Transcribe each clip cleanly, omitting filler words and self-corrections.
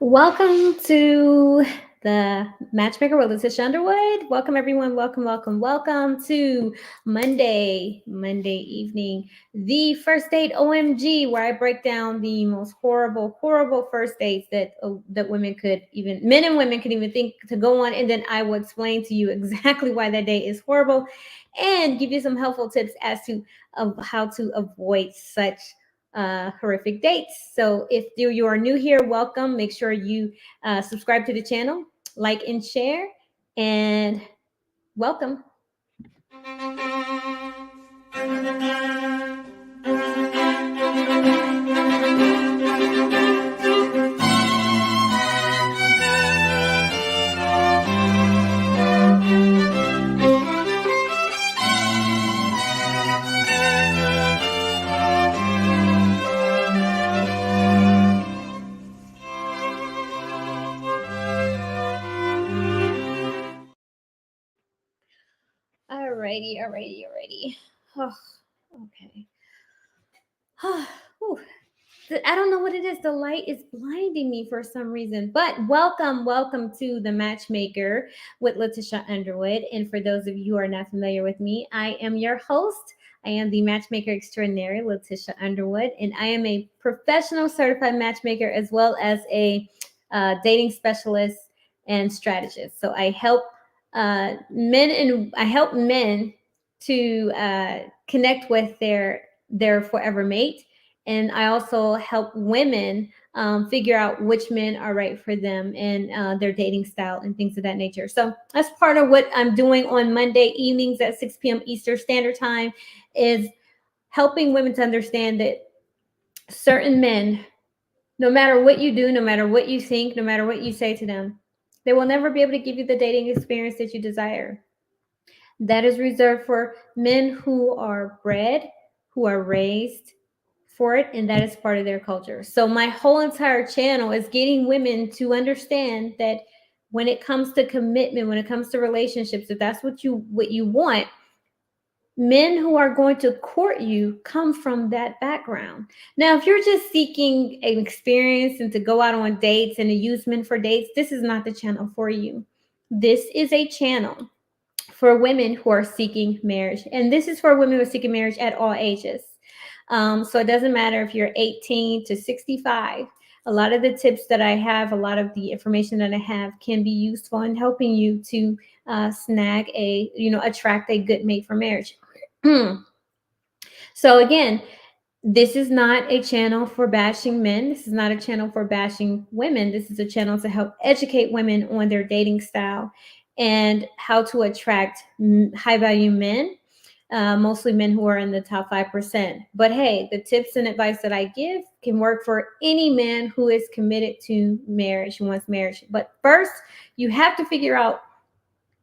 Welcome to the Matchmaker with Letitia Underwood. Welcome, everyone. Welcome to Monday evening, the First Date OMG, where I break down the most horrible first dates that men and women could even think to go on, and then I will explain to you exactly why that date is horrible, and give you some helpful tips as to of how to avoid such horrific dates. So if you are new here, welcome. Make sure you subscribe to the channel, like and share, and welcome. Alrighty. Oh, okay. Whew. I don't know what it is. The light is blinding me for some reason. But welcome to the Matchmaker with Letitia Underwood. And for those of you who are not familiar with me, I am your host. I am the matchmaker extraordinary, Letitia Underwood, and I am a professional certified matchmaker as well as a dating specialist and strategist. So I help men to connect with their forever mate, and I also help women figure out which men are right for them and their dating style and things of that nature. So that's part of what I'm doing on Monday evenings at 6 p.m. Eastern Standard Time, is helping women to understand that certain men, no matter what you do, no matter what you think, no matter what you say to them, they will never be able to give you the dating experience that you desire. That is reserved for men who are bred, who are raised for it, and that is part of their culture. So my whole entire channel is getting women to understand that when it comes to commitment, when it comes to relationships, if that's what you want, men who are going to court you come from that background. Now, if you're just seeking an experience and to go out on dates and to use men for dates, this is not the channel for you. This is a channel for women who are seeking marriage. And this is for women who are seeking marriage at all ages. So it doesn't matter if you're 18 to 65. A lot of the tips that I have, a lot of the information that I have can be useful in helping you to attract a good mate for marriage. So again, this is not a channel for bashing men. This is not a channel for bashing women. This is a channel to help educate women on their dating style and how to attract high value men, mostly men who are in the top 5%. But hey, the tips and advice that I give can work for any man who is committed to marriage, who wants marriage. But first, you have to figure out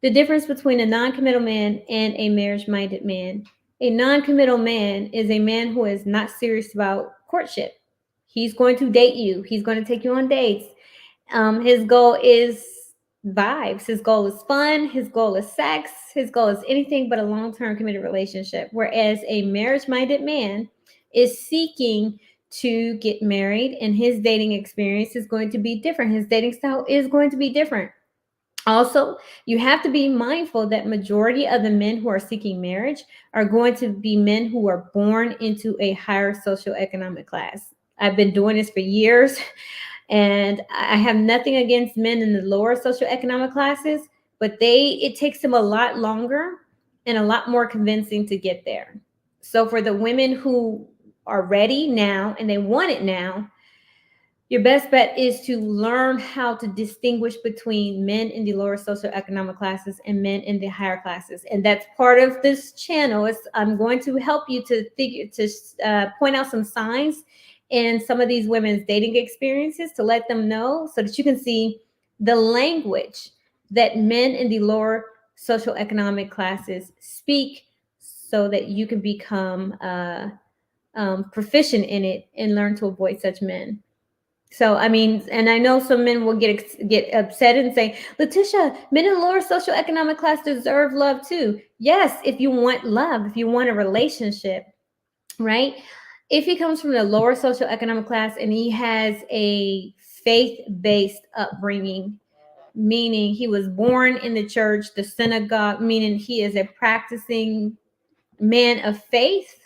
the difference between a non-committal man and a marriage-minded man. A non-committal man is a man who is not serious about courtship. He's going to date you. He's going to take you on dates. His goal is vibes. His goal is fun. His goal is sex. His goal is anything but a long-term committed relationship. Whereas a marriage-minded man is seeking to get married, and his dating experience is going to be different. His dating style is going to be different. Also, you have to be mindful that majority of the men who are seeking marriage are going to be men who are born into a higher socioeconomic class. I've been doing this for years, and I have nothing against men in the lower socioeconomic classes, but it takes them a lot longer and a lot more convincing to get there. So for the women who are ready now and they want it now, your best bet is to learn how to distinguish between men in the lower socioeconomic classes and men in the higher classes. And that's part of this channel. I'm going to help you to point out some signs in some of these women's dating experiences to let them know, so that you can see the language that men in the lower socioeconomic classes speak, so that you can become proficient in it and learn to avoid such men. So, I mean, and I know some men will get upset and say, Letitia, men in the lower socioeconomic class deserve love too. Yes, if you want love, if you want a relationship, right? If he comes from the lower socioeconomic class and he has a faith-based upbringing, meaning he was born in the church, the synagogue, meaning he is a practicing man of faith.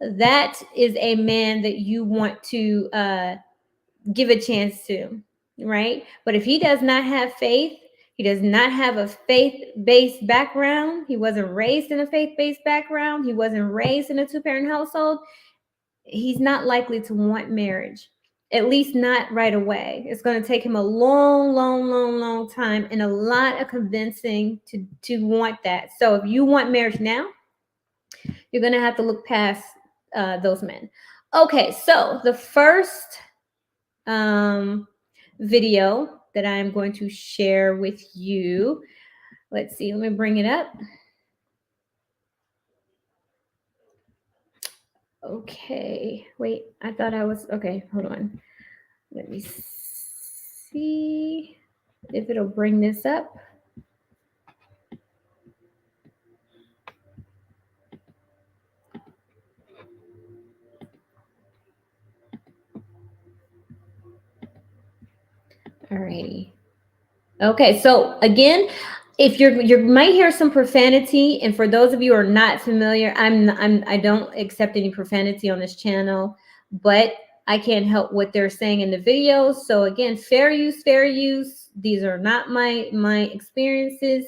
That is a man that you want to give a chance to, right? But if he does not have faith, he does not have a faith-based background, he wasn't raised in a faith-based background, he wasn't raised in a two-parent household, he's not likely to want marriage, at least not right away. It's going to take him a long time and a lot of convincing to want that. So if you want marriage now, you're going to have to look past those men. Okay, so the first video that I'm going to share with you, let's see, let me bring it up. Okay, wait, I thought I was, okay, hold on. Let me see if it'll bring this up. Alrighty. Okay, so again, if you might hear some profanity, and for those of you who are not familiar, I don't accept any profanity on this channel, but I can't help what they're saying in the videos. So again, fair use, fair use. These are not my experiences.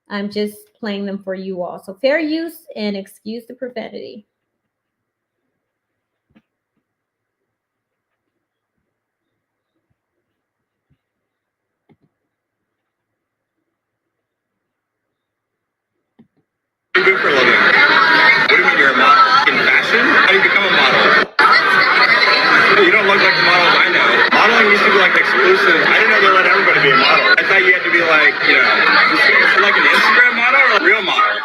I'm just playing them for you all. So fair use and excuse the profanity. What do you do for a living? What do you mean you're a model? In fashion? How do you become a model? You don't look like the models I know. Modeling used to be like exclusive. I didn't know they let everybody be a model. I thought you had to be like, like an Instagram model or a real model.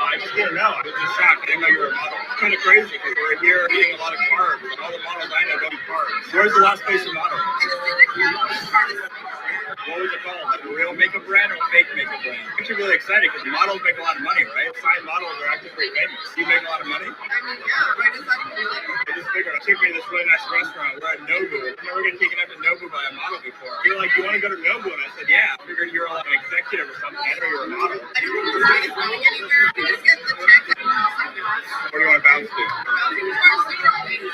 I just didn't know. I was just shocked. I didn't know you were a model. It's kind of crazy because we're here eating a lot of carbs. And all the models I know don't eat carbs. Where's the last place you model? What was it called? Like a real makeup brand or a fake makeup brand? I'm actually really excited because models make a lot of money, right? Sign models are actually pretty famous. You make a lot of money? I just figured I took me to this really nice restaurant. We're at Nobu. I've never been taken up to Nobu by a model before. You're like, you want to go to Nobu? And I said, yeah. I figured you were like an executive or something. I know you were a model. Where do you want to bounce to?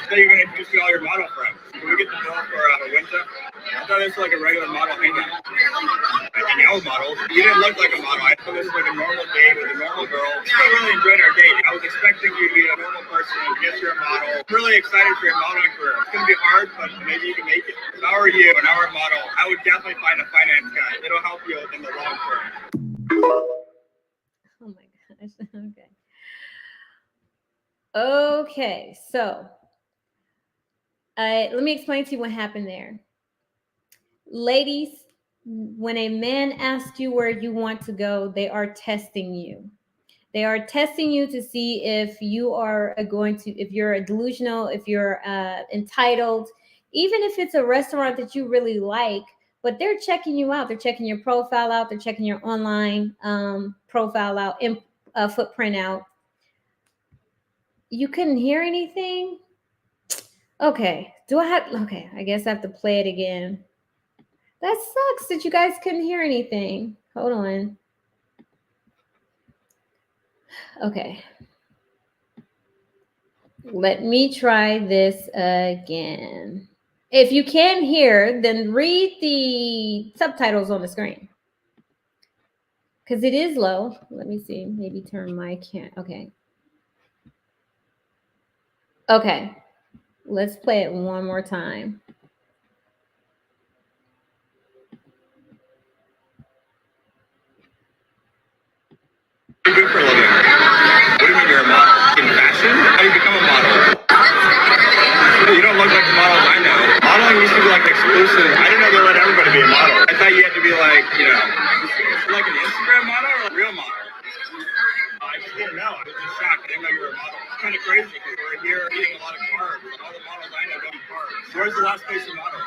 So you're going to introduce me to all your model friends. Can we get the bill for winter? I thought this was like a regular model hangout. I hang out with models. You didn't look like a model. I thought this was like a normal date with a normal girl. Still really enjoyed our date. I was expecting you to be a normal person. I guess you're a model. I'm really excited for your modeling career. It's going to be hard, but maybe you can make it. If I were you and I were a model, I would definitely find a finance guy. It'll help you in the long term. Oh my gosh. Okay. Okay, so let me explain to you what happened there. Ladies, when a man asks you where you want to go, they are testing you. They are testing you to see if you are if you're a delusional, if you're entitled, even if it's a restaurant that you really like, but they're checking you out. They're checking your profile out. They're checking your online profile out, footprint out. You couldn't hear anything? Okay. Okay, I guess I have to play it again. That sucks that you guys couldn't hear anything. Hold on. Okay. Let me try this again. If you can't hear, then read the subtitles on the screen. Because it is low. Let me see. Maybe turn my cam. Okay. Okay. Let's play it one more time. What do you do for a living? What do you mean you're a model? In fashion? How do you become a model? You don't look like the models I know. Modeling used to be like exclusive. I didn't know they let everybody be a model. I thought you had to be like, like an Instagram model or a real model. I just didn't know. I was just shocked. I didn't know you were a model. It's kind of crazy because we're here eating a lot of carbs. And all the models I know don't eat carbs. Where's the last place you model?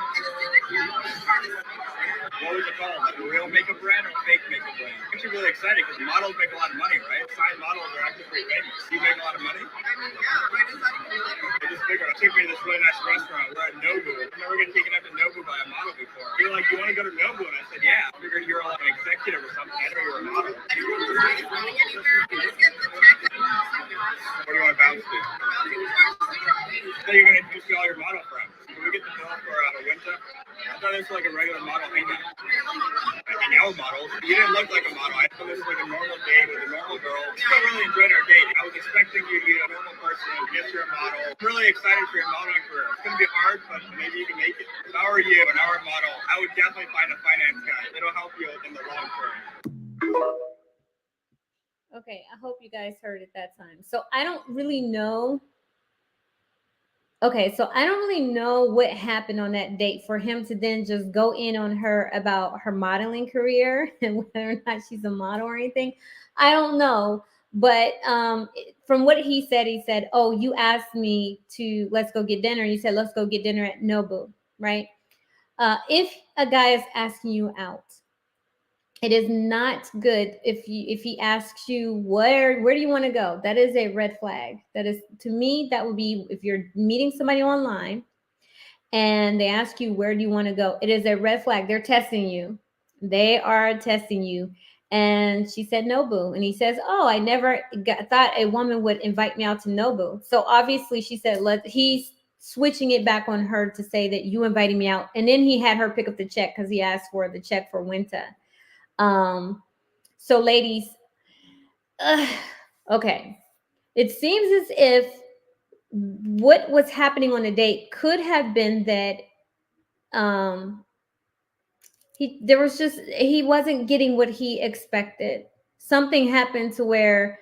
what was it called? Like a real makeup brand or a fake makeup brand? I'm actually really excited because models make a lot of money, right? Signed models are actually pretty famous. Do you make a lot of money? I mean, yeah. Where does that even look? I just figured I took me to this really nice restaurant. We're at Nobu. I've never been taken up to Nobu by a model before. You're like, you want to go to Nobu? And I said, yeah. I figured you're like an executive or something. I know you're a model. I don't know why it's going anywhere. I just get the check and where do you want to bounce to? So you're going to just get all your model friends. Can we get the bill for winter? I thought this was like a regular model hangout. And y'all models, you didn't look like a model. I thought this was like a normal date with a normal girl. I really enjoyed our date. I was expecting you to be a normal person. Yes, you're a model. I'm really excited for your modeling career. It's going to be hard, but maybe you can make it. If I were you, an hour model, I would definitely find a finance guy. It'll help you in the long term. Okay, I hope you guys heard it that time. So I don't really know. Okay, so I don't really know what happened on that date for him to then just go in on her about her modeling career and whether or not she's a model or anything. I don't know. But from what he said, oh, you asked me to let's go get dinner. You said, let's go get dinner at Nobu, right? If a guy is asking you out, it is not good if he asks you where do you want to go. That is a red flag. That is, to me, that would be if you're meeting somebody online and they ask you where do you want to go. It is a red flag. They're testing you. They are testing you. And she said Nobu, and he says, oh, I never thought a woman would invite me out to Nobu. So obviously she said he's switching it back on her to say that you invited me out, and then he had her pick up the check because he asked for the check for winter. So ladies, okay. It seems as if what was happening on the date could have been that he wasn't getting what he expected. Something happened to where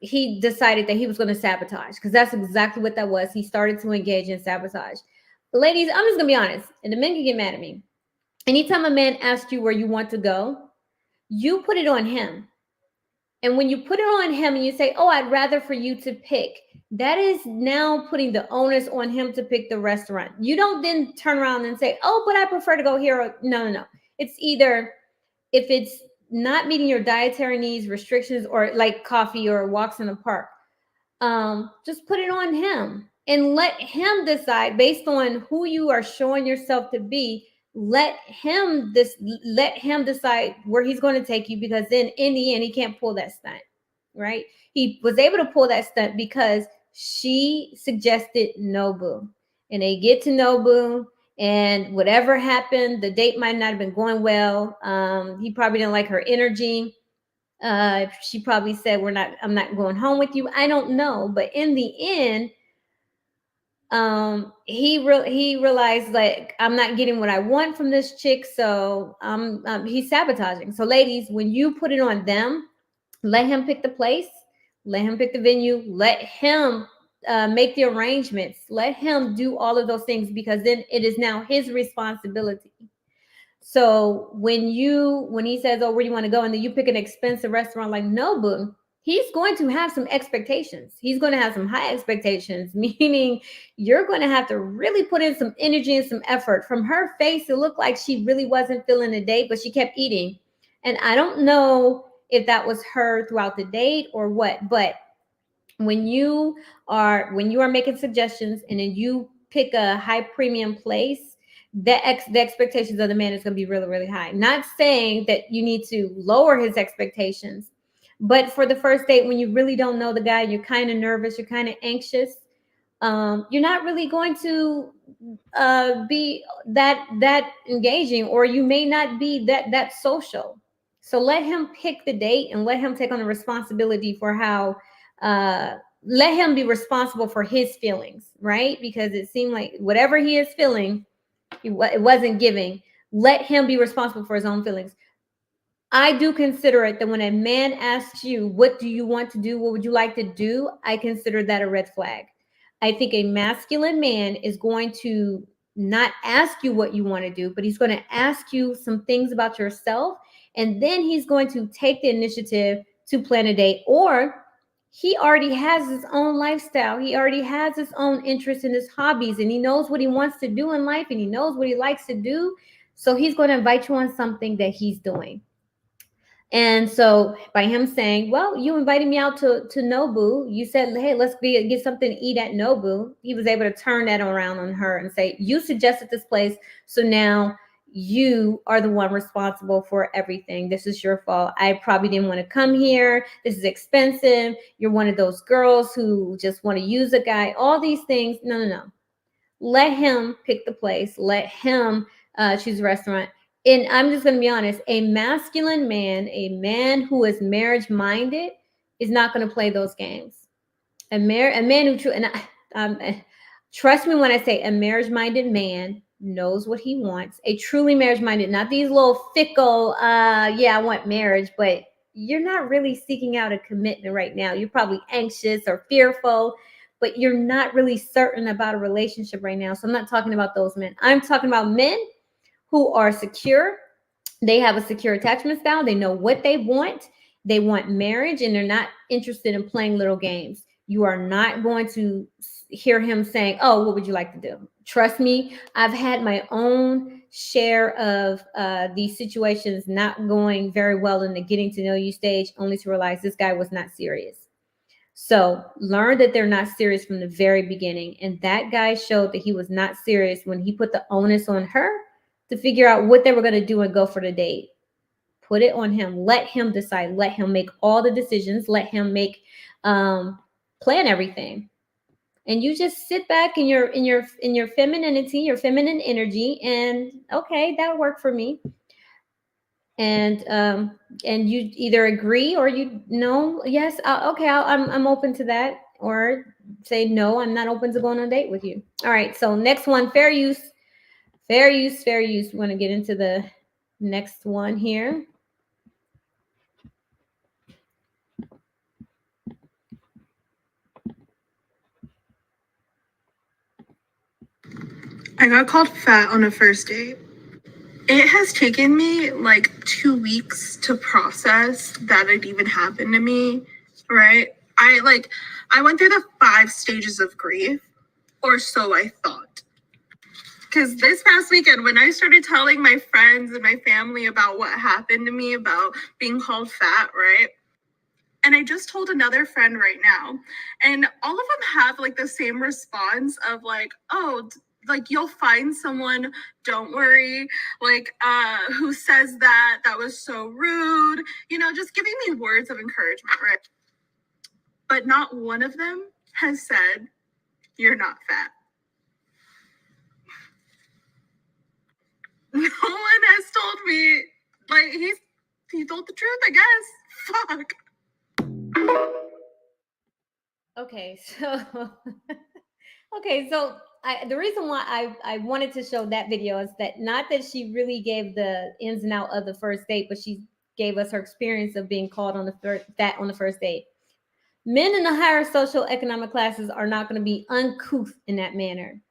he decided that he was going to sabotage, because that's exactly what that was. He started to engage in sabotage. Ladies, I'm just going to be honest, and the men can get mad at me. Anytime a man asks you where you want to go, you put it on him. And when you put it on him and you say, oh, I'd rather for you to pick, that is now putting the onus on him to pick the restaurant. You don't then turn around and say, oh, but I prefer to go here. No. It's either, if it's not meeting your dietary needs, restrictions, or like coffee or walks in the park, just put it on him and let him decide based on who you are showing yourself to be. Let him decide where he's going to take you, because then in the end he can't pull that stunt, right? He was able to pull that stunt because she suggested Nobu, and they get to Nobu, and whatever happened, the date might not have been going well. He probably didn't like her energy. She probably said, I'm not going home with you. I don't know. But in the end, he realized, like, I'm not getting what I want from this chick. So he's sabotaging. So ladies, when you put it on them, let him pick the place, let him pick the venue, let him make the arrangements, let him do all of those things, because then it is now his responsibility. So when he says, oh, where do you want to go? And then you pick an expensive restaurant like Nobu, he's going to have some expectations. He's going to have some high expectations, meaning you're going to have to really put in some energy and some effort. From her face, it looked like she really wasn't feeling the date, but she kept eating. And I don't know if that was her throughout the date or what, but when you are making suggestions and then you pick a high premium place, the expectations of the man is going to be really, really high. Not saying that you need to lower his expectations, but for the first date, when you really don't know the guy, you're kind of nervous, you're kind of anxious, you're not really going to be that engaging, or you may not be that social. So let him pick the date and let him take on the responsibility for how let him be responsible for his feelings, right? Because it seemed like whatever he is feeling, it wasn't giving. Let him be responsible for his own feelings. I do consider it that when a man asks you, what do you want to do? What would you like to do? I consider that a red flag. I think a masculine man is going to not ask you what you want to do, but he's going to ask you some things about yourself. And then he's going to take the initiative to plan a date, or he already has his own lifestyle. He already has his own interests and his hobbies, and he knows what he wants to do in life, and he knows what he likes to do. So he's going to invite you on something that he's doing. And so by him saying, well, you invited me out to Nobu, you said, hey, let's get something to eat at Nobu. He was able to turn that around on her and say, you suggested this place. So now you are the one responsible for everything. This is your fault. I probably didn't want to come here. This is expensive. You're one of those girls who just want to use a guy. All these things. No, no, no. Let him pick the place. Let him choose a restaurant. And I'm just going to be honest, a masculine man, a man who is marriage minded, is not going to play those games. A man who trust me when I say a marriage minded man knows what he wants. A truly marriage minded, not these little fickle, yeah, I want marriage, but you're not really seeking out a commitment right now. You're probably anxious or fearful, but you're not really certain about a relationship right now. So I'm not talking about those men. I'm talking about men who are secure. They have a secure attachment style. They know what they want. They want marriage, and they're not interested in playing little games. You are not going to hear him saying, oh, what would you like to do? Trust me, I've had my own share of these situations not going very well in the getting to know you stage, only to realize this guy was not serious. So learn that they're not serious from the very beginning. And that guy showed that he was not serious when he put the onus on her to figure out what they were going to do and go for the date. Put it on him. Let him decide. Let him make all the decisions. Let him make plan everything. And you just sit back in your femininity, your feminine energy, and okay, that'll work for me. And you either agree or you know, yes, okay, I'm open to that, or say no, I'm not open to going on a date with you. All right, so next one, fair use. Fair use, fair use. We want to get into the next one here. I got called fat on a first date. It has taken me like 2 weeks to process that it even happened to me, right? I went through the 5 stages of grief, or so I thought. Because this past weekend, when I started telling my friends and my family about what happened to me, about being called fat, right? And I just told another friend right now, and all of them have like the same response of like, oh, like you'll find someone, don't worry, like who says that was so rude, just giving me words of encouragement, right? But not one of them has said you're not fat. No one has told me, like, he told the truth, I guess. Fuck. Okay, so the reason why I wanted to show that video is that not that she really gave the ins and out of the first date, but she gave us her experience of being called on that on the first date. Men in the higher social economic classes are not going to be uncouth in that manner.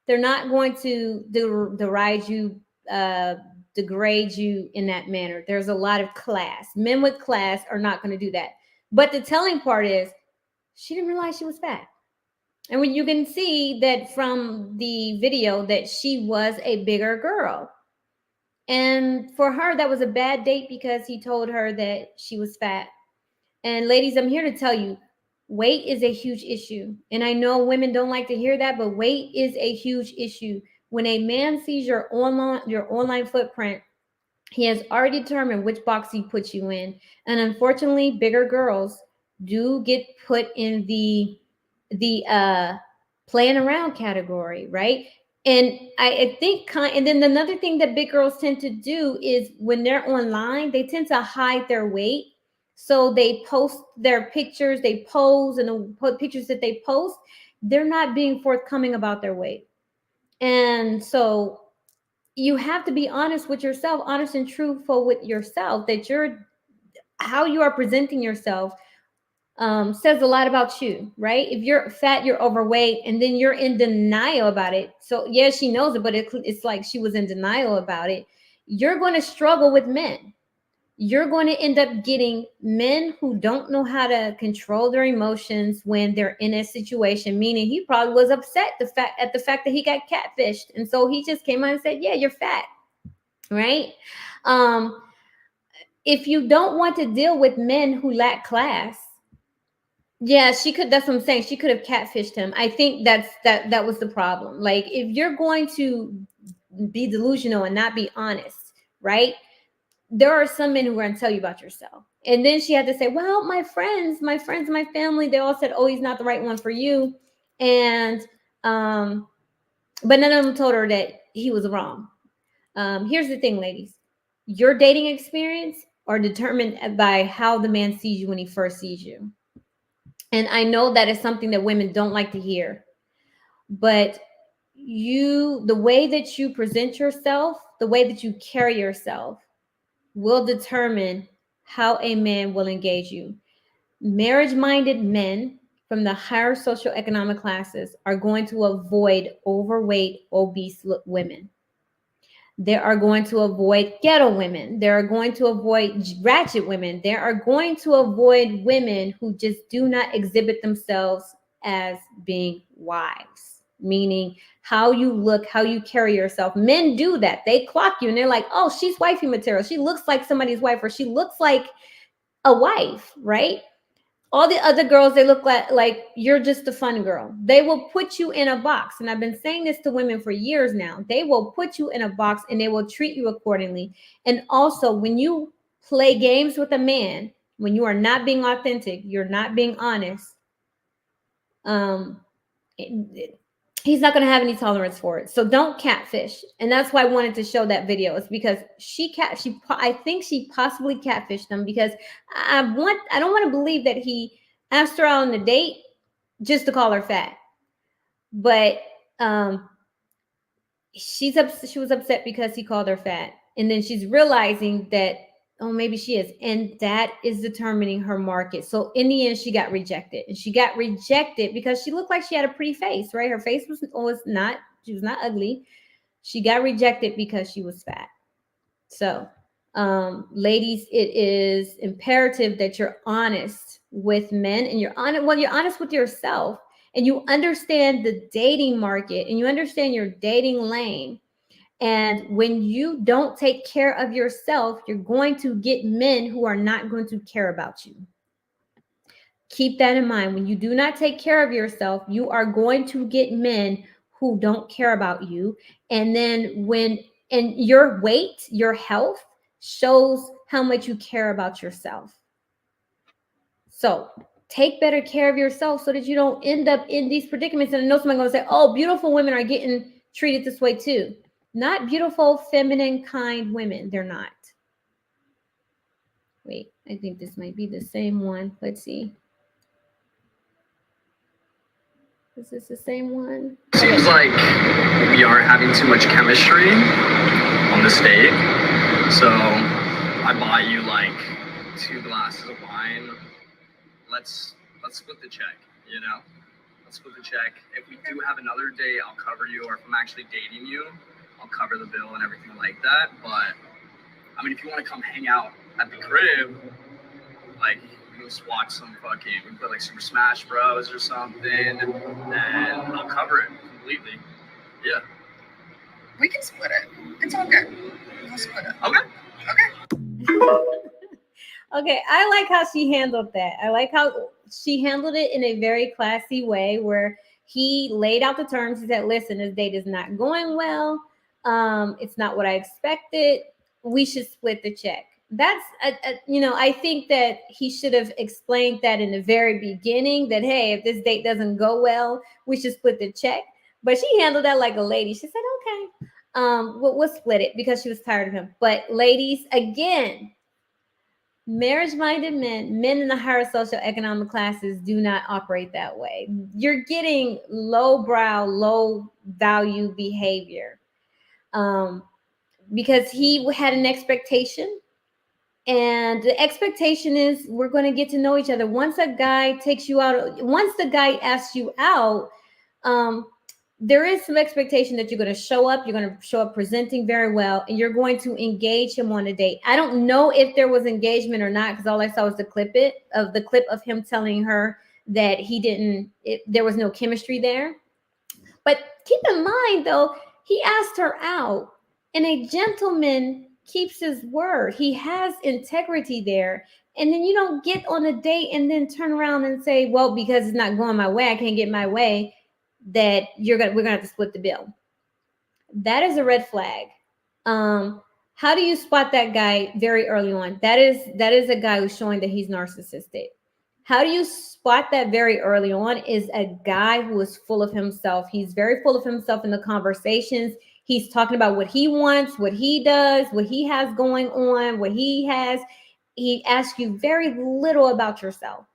They're not going to deride you, degrade you in that manner. There's a lot of class. Men with class are not going to do that. But the telling part is she didn't realize she was fat. And when you can see that from the video that she was a bigger girl. And for her, that was a bad date because he told her that she was fat. And ladies, I'm here to tell you, weight is a huge issue. And I know women don't like to hear that, but weight is a huge issue. When a man sees your online footprint, he has already determined which box he puts you in. And unfortunately, bigger girls do get put in the playing around category, right? And I think and then another thing that big girls tend to do is when they're online, they tend to hide their weight. So they post their pictures, they pose, and the pictures that they post, they're not being forthcoming about their weight. And so you have to be honest with yourself, honest and truthful with yourself, that how you are presenting yourself says a lot about you, right? If you're fat, you're overweight, and then you're in denial about it. So yeah, she knows it, but it's like she was in denial about it. You're going to struggle with men. You're going to end up getting men who don't know how to control their emotions when they're in a situation, meaning he probably was upset at the fact that he got catfished. And so he just came out and said, yeah, you're fat. right? Um, if you don't want to deal with men who lack class, yeah, she could. That's what I'm saying. She could have catfished him. I think that was the problem. Like, if you're going to be delusional and not be honest, right? There are some men who are going to tell you about yourself. And then she had to say, well, my family, they all said, oh, he's not the right one for you. And, but none of them told her that he was wrong. Here's the thing, ladies, your dating experience are determined by how the man sees you when he first sees you. And I know that is something that women don't like to hear, but the way that you present yourself, the way that you carry yourself will determine how a man will engage you. Marriage minded men from the higher socioeconomic classes are going to avoid overweight, obese women. They are going to avoid ghetto women. They are going to avoid ratchet women. They are going to avoid women who just do not exhibit themselves as being wives, meaning how you look, how you carry yourself. Men do that. They clock you and they're like, oh, she's wifey material. She looks like somebody's wife, or she looks like a wife, right? All the other girls, they look like you're just a fun girl. They will put you in a box. And I've been saying this to women for years now. They will put you in a box and they will treat you accordingly. And also, when you play games with a man, when you are not being authentic, you're not being honest, he's not going to have any tolerance for it. So don't catfish. And that's why I wanted to show that video. It's because I think she possibly catfished them, because I don't want to believe that he asked her out on a date just to call her fat. But she was upset because he called her fat. And then she's realizing that, oh, maybe she is. And that is determining her market. So in the end, she got rejected. And she got rejected because she looked like she had a pretty face, right? Her face was not ugly. She got rejected because she was fat. So, ladies, it is imperative that you're honest with men, and you're honest with yourself, and you understand the dating market, and you understand your dating lane. And when you don't take care of yourself, you're going to get men who are not going to care about you. Keep that in mind. When you do not take care of yourself, you are going to get men who don't care about you. And then and your weight, your health shows how much you care about yourself. So take better care of yourself so that you don't end up in these predicaments. And I know someone's going to say, oh, beautiful women are getting treated this way too. Not beautiful, feminine, kind women. They're not. Wait, I think this might be the same one. Let's see. Is this the same one? Seems like we are having too much chemistry on this date. So I bought you like 2 glasses of wine. Let's split the check, you know? Let's split the check. If we do have another date, I'll cover you, or if I'm actually dating you, I'll cover the bill and everything like that. But I mean, if you want to come hang out at the crib, like, we can just watch some we can put like Super Smash Bros or something, and I'll cover it completely. Yeah. We can split it. It's all good. We'll split it. Okay. Okay, I like how she handled that. I like how she handled it in a very classy way, where he laid out the terms. He said, listen, this date is not going well. It's not what I expected. We should split the check. That's, I think that he should have explained that in the very beginning, that, hey, if this date doesn't go well, we should split the check. But she handled that like a lady. She said, okay, we'll split it, because she was tired of him. But ladies, again, marriage-minded men in the higher socioeconomic classes do not operate that way. You're getting low-brow, low-value behavior, because he had an expectation, and the expectation is we're going to get to know each other. Once a guy takes you out, once the guy asks you out, there is some expectation that you're going to show up. You're going to show up presenting very well, and you're going to engage him on a date. I don't know if there was engagement or not, because all I saw was the clip of him telling her that there was no chemistry there. But keep in mind, though, he asked her out And a gentleman keeps his word. He has integrity there. And then you don't get on a date and then turn around and say, well, because it's not going my way, I can't get my way, that we're gonna have to split the bill. That is a red flag. How do you spot that guy very early on? That is a guy who's showing that he's narcissistic. How do you spot that very early on? Is a guy who is full of himself. He's very full of himself in the conversations. He's talking about what he wants, what he does, what he has going on, what he has. He asks you very little about yourself,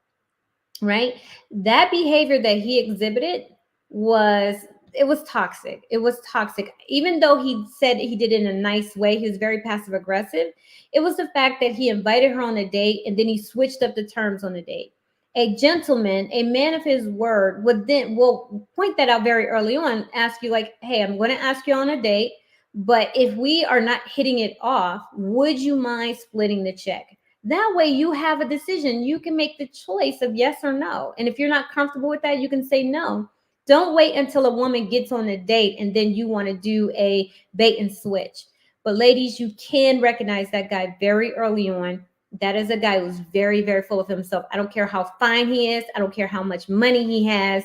right? That behavior that he exhibited was, it was toxic. It was toxic. Even though he said he did it in a nice way, he was very passive aggressive. It was the fact that he invited her on a date and then he switched up the terms on the date. A gentleman, a man of his word, will point that out very early on, ask you like, hey, I'm going to ask you on a date, but if we are not hitting it off, would you mind splitting the check? That way you have a decision. You can make the choice of yes or no. And if you're not comfortable with that, you can say no. Don't wait until a woman gets on a date and then you want to do a bait and switch. But ladies, you can recognize that guy very early on. That is a guy who's very, very full of himself. I don't care how fine he is. I don't care how much money he has.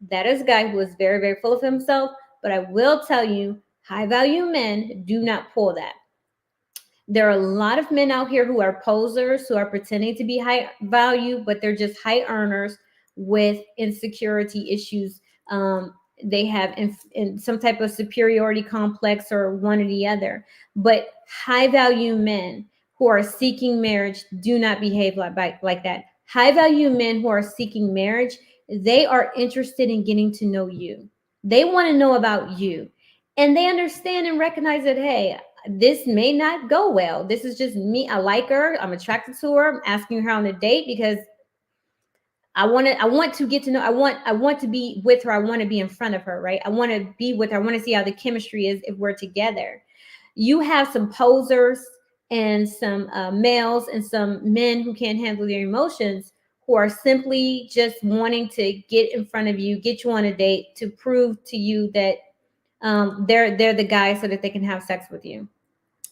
That is a guy who is very, very full of himself. But I will tell you, high value men do not pull that. There are a lot of men out here who are posers, who are pretending to be high value, but they're just high earners with insecurity issues. They have in some type of superiority complex or one or the other. But high value men who are seeking marriage do not behave like that. High value men who are seeking marriage, they are interested in getting to know you. They want to know about you. And they understand and recognize that, hey, this may not go well. This is just me. I like her. I'm attracted to her. I'm asking her on a date because I want to get to know. I want to be with her. I want to be in front of her, right? I want to be with her. I want to see how the chemistry is if we're together. You have some posers and some males and some men who can't handle their emotions, who are simply just wanting to get in front of you, get you on a date to prove to you that they're the guy so that they can have sex with you.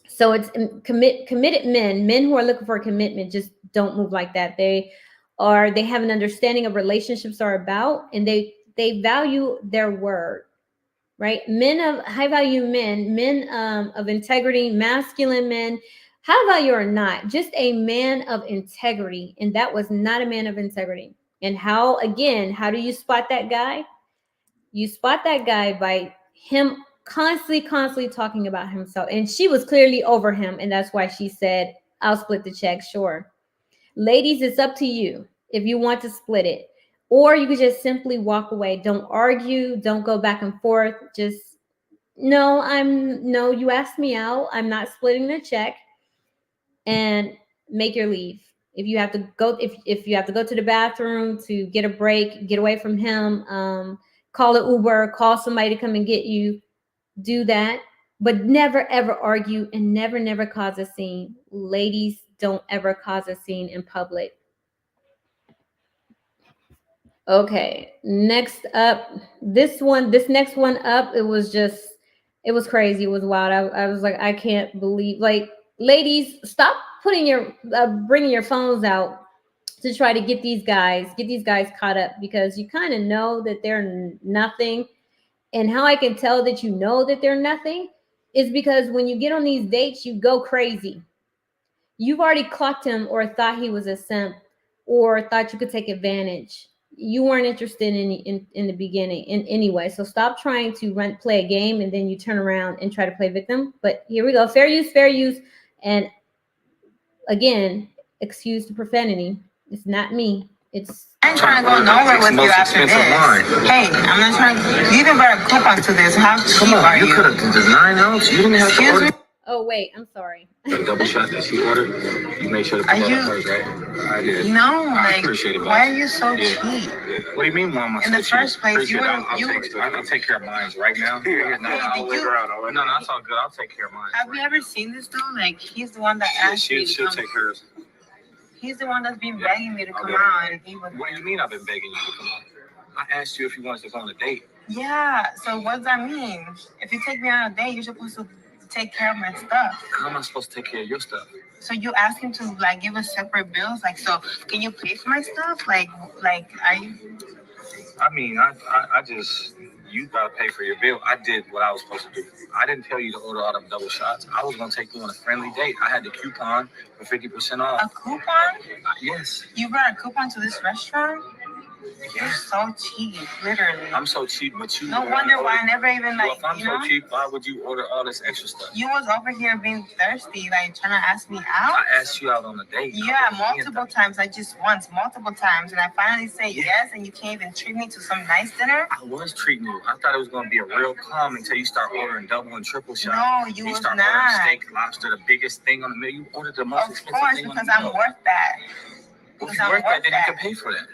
So it's committed men who are looking for a commitment just don't move like that. They have an understanding of relationships are about, and they value their word, right? Men of high value men of integrity, masculine men, high value or not, just a man of integrity, and that was not a man of integrity. And how do you spot that guy? You spot that guy by him constantly talking about himself. And she was clearly over him. And that's why she said, I'll split the check. Sure. Ladies, it's up to you if you want to split it. Or you could just simply walk away. Don't argue. Don't go back and forth. Just, no, you asked me out. I'm not splitting the check. And make your leave. If you have to go, if you have to go to the bathroom to get a break, get away from him, call an Uber, call somebody to come and get you, do that. But never ever argue and never cause a scene. Ladies, don't ever cause a scene in public. Okay, next up, this next one up, it was crazy. It was wild. I was like, I can't believe, like, ladies, stop bringing your phones out to try to get these guys caught up, because you kind of know that they're nothing. And how I can tell that you know that they're nothing is because when you get on these dates, you go crazy. You've already clocked him or thought he was a simp or thought you could take advantage. You weren't interested in the beginning in anyway. So stop trying to play a game and then you turn around and try to play victim. But here we go. Fair use. And again, excuse the profanity. It's not me. I ain't trying to go nowhere with you after this. Hey, I'm not trying. You even brought a coupon to this. How cheap are you? You could have done the 9 ounce. You didn't have to order. Oh wait, I'm sorry. The double shot that she ordered, you made sure to put that on hers, right? I did. No, I like, appreciate it, why are you so cheap? What do you mean, Mama? In the first place, I'll take care of mine right now. No, that's all good. I'll take care of mine. Have you ever seen this dude? Like, he's the one that asked me to she'll come. take hers. He's the one that's been begging me to come out and be with What do you mean I've been begging you to come out? I asked you if you wanted to go on a date. Yeah, so what does that mean? If you take me on a date, you're supposed to take care of my stuff. How am I supposed to take care of your stuff? So you ask him to like give us separate bills? Like, so can you pay for my stuff? Like are you? I mean, I just, you gotta pay for your bill. I did what I was supposed to do. I didn't tell you to order all them double shots. I was gonna take you on a friendly date. I had the coupon for 50% off. A coupon? Yes. You brought a coupon to this restaurant? You're so cheap, literally. I'm so cheap, but you. No wonder why I never even like. Well, if I'm so cheap, why would you order all this extra stuff? You was over here being thirsty, like trying to ask me out. I asked you out on a date. Yeah, multiple times. Like just once, multiple times, and I finally say yes, and you can't even treat me to some nice dinner. I was treating you. I thought it was gonna be a real calm until you start ordering double and triple shots. No, you was start not. Ordering steak, lobster, the biggest thing on the menu. You ordered the most expensive thing on the menu. Of course, because I'm worth that. If you're worth that, then you can pay for that.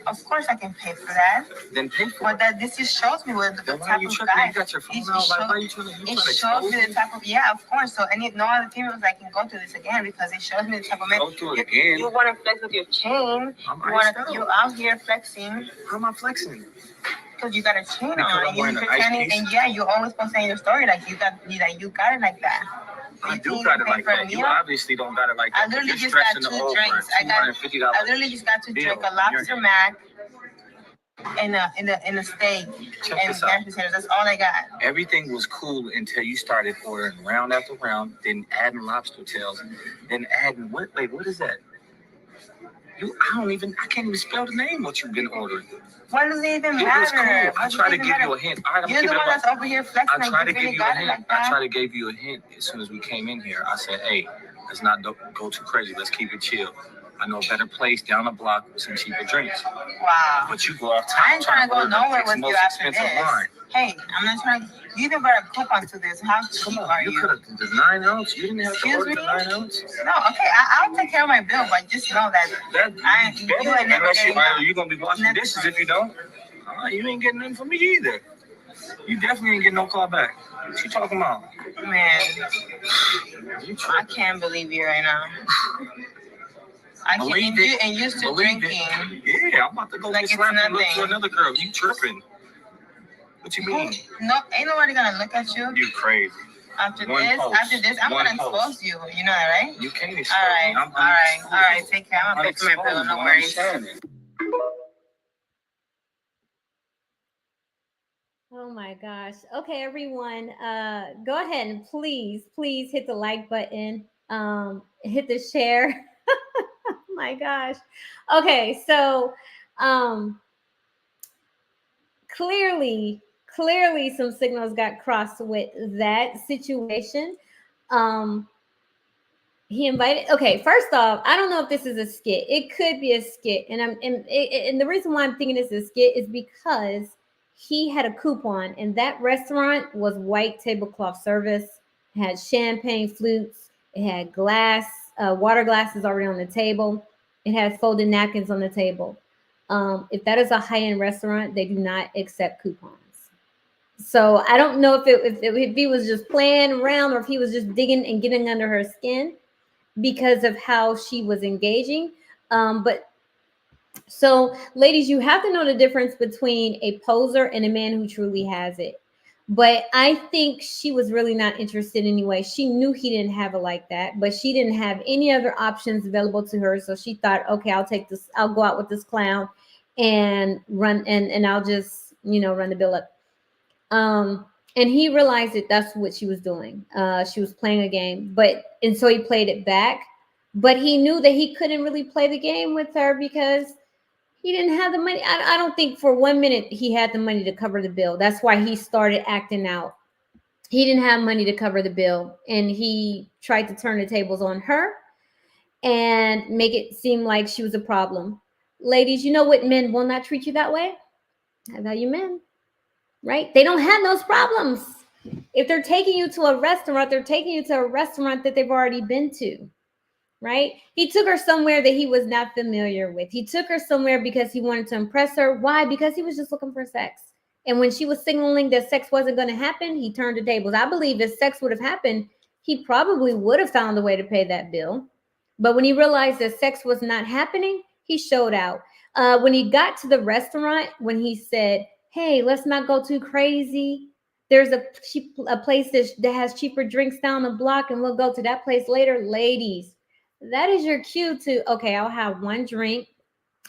Of course, I can pay for that. Then pay for it. But this just shows me what the type of guy. You got your phone out. Like, why you trying to? It shows me the type of of course. So no other females I can go through this again because it shows me the type of man. Go through it again. You want to flex with your chain. You out here flexing. How am I flexing? Because you got a chain on and you're pretending, and you always supposed to say in your story like you got it like that. I do got it like that. You obviously don't got it like that. I literally just got 2 drinks. I literally just got to drink a lobster mac and a steak and mashed potatoes. That's all I got. Everything was cool until you started ordering round after round, then adding lobster tails, then adding what? Wait, what is that? I can't even spell the name what you've been ordering. Why does it even matter? Cool. I try to give you a hint. You're the one that's over here flexing. I try to give you a hint. I try to give you a hint as soon as we came in here. I said, hey, let's not go too crazy. Let's keep it chill. I know a better place down the block with some cheaper drinks. Wow. But you go off top. I ain't trying to go nowhere with you after this. Hey, I'm not trying to. You even brought a coupon to this. How cheap are you? You could have the 9 ounce. You didn't have to order the 9 ounce. No, okay. I'll take care of my bill, but just know that you ain't never getting. You're gonna be washing dishes if you don't. You ain't getting nothing from me either. You definitely ain't getting no call back. What you talking about? Man, I can't believe you right now. And you're still drinking. Yeah, I'm about to go get slapped and look for another girl. You tripping? What you mean? No, ain't nobody gonna look at you. You crazy. After this, I'm gonna expose you. You know that, right? You can't expose me. All right. Take care. I'm gonna pay for my bill. No worries. Oh my gosh. Okay, everyone. Go ahead and please hit the like button. Hit the share. Oh my gosh. Okay, so clearly some signals got crossed with that situation. He invited. Okay, first off, I don't know if this is a skit. It could be a skit, and the reason why I'm thinking it's a skit is because he had a coupon, and that restaurant was white tablecloth service. It had champagne flutes. It had water glasses already on the table. It had folded napkins on the table. If that is a high-end restaurant, they do not accept coupons. So I don't know if he was just playing around or if he was just digging and getting under her skin because of how she was engaging. So ladies, you have to know the difference between a poser and a man who truly has it. But I think she was really not interested anyway. She knew he didn't have it like that, but she didn't have any other options available to her. So she thought, okay, I'll take this. I'll go out with this clown and run and I'll just, run the bill up. And he realized that that's what she was doing. She was playing a game, and so he played it back, but he knew that he couldn't really play the game with her because he didn't have the money. I don't think for 1 minute he had the money to cover the bill. That's why he started acting out. He didn't have money to cover the bill, and he tried to turn the tables on her and make it seem like she was a problem. Ladies, you know what? Men will not treat you that way. I value men, right? They don't have those problems. If they're taking you to a restaurant, they're taking you to a restaurant that they've already been to. Right? He took her somewhere that he was not familiar with. He took her somewhere because he wanted to impress her. Why? Because he was just looking for sex. And when she was signaling that sex wasn't going to happen, he turned the tables. I believe if sex would have happened, he probably would have found a way to pay that bill. But when he realized that sex was not happening, he showed out. When he got to the restaurant, when he said, hey, let's not go too crazy, There's a place that has cheaper drinks down the block, and we'll go to that place later. Ladies, that is your cue to, okay, I'll have one drink,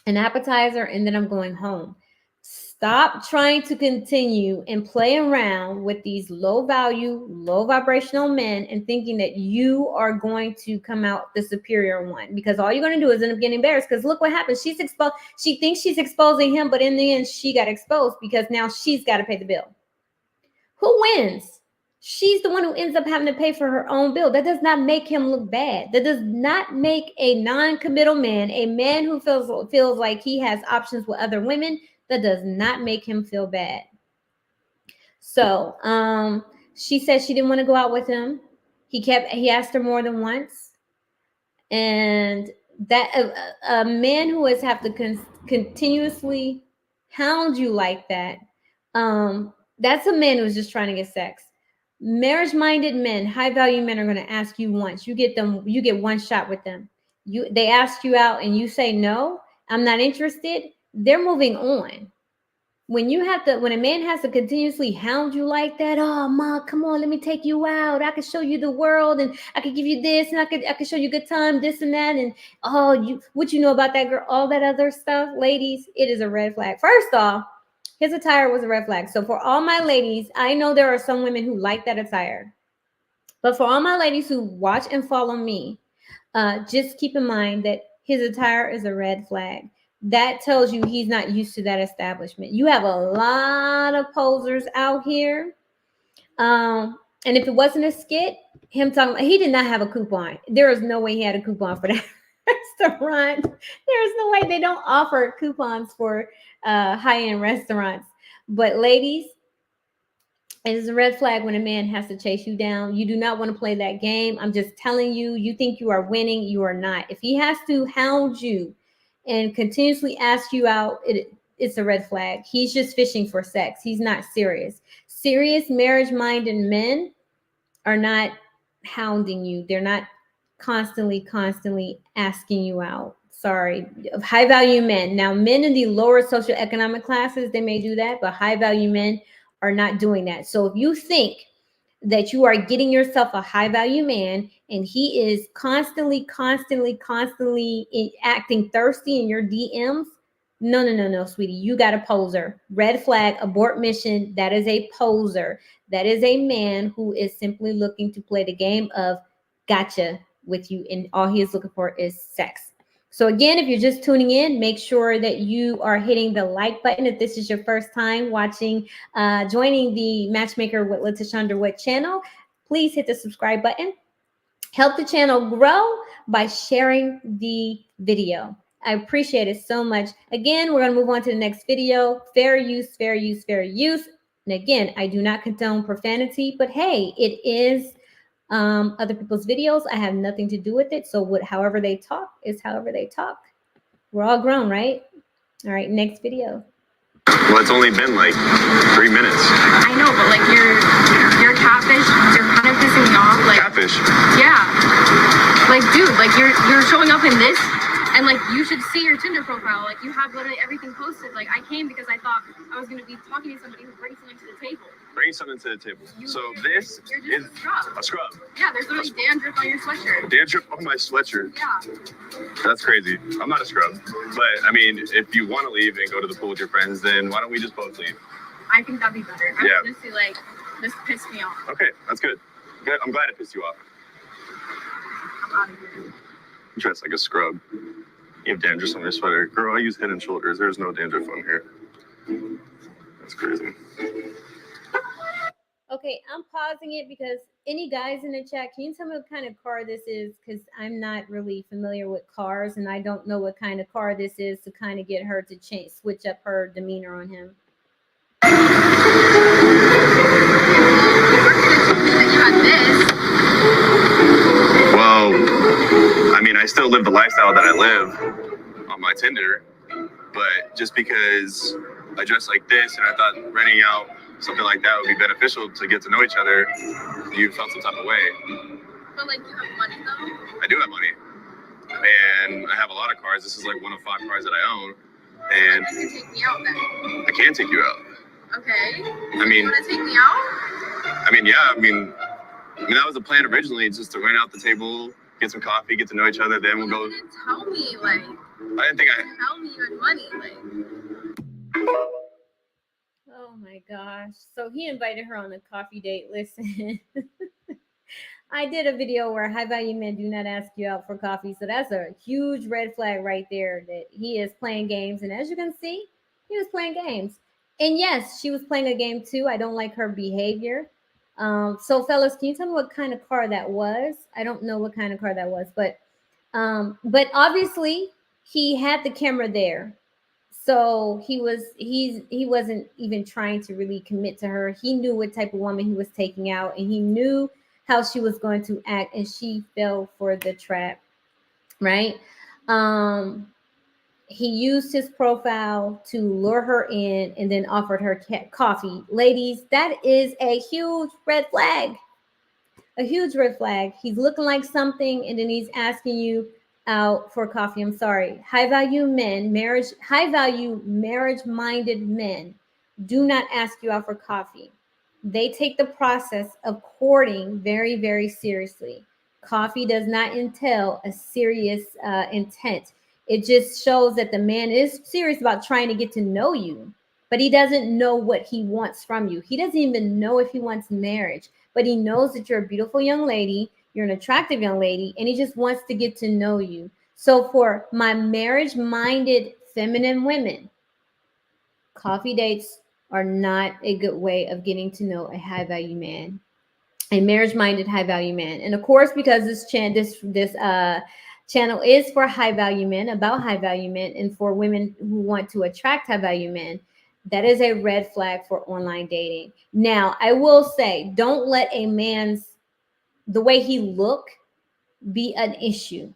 an appetizer, and then I'm going home. Stop trying to continue and play around with these low value, low vibrational men and thinking that you are going to come out the superior one, because all you're going to do is end up getting embarrassed. Because look what happens. She's exposed. She thinks she's exposing him, but in the end, she got exposed because now she's got to pay the bill. Who wins? She's the one who ends up having to pay for her own bill. That does not make him look bad. That does not make a non-committal man, a man who feels like he has options with other women, that does not make him feel bad. So she said she didn't want to go out with him. He asked her more than once. And that a man who has have to continuously hound you like that, that's a man who's just trying to get sex. Marriage-minded men, high-value men, are going to ask you once. You get one shot with them. They ask you out and you say no, I'm not interested. They're moving on. When a man has to continuously hound you like that, oh ma, come on, let me take you out. I can show you the world, and I can give you this, and I can show you a good time, this and that, and what you know about that girl, all that other stuff, ladies, it is a red flag. First off, his attire was a red flag. So for all my ladies, I know there are some women who like that attire, but for all my ladies who watch and follow me, just keep in mind that his attire is a red flag. That tells you he's not used to that establishment. You have a lot of posers out here. And if it wasn't a skit, him talking about, he did not have a coupon. There is no way he had a coupon for that restaurant. There's no way. They don't offer coupons for high-end restaurants. But ladies, it is a red flag when a man has to chase you down. You do not want to play that game. I'm just telling you, you think you are winning. You are not. If he has to hound you and continuously ask you out, it's a red flag. He's just fishing for sex. He's not serious. Serious marriage-minded men are not hounding you. They're not constantly asking you out. Sorry. High-value men. Now, men in the lower socioeconomic classes, they may do that, but high-value men are not doing that. So if you think that you are getting yourself a high-value man and he is constantly acting thirsty in your DMs, no, sweetie. You got a poser. Red flag, abort mission. That is a poser. That is a man who is simply looking to play the game of gotcha with you, and all he is looking for is sex. So again, if you're just tuning in, make sure that you are hitting the like button. If this is your first time watching, joining the Matchmaker with Letitia Underwood channel, please hit the subscribe button. Help the channel grow by sharing the video. I appreciate it so much. Again, we're going to move on to the next video. Fair use, fair use, fair use. And again, I do not condone profanity, but hey, it is other people's videos. I have nothing to do with it. So however they talk is however they talk. We're all grown, right? All right, next video. Well, it's only been like 3 minutes. I know, but like you're catfish. You're kind of pissing me off. Like Catfish? Yeah. Like, dude, like you're showing up in this, and like you should see your Tinder profile. Like you have literally everything posted. Like I came because I thought I was gonna be talking to somebody who brings something to the table. Bring something to the table. This is a scrub. Yeah, there's literally dandruff on your sweatshirt. Dandruff on my sweatshirt. Yeah. That's crazy. I'm not a scrub. But I mean, if you want to leave and go to the pool with your friends, then why don't we just both leave? I think that'd be better. Yeah. Honestly, like this pissed me off. Okay, that's good. Good. I'm glad it pissed you off. I'm out of here. You dress like a scrub. You have dandruff on your sweater. Girl, I use Head and Shoulders. There's no dandruff on here. That's crazy. Okay, I'm pausing it because any guys in the chat, can you tell me what kind of car this is? Because I'm not really familiar with cars, and I don't know what kind of car this is to kind of get her to switch up her demeanor on him. Well, I mean, I still live the lifestyle that I live on my Tinder, but just because I dress like this and I thought renting out something like that would be beneficial to get to know each other, you felt some type of way. But like, you have money though? I do have money, and I have a lot of cars. This is like one of 5 cars that I own, and You can take me out then. I can take you out. Okay. I mean, You want to take me out? I mean, yeah, I mean, that was the plan originally, just to rent out the table, get some coffee, get to know each other, then we'll go. You didn't tell me, like, I didn't think you didn't tell me you had money, like. Oh my gosh. So he invited her on a coffee date. Listen, I did a video where high value men do not ask you out for coffee. So that's a huge red flag right there that he is playing games. And as you can see, he was playing games. And yes, she was playing a game too. I don't like her behavior. So fellas, can you tell me what kind of car that was? I don't know what kind of car that was, but obviously he had the camera there. So he wasn't even trying to really commit to her. He knew what type of woman he was taking out, and he knew how she was going to act, and she fell for the trap, right? um he used his profile to lure her in and then offered her coffee. Ladies, that is a huge red flag, a huge red flag. He's looking like something and then he's asking you out for coffee. I'm sorry. High value men, high value marriage minded men do not ask you out for coffee. They take the process of courting very, very seriously. Coffee does not entail a serious intent. It just shows that the man is serious about trying to get to know you, but he doesn't know what he wants from you. He doesn't even know if he wants marriage, but he knows that you're a beautiful young lady, you're an attractive young lady, and he just wants to get to know you. So for my marriage minded feminine women, coffee dates are not a good way of getting to know a high value man, a marriage minded high value man. And of course, because this channel is for high value men, about high value men, and for women who want to attract high value men, that is a red flag for online dating. Now, I will say, don't let a man's the way he look be an issue,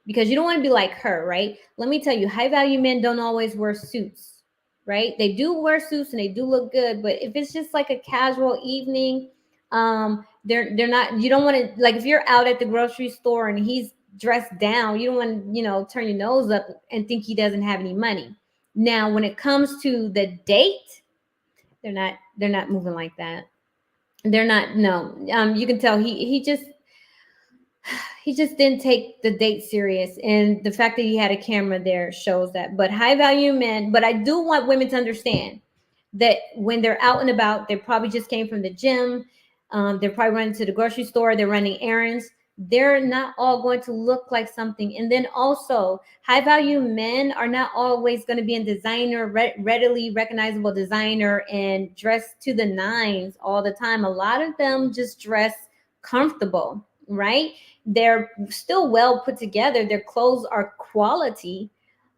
because you don't want to be like her, right? Let me tell you, high value men don't always wear suits, right? They do wear suits and they do look good, but if it's just like a casual evening, they're not. You don't want to, like, if you're out at the grocery store and he's dressed down, you don't want to, turn your nose up and think he doesn't have any money. Now, when it comes to the date, they're not moving like that. They're not. No, you can tell he just didn't take the date serious, and the fact that he had a camera there shows that. But high value men, but I do want women to understand that when they're out and about, they probably just came from the gym, they're probably running to the grocery store, they're running errands. They're not all going to look like something. And then also, high value men are not always going to be in designer, readily recognizable designer and dress to the nines all the time. A lot of them just dress comfortable, right? They're still well put together, their clothes are quality,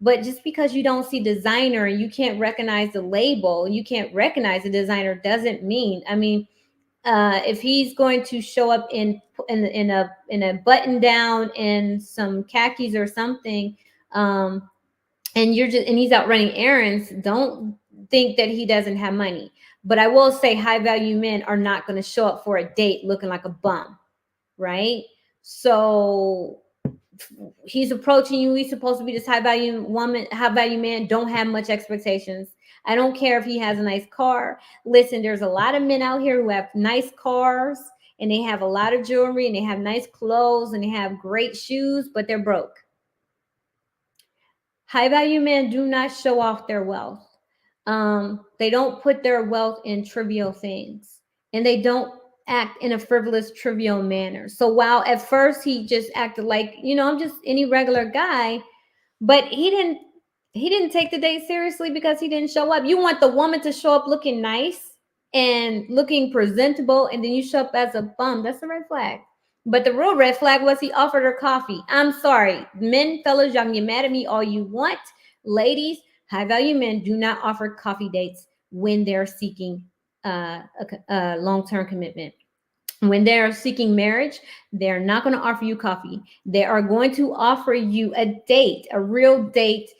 but just because you don't see designer and you can't recognize the label, you can't recognize the designer, doesn't mean, I mean, if he's going to show up in a button down and some khakis or something, and he's out running errands, don't think that he doesn't have money. But I will say, high value men are not going to show up for a date looking like a bum, right? So he's approaching you, he's supposed to be this high value woman, high value man. Don't have much expectations. I don't care if he has a nice car. Listen, there's a lot of men out here who have nice cars and they have a lot of jewelry and they have nice clothes and they have great shoes, but they're broke. High value men do not show off their wealth. They don't put their wealth in trivial things, and they don't act in a frivolous, trivial manner. So while at first he just acted like, I'm just any regular guy, but he didn't take the date seriously because he didn't show up. You want the woman to show up looking nice and looking presentable, and then you show up as a bum. That's a red flag. But the real red flag was he offered her coffee. I'm sorry, men, fellas, y'all can get mad at me all you want. Ladies, high value men do not offer coffee dates when they're seeking a long-term commitment. When they're seeking marriage, they're not going to offer you coffee. They are going to offer you a date, a real date.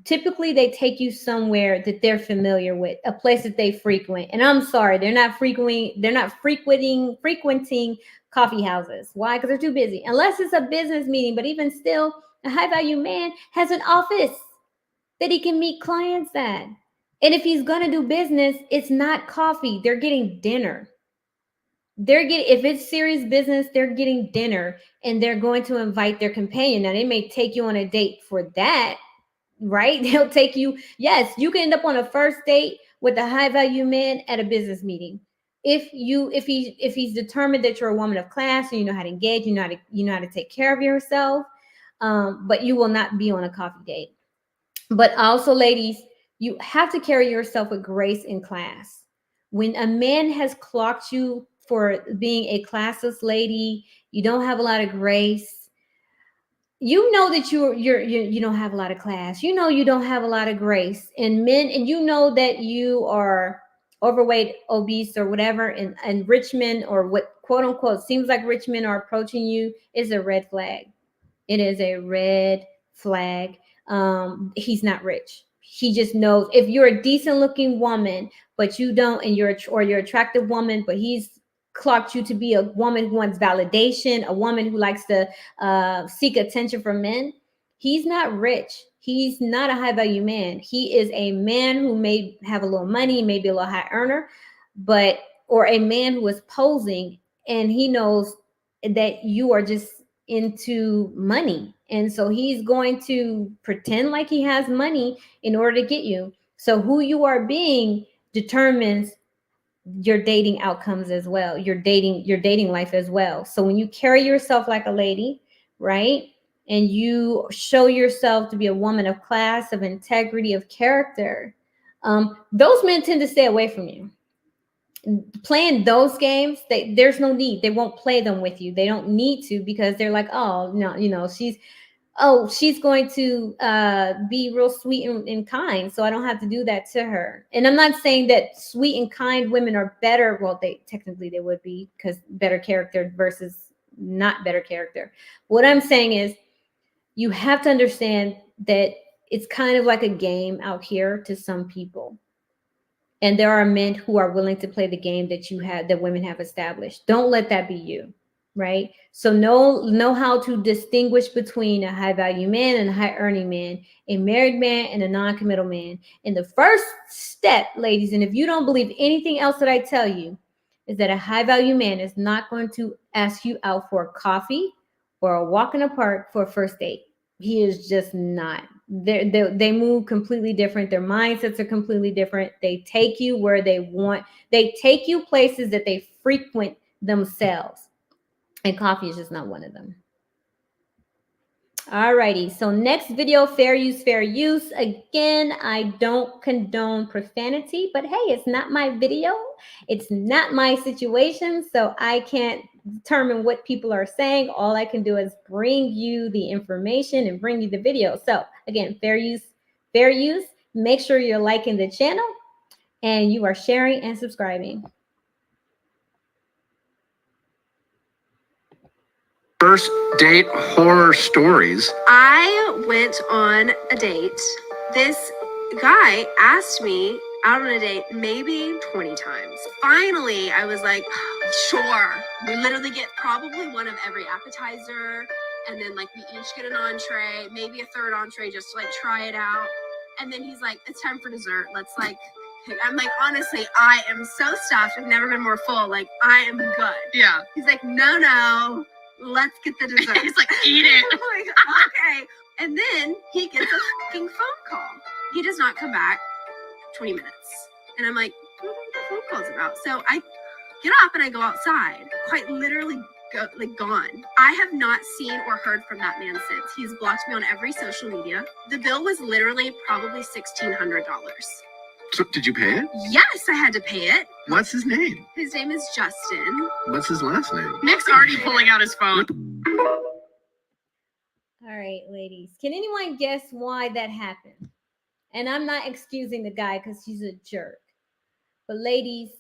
Typically, they take you somewhere that they're familiar with, a place that they frequent. And I'm sorry, they're not frequenting coffee houses. Why? Because they're too busy. Unless it's a business meeting, but even still, a high value man has an office that he can meet clients at. And if he's going to do business, it's not coffee. They're getting dinner. They're getting, if it's serious business, they're getting dinner and they're going to invite their companion. Now they may take you on a date for that, right? They'll take you. Yes, you can end up on a first date with a high value man at a business meeting. If he's determined that you're a woman of class and you know how to engage, you know how to take care of yourself, but you will not be on a coffee date. But also, ladies, you have to carry yourself with grace and class. When a man has clocked you for being a classless lady, you don't have a lot of grace, you know that you don't have a lot of class, you know you don't have a lot of grace, and men, and you know that you are overweight, obese, or whatever, and rich men, or what quote unquote seems like rich men are approaching you, is a red flag. It is a red flag. He's not rich. He just knows if you're a decent looking woman, but you don't, and you're attractive woman, but he's clocked you to be a woman who wants validation, a woman who likes to seek attention from men. He's not rich. He's not a high value man. He is a man who may have a little money, maybe a little high earner, but or a man who is posing, and he knows that you are just into money. And so he's going to pretend like he has money in order to get you. So who you are being determines your dating outcomes as well, your dating life as well. So when you carry yourself like a lady, right? And you show yourself to be a woman of class, of integrity, of character, those men tend to stay away from you. Playing those games, there's no need. They won't play them with you. They don't need to, because they're like, oh no, she's going to be real sweet and kind, so I don't have to do that to her. And I'm not saying that sweet and kind women are better. Well, they would be, because better character versus not better character. What I'm saying is, you have to understand that it's kind of like a game out here to some people. And there are men who are willing to play the game that women have established. Don't let that be you, right? So know how to distinguish between a high value man and a high earning man, a married man and a non-committal man. And the first step, ladies, and if you don't believe anything else that I tell you, is that a high value man is not going to ask you out for a coffee or a walk in the park for a first date. He is just not. They move completely different. Their mindsets are completely different. They take you where they want. They take you places that they frequent themselves. And coffee is just not one of them. Alrighty, so next video, fair use, fair use. Again, I don't condone profanity, but hey, it's not my video. It's not my situation, so I can't determine what people are saying. All I can do is bring you the information and bring you the video. So again, fair use, fair use. Make sure you're liking the channel and you are sharing and subscribing. First date horror stories. I went on a date. This guy asked me out on a date maybe 20 times. Finally, I was like, sure. We literally get probably one of every appetizer, and then like we each get an entree, maybe a third entree just to like try it out. And then he's like, it's time for dessert. Let's like, I'm like, honestly, I am so stuffed. I've never been more full. Like, I am good. Yeah. He's like, no. Let's get the dessert. He's like, eat it. I'm like, okay. And then he gets a fucking phone call. He does not come back 20 minutes. And I'm like, what are the phone calls about? So I get up and I go outside, quite literally gone. I have not seen or heard from that man since. He's blocked me on every social media. The bill was literally probably $1,600. So did you pay it? Yes, I had to pay it. What's his name? His name is Justin. What's his last name? Nick's already pulling out his phone. All right, ladies. Can anyone guess why that happened? And I'm not excusing the guy because he's a jerk. But ladies,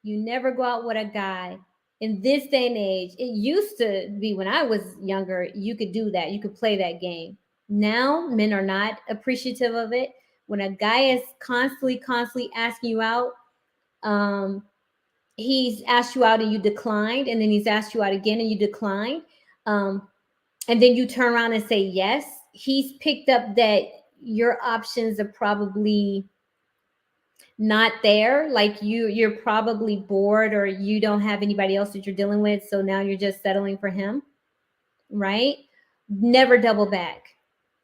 you never go out with a guy. In this day and age, it used to be when I was younger, you could do that. You could play that game. Now, men are not appreciative of it. When a guy is constantly asking you out, he's asked you out and you declined, and then he's asked you out again and you declined, and then you turn around and say yes. He's picked up that your options are probably not there, like you're probably bored or you don't have anybody else that you're dealing with, so now you're just settling for him, right? Never double back.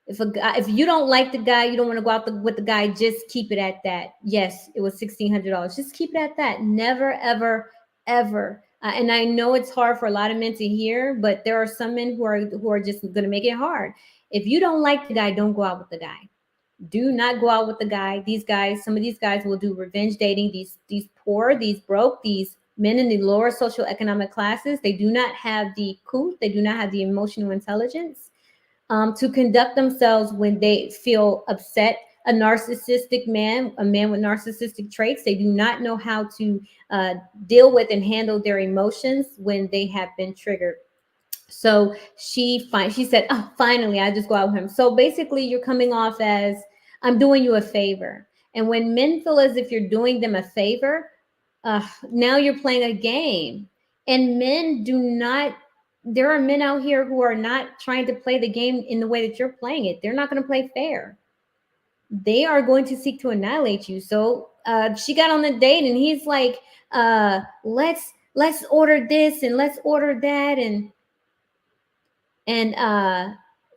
If you don't like the guy, you don't want to go out with the guy, just keep it at that. Yes, it was $1,600. Just keep it at that. Never, ever, ever. And I know it's hard for a lot of men to hear, but there are some men who are just going to make it hard. If you don't like the guy, don't go out with the guy. Do not go out with the guy. These guys, some of these guys will do revenge dating. These poor, these broke, these men in the lower socioeconomic classes, they do not have the coup, they do not have the emotional intelligence to conduct themselves when they feel upset. A narcissistic man, a man with narcissistic traits, they do not know how to deal with and handle their emotions when they have been triggered. So she said, oh, finally, I just go out with him. So basically, you're coming off as I'm doing you a favor. And when men feel as if you're doing them a favor, now you're playing a game. And men do not, there are men out here who are not trying to play the game in the way that you're playing it. They're not going to play fair. They are going to seek to annihilate you. So she got on the date and he's like, let's order this and let's order that. And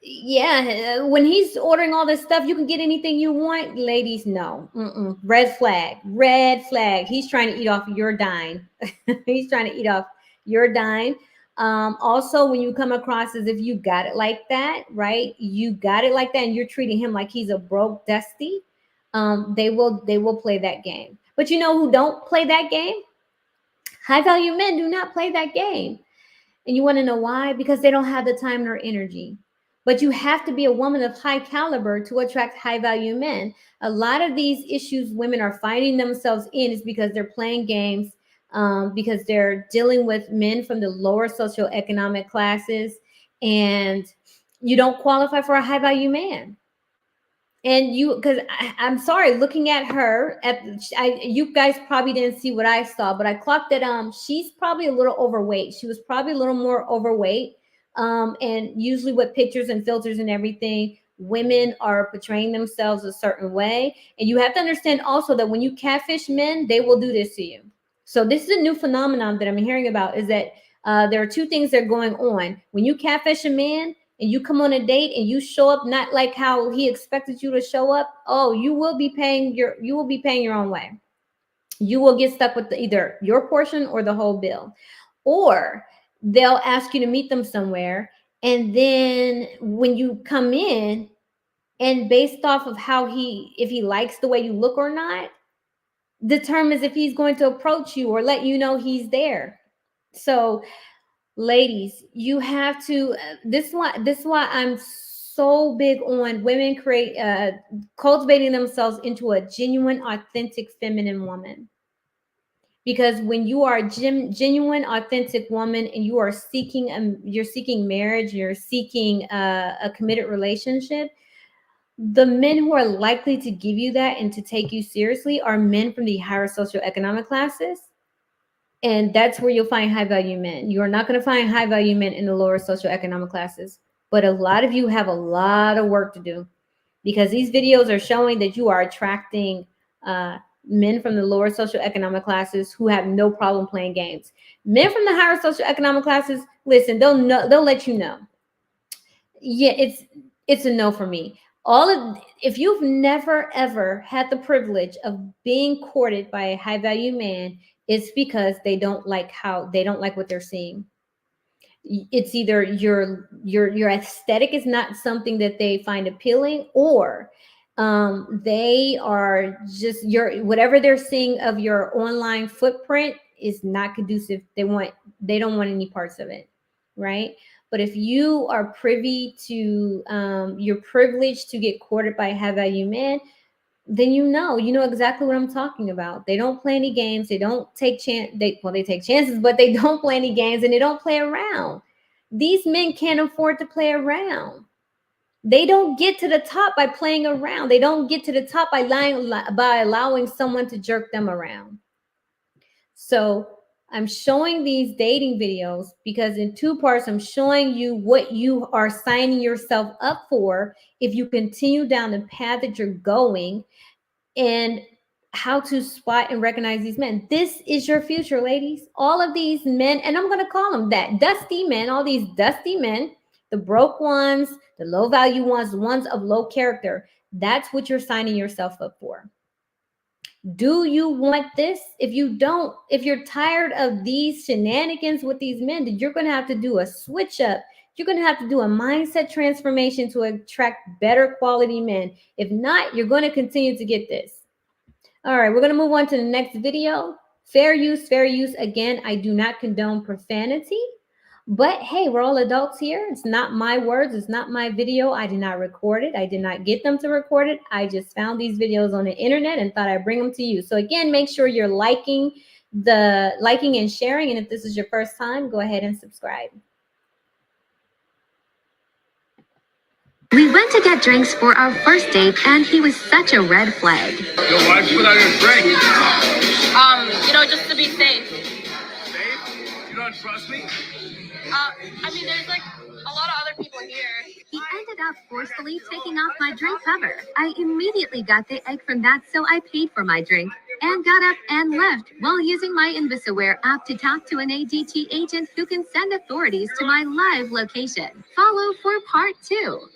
yeah, when he's ordering all this stuff, you can get anything you want. Ladies, no. Red flag. Red flag. He's trying to eat off your dime. He's trying to eat off your dime. Also, when you come across as if you got it like that, right? You got it like that, and you're treating him like he's a broke dusty. They will play that game. But you know who don't play that game? High value men do not play that game. And you want to know why? Because they don't have the time nor energy. But you have to be a woman of high caliber to attract high value men. A lot of these issues women are finding themselves in is because they're playing games, because they're dealing with men from the lower socioeconomic classes, and you don't qualify for a high value man. And because I'm sorry, looking at her, you guys probably didn't see what I saw, but I clocked that she's probably a little overweight. She was probably a little more overweight. And usually with pictures and filters and everything, women are portraying themselves a certain way. And you have to understand also that when you catfish men, they will do this to you. So this is a new phenomenon that I'm hearing about, is that there are two things that are going on. When you catfish a man, and you come on a date and you show up not like how he expected you to show up, oh, you will be paying your own way. You will get stuck with either your portion or the whole bill. Or they'll ask you to meet them somewhere, and then when you come in, and based off of if he likes the way you look or not, determines if he's going to approach you or let you know he's there. So ladies, you have to this is why I'm so big on women cultivating themselves into a genuine, authentic, feminine woman. Because when you are a genuine, authentic woman and you are you're seeking marriage, you're seeking a committed relationship, the men who are likely to give you that and to take you seriously are men from the higher socioeconomic classes. And that's where you'll find high value men. You are not going to find high value men in the lower socioeconomic classes. But a lot of you have a lot of work to do, because these videos are showing that you are attracting men from the lower socioeconomic classes who have no problem playing games. Men from the higher socioeconomic classes, listen, they'll let you know. Yeah, it's a no for me. If you've never ever had the privilege of being courted by a high value man, it's because they don't like what they're seeing. It's either your aesthetic is not something that they find appealing, or they are just whatever they're seeing of your online footprint is not conducive. They don't want any parts of it, right? But if you are privy to you're privileged to get courted by a high value man, then you know exactly what I'm talking about. They don't play any games. They don't take they take chances, but they don't play any games, and they don't play around. These men can't afford to play around. They don't get to the top by playing around. They don't get to the top by allowing someone to jerk them around. So I'm showing these dating videos because in two parts, I'm showing you what you are signing yourself up for if you continue down the path that you're going, and how to spot and recognize these men. This is your future, ladies. All of these men, and I'm going to call them that, dusty men, all these dusty men, the broke ones, the low value ones, the ones of low character. That's what you're signing yourself up for. Do you want this? If you don't, if you're tired of these shenanigans with these men, then you're going to have to do a switch up. You're going to have to do a mindset transformation to attract better quality men. If not, you're going to continue to get this. All right, we're going to move on to the next video. Fair use, fair use. Again, I do not condone profanity. But hey, we're all adults here. It's not my words. It's not my video. I did not record it. I did not get them to record it. I just found these videos on the internet and thought I'd bring them to you. So again, make sure you're liking and sharing. And if this is your first time, go ahead and subscribe. We went to get drinks for our first date, and he was such a red flag. Yo, why'd you put out your drink? Just to be safe. Safe? You don't trust me? I mean, there's like a lot of other people here. He ended up forcefully taking off my drink cover. I immediately got the egg from that, so I paid for my drink and got up and left while using my InvisiWare app to talk to an ADT agent who can send authorities to my live location. Follow for part 2.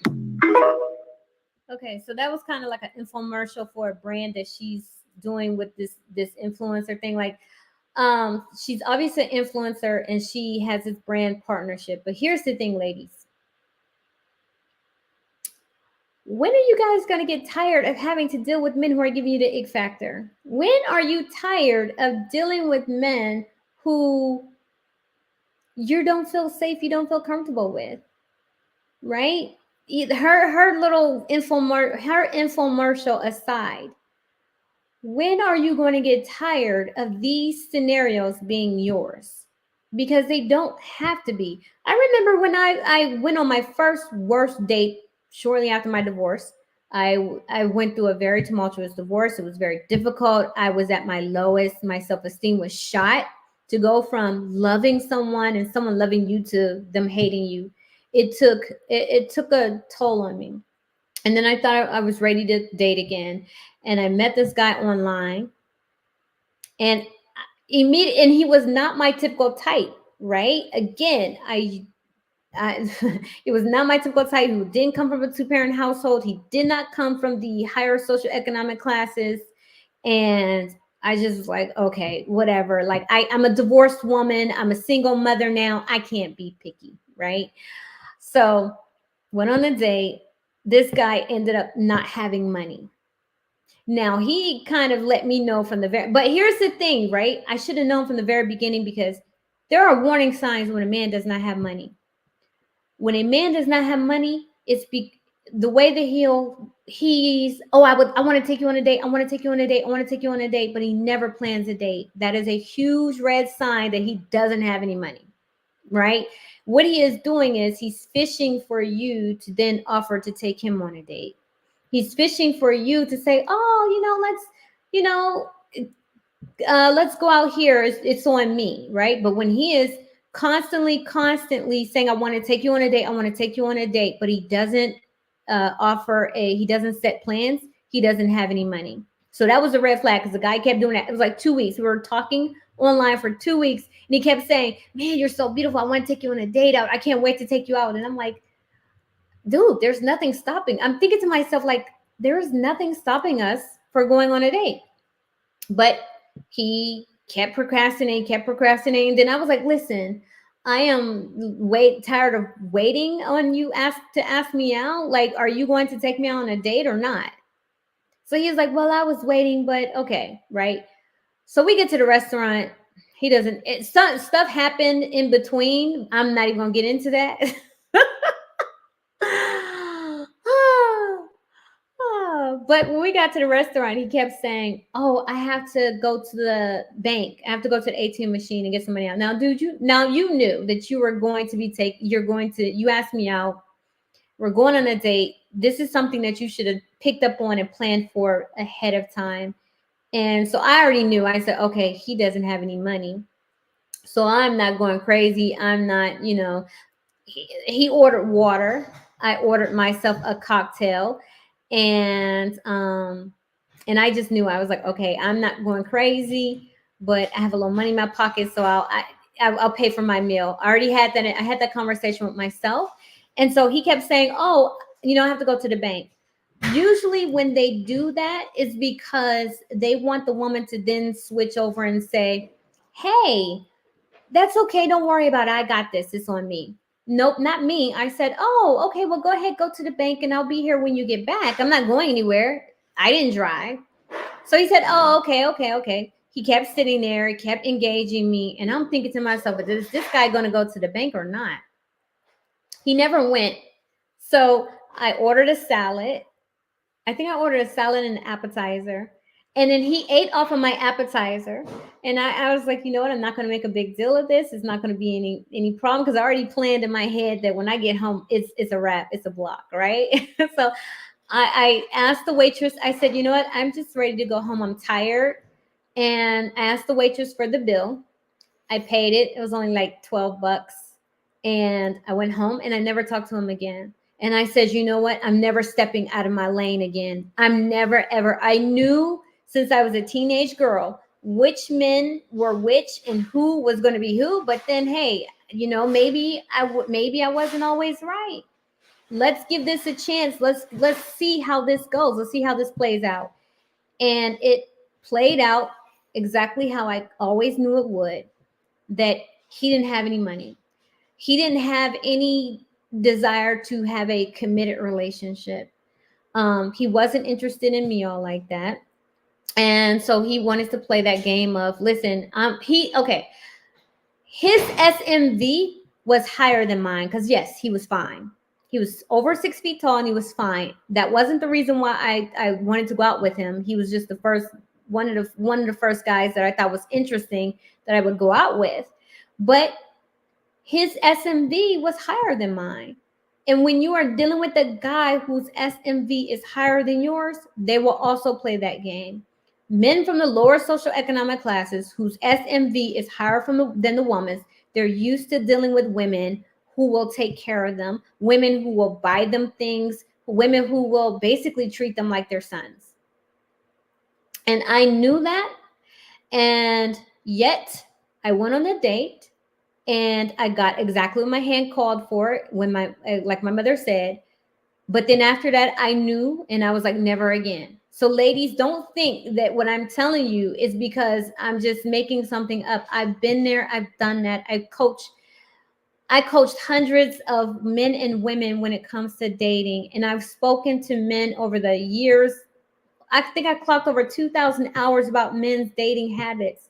Okay, so that was kind of like an infomercial for a brand that she's doing with this influencer thing. Like, she's obviously an influencer and she has this brand partnership. But here's the thing, ladies. When are you guys going to get tired of having to deal with men who are giving you the ick factor? When are you tired of dealing with men who you don't feel safe, you don't feel comfortable with, right? Her little infomercial aside, when are you going to get tired of these scenarios being yours? Because they don't have to be. I remember when I went on my first worst date shortly after my divorce. I went through a very tumultuous divorce. It was very difficult. I was at my lowest. My self-esteem was shot. To go from loving someone and someone loving you to them hating you, it took a toll on me. And then I thought I was ready to date again. And I met this guy online. And he was not my typical type, right? Again, it was not my typical type. He didn't come from a 2-parent household. He did not come from the higher socioeconomic classes. And I just was like, okay, whatever. Like I'm a divorced woman. I'm a single mother now. I can't be picky, right? So went on a date. This guy ended up not having money. Now he kind of let me know from the but here's the thing, right? I should have known from the very beginning, because there are warning signs when a man does not have money. When a man does not have money, it's the way that I want to take you on a date. I want to take you on a date. I want to take you on a date, but he never plans a date. That is a huge red sign that he doesn't have any money, right? What he is doing is he's fishing for you to then offer to take him on a date. He's fishing for you to say, let's go out here. It's on me, right? But when he is constantly saying, I want to take you on a date, I want to take you on a date, but he doesn't he doesn't set plans, he doesn't have any money. So that was a red flag, because the guy kept doing that. It was like 2 weeks. We were talking online for 2 weeks, and he kept saying, man, you're so beautiful. I want to take you on a date out. I can't wait to take you out. And I'm like, dude, there's nothing stopping. I'm thinking to myself, like, there's nothing stopping us for going on a date. But he kept procrastinating. Then I was like, listen, I am tired of waiting on you to ask me out. Like, are you going to take me on a date or not? So he was like, well, I was waiting, but okay, right? So we get to the restaurant. He doesn't. Stuff happened in between. I'm not even gonna get into that. But when we got to the restaurant, he kept saying, oh, I have to go to the bank. I have to go to the ATM machine and get some money out. Now, dude, you knew that you were going to you asked me out. We're going on a date. This is something that you should have picked up on and planned for ahead of time. And so I already knew. I said, okay, he doesn't have any money. So I'm not going crazy. I'm not, he ordered water. I ordered myself a cocktail. And And I just knew, I was like, okay, I'm not going crazy, but I have a little money in my pocket, so I'll pay for my meal. I already had that. I had that conversation with myself. And so he kept saying, oh, I have to go to the bank. Usually when they do that, it's because they want the woman to then switch over and say, hey, that's okay. Don't worry about it. I got this. It's on me. Nope, not me. I said, oh, okay, well, go ahead, go to the bank and I'll be here when you get back. I'm not going anywhere. I didn't drive. So he said, oh, okay. He kept sitting there. He kept engaging me. And I'm thinking to myself, but is this guy going to go to the bank or not? He never went. So I ordered a salad. I think I ordered a salad and an appetizer. And then he ate off of my appetizer. And I was like, you know what? I'm not going to make a big deal of this. It's not going to be any problem, because I already planned in my head that when I get home, it's a wrap. It's a block, right? So I asked the waitress, I said, you know what? I'm just ready to go home. I'm tired. And I asked the waitress for the bill. I paid it. It was only like $12. And I went home and I never talked to him again. And I said, you know what? I'm never stepping out of my lane again. I'm never, ever. I knew since I was a teenage girl which men were which and who was going to be who. But then, hey, maybe I wasn't always right. Let's give this a chance. Let's see how this goes. Let's see how this plays out. And it played out exactly how I always knew it would, that he didn't have any money. He didn't have any desire to have a committed relationship. He wasn't interested in me all like that. And so he wanted to play that game of, listen, his SMV was higher than mine, because yes, he was fine. He was over 6 feet tall and he was fine. That wasn't the reason why I wanted to go out with him. He was just the first one of the first guys that I thought was interesting that I would go out with. But his SMV was higher than mine. And when you are dealing with a guy whose SMV is higher than yours, they will also play that game. Men from the lower socioeconomic classes whose SMV is higher than the woman's, they're used to dealing with women who will take care of them, women who will buy them things, women who will basically treat them like their sons. And I knew that. And yet I went on a date and I got exactly what my hand called for, when like my mother said. But then after that, I knew, and I was like, never again. So ladies, don't think that what I'm telling you is because I'm just making something up. I've been there. I've done that. I coached hundreds of men and women when it comes to dating. And I've spoken to men over the years. I think I clocked over 2,000 hours about men's dating habits.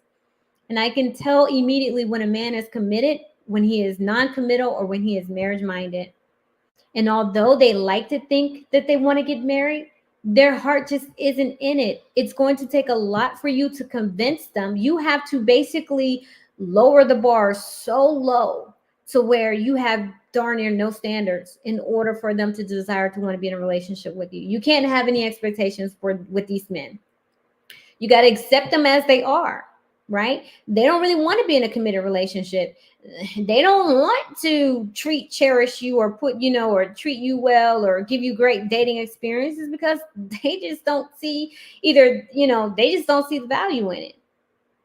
And I can tell immediately when a man is committed, when he is non-committal, or when he is marriage-minded. And although they like to think that they want to get married, their heart just isn't in it. It's going to take a lot for you to convince them. You have to basically lower the bar so low to where you have darn near no standards in order for them to desire to want to be in a relationship with you. You can't have any expectations with these men. You got to accept them as they are, right? They don't really want to be in a committed relationship. They don't want to cherish you, or or treat you well, or give you great dating experiences, because they just don't see they just don't see the value in it,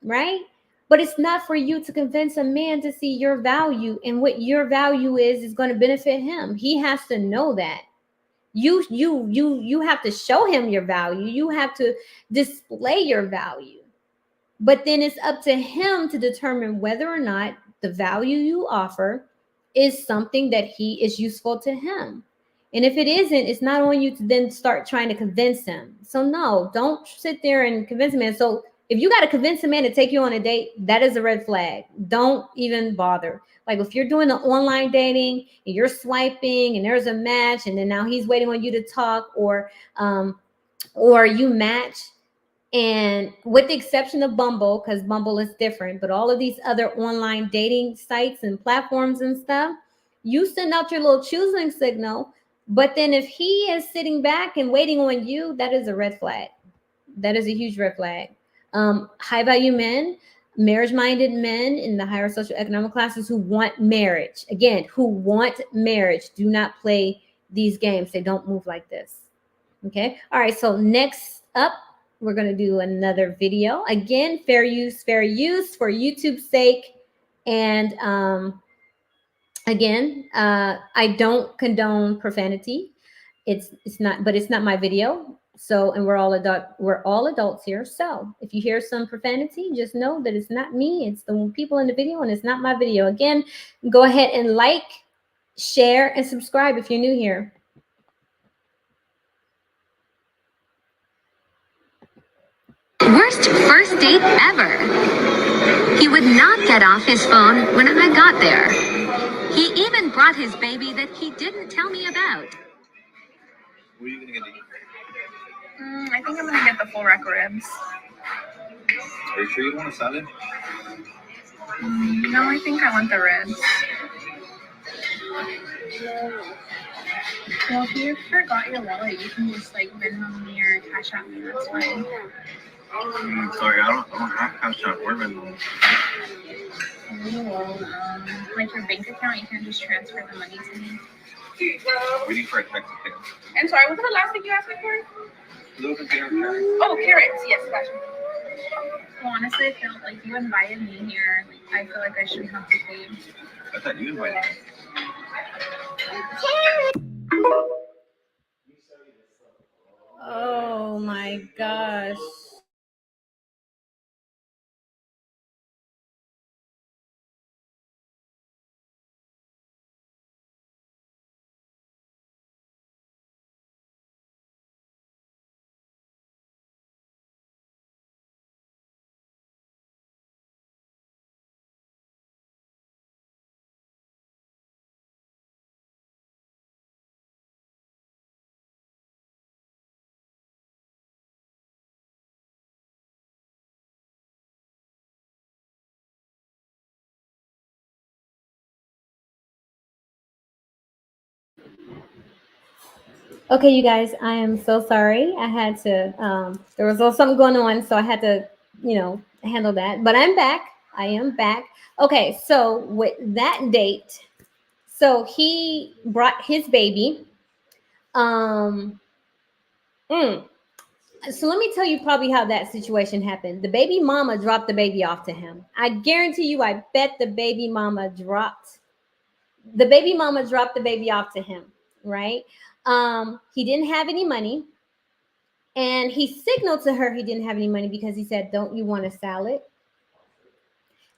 right? But it's not for you to convince a man to see your value, and what your value is going to benefit him. He has to know that. You have to show him your value. You have to display your value. But then it's up to him to determine whether or not the value you offer is something that he is useful to him. And if it isn't, it's not on you to then start trying to convince him. So no, don't sit there and convince a man. So if you got to convince a man to take you on a date, that is a red flag. Don't even bother. Like if you're doing the online dating and you're swiping and there's a match, and then now he's waiting on you to talk, or you match. And with the exception of Bumble, because Bumble is different, but all of these other online dating sites and platforms and stuff, you send out your little choosing signal. But then if he is sitting back and waiting on you, that is a red flag. That is a huge red flag. High value men, marriage-minded men in the higher socioeconomic classes who want marriage. Again, who want marriage. Do not play these games. They don't move like this. Okay. All right. So next up, we're going to do another video. Again, fair use for YouTube's sake. And again, I don't condone profanity. It's not, but it's not my video. So, and we're all adults here. So if you hear some profanity, just know that it's not me. It's the people in the video, and it's not my video. Again, go ahead and like, share, and subscribe if you're new here. Worst first date ever. He would not get off his phone when I got there. He even brought his baby that he didn't tell me about. What are you gonna get? I think I'm gonna get the full rack of ribs. Are you sure you don't want a salad? No, I think I want the ribs. Well, if you forgot your wallet, you can just like Venmo me or Cash App me. That's fine. Sorry, I don't have Cash App or Venmo. Like your bank account, you can just transfer the money to me. Waiting for a text to pick up. And sorry, what was the last thing you asked me for? Little container of carrots. Oh, carrots. Yes, gotcha. Well, honestly, I feel like you invited me here. Like, I feel like I shouldn't have to pay. I thought you invited me. Oh my gosh. Okay, you guys, I am so sorry. I had to, there was a little something going on, so I had to, handle that. But I'm back. I am back. Okay, so with that date, so he brought his baby. Um, So let me tell you probably how that situation happened. The baby mama dropped the baby off to him. I guarantee you, I bet the baby mama dropped the baby off to him, right? He didn't have any money. And he signaled to her he didn't have any money because he said, "Don't you want a salad?"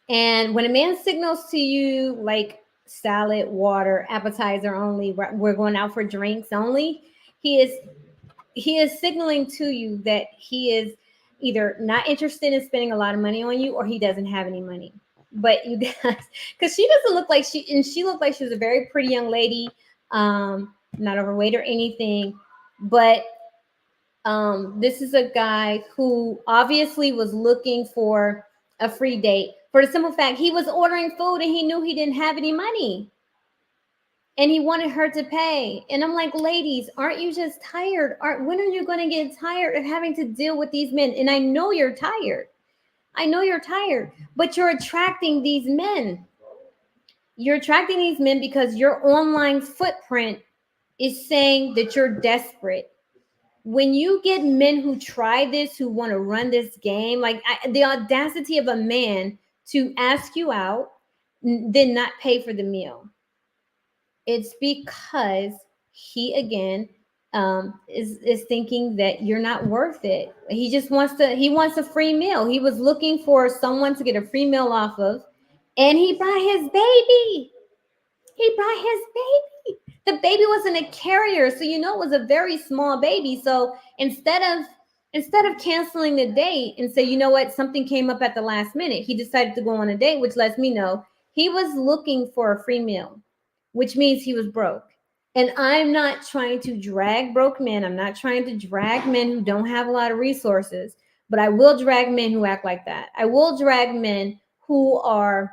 And when a man signals to you like salad, water, appetizer only, we're going out for drinks only, he is signaling to you that he is either not interested in spending a lot of money on you or he doesn't have any money. But you guys, because she doesn't look like she looked like she was a very pretty young lady, not overweight or anything, but this is a guy who obviously was looking for a free date for the simple fact he was ordering food and he knew he didn't have any money. And he wanted her to pay. And I'm like, ladies, aren't you just tired? When are you going to get tired of having to deal with these men? And I know you're tired. But you're attracting these men. You're attracting these men because your online footprint is saying that you're desperate. When you get men who try this, who want to run this game, like the audacity of a man to ask you out, then not pay for the meal. It's because he again is thinking that you're not worth it. He just wants a free meal. He was looking for someone to get a free meal off of, and he brought his baby. The baby wasn't a carrier, so it was a very small baby. So instead of canceling the date and say, you know what, something came up at the last minute, he decided to go on a date, which lets me know he was looking for a free meal, which means he was broke. And I'm not trying to drag broke men. I'm not trying to drag men who don't have a lot of resources, but I will drag men who act like that. I will drag men who are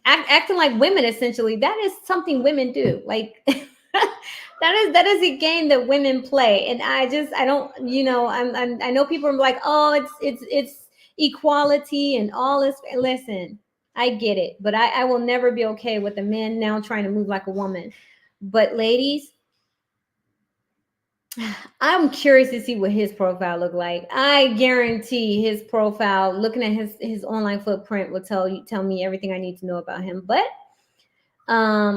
acting like women. Essentially, that is something women do. Like that is a game that women play. And I don't, I know people are like, oh, it's equality and all this. Listen, I get it, but I will never be okay with a man now trying to move like a woman. But ladies, I'm curious to see what his profile look like. I guarantee his profile, looking at his online footprint, will tell me everything I need to know about him. But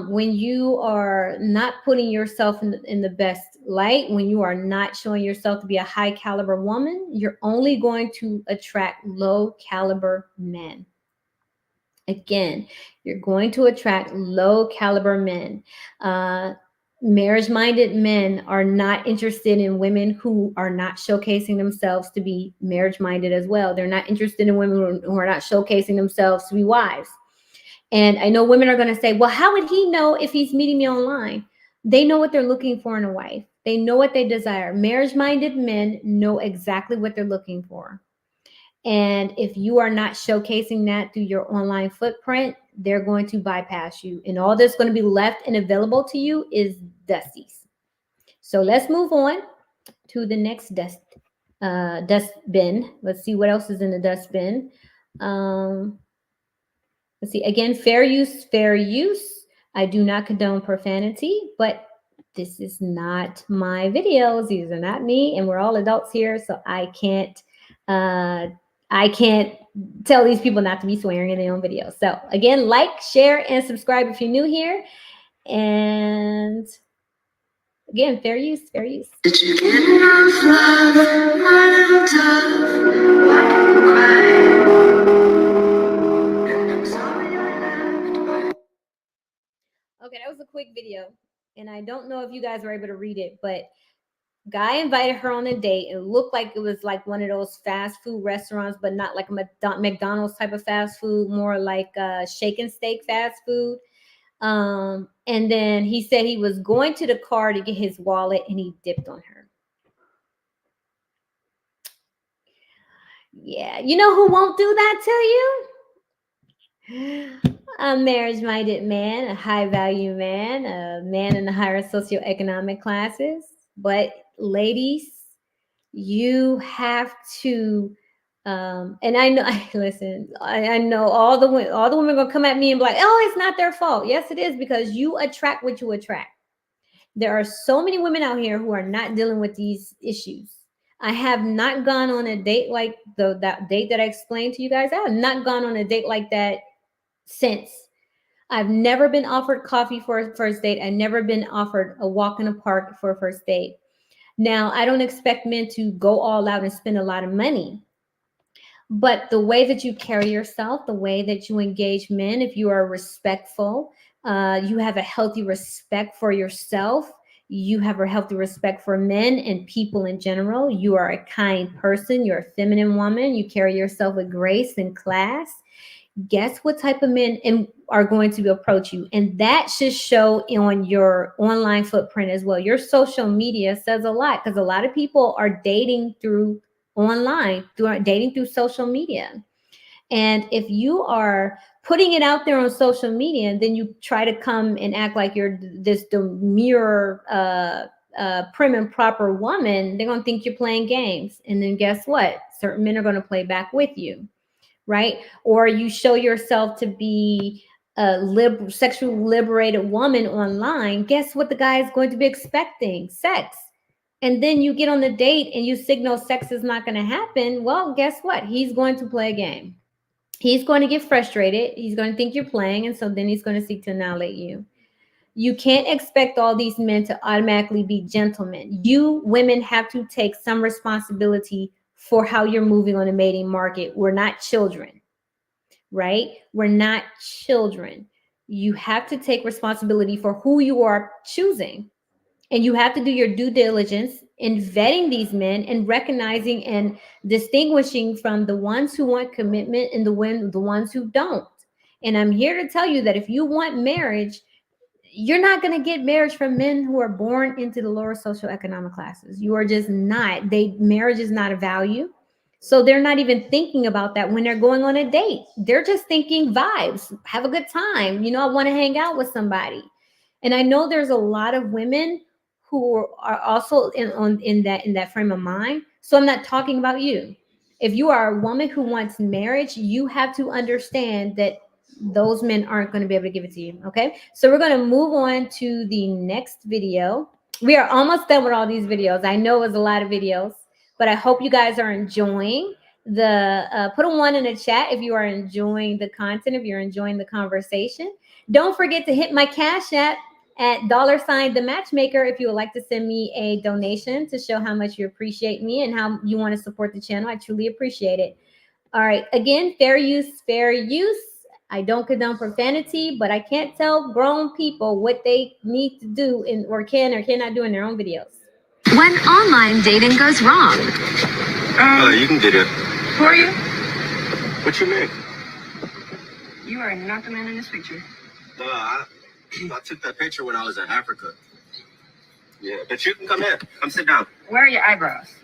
when you are not putting yourself in the best light, when you are not showing yourself to be a high caliber woman, you're only going to attract low caliber men. Again, you're going to attract low caliber men. Marriage minded men are not interested in women who are not showcasing themselves to be marriage minded as well. They're not interested in women who are not showcasing themselves to be wives. And I know women are going to say, well, how would he know if he's meeting me online? They know what they're looking for in a wife. They know what they desire. Marriage minded men know exactly what they're looking for. And if you are not showcasing that through your online footprint, they're going to bypass you. And all that's going to be left and available to you is dusties. So let's move on to the next dustbin. Let's see what else is in the dustbin. Let's see. Again, fair use, fair use. I do not condone profanity, but this is not my videos. These are not me, and we're all adults here, so I can't tell these people not to be swearing in their own videos. So again, like, share, and subscribe if you're new here. And again, fair use, fair use. Did you get enough love, my little dove? Why do you cry? I'm sorry I left. Okay, that was a quick video, and I don't know if you guys were able to read it, but guy invited her on a date. It looked like it was like one of those fast food restaurants, but not like a McDonald's type of fast food, more like shake and steak fast food. And then he said he was going to the car to get his wallet, and he dipped on her. Yeah, you know who won't do that to you? A marriage-minded man, a high-value man, a man in the higher socioeconomic classes. But ladies, you have to and I know listen, I know all the women are gonna come at me and be like, oh, it's not their fault. Yes, it is, because you attract what you attract. There are so many women out here who are not dealing with these issues. I have not gone on a date like that date that I explained to you guys. I have not gone on a date like that since. I've never been offered coffee for a first date. I've never been offered a walk in a park for a first date. Now, I don't expect men to go all out and spend a lot of money. But the way that you carry yourself, the way that you engage men, if you are respectful, you have a healthy respect for yourself, you have a healthy respect for men and people in general, you are a kind person, you're a feminine woman, you carry yourself with grace and class, guess what type of men are going to approach you? And that should show on your online footprint as well. Your social media says a lot, because a lot of people are dating through online, dating through social media. And if you are putting it out there on social media, and then you try to come and act like you're this demure, prim and proper woman, they're going to think you're playing games. And then guess what? Certain men are going to play back with you. Right? Or you show yourself to be a sexually liberated woman online, guess what the guy is going to be expecting? Sex. And then you get on the date and you signal sex is not going to happen. Well, guess what? He's going to play a game. He's going to get frustrated. He's going to think you're playing. And so then he's going to seek to annihilate you. You can't expect all these men to automatically be gentlemen. You women have to take some responsibility for how you're moving on the mating market. We're not children, right? We're not children. You have to take responsibility for who you are choosing. And you have to do your due diligence in vetting these men and recognizing and distinguishing from the ones who want commitment and the ones who don't. And I'm here to tell you that if you want marriage, you're not going to get marriage from men who are born into the lower socioeconomic classes. You are just not. Marriage is not a value. So they're not even thinking about that when they're going on a date. They're just thinking vibes, have a good time. I want to hang out with somebody. And I know there's a lot of women who are also in that frame of mind. So I'm not talking about you. If you are a woman who wants marriage, you have to understand that those men aren't going to be able to give it to you. Okay. So we're going to move on to the next video. We are almost done with all these videos. I know it was a lot of videos, but I hope you guys are enjoying the put a one in the chat if you are enjoying the content, if you're enjoying the conversation. Don't forget to hit my cash app at $ the matchmaker if you would like to send me a donation to show how much you appreciate me and how you want to support the channel. I truly appreciate it. All right, again, fair use, fair use. I don't condone profanity, but I can't tell grown people what they need to do in or can or cannot do in their own videos. When online dating goes wrong. You can get it. Who are you? What you mean? You are not the man in this picture. I took that picture when I was in Africa. Yeah, but you can come in. Come sit down. Where are your eyebrows?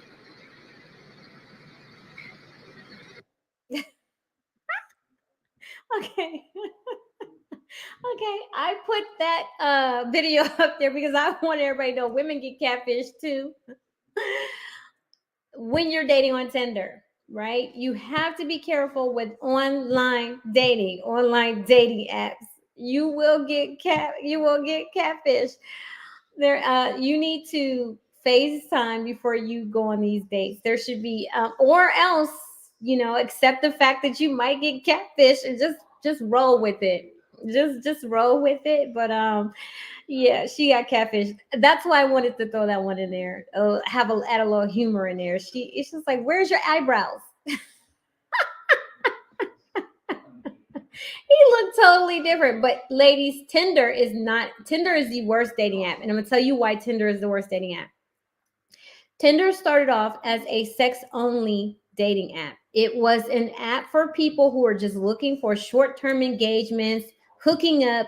Okay. Okay, I put that video up there because I want everybody to know women get catfish too. When you're dating on Tinder, right? You have to be careful with online dating apps. You will get catfish. You need to FaceTime before you go on these dates. There should be or else, accept the fact that you might get catfish and just roll with it. Just roll with it. But yeah, she got catfish. That's why I wanted to throw that one in there. Add a little humor in there. It's just like, where's your eyebrows? He looked totally different. But ladies, Tinder is the worst dating app. And I'm gonna tell you why Tinder is the worst dating app. Tinder started off as a sex only dating app. It was an app for people who are just looking for short-term engagements, hooking up,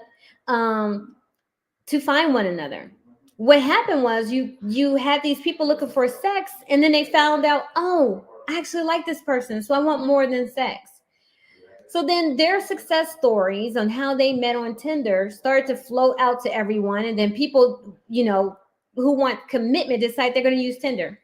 to find one another. What happened was you had these people looking for sex, and then they found out, oh, I actually like this person, so I want more than sex. So then their success stories on how they met on Tinder started to flow out to everyone, and then people, who want commitment decide they're going to use Tinder.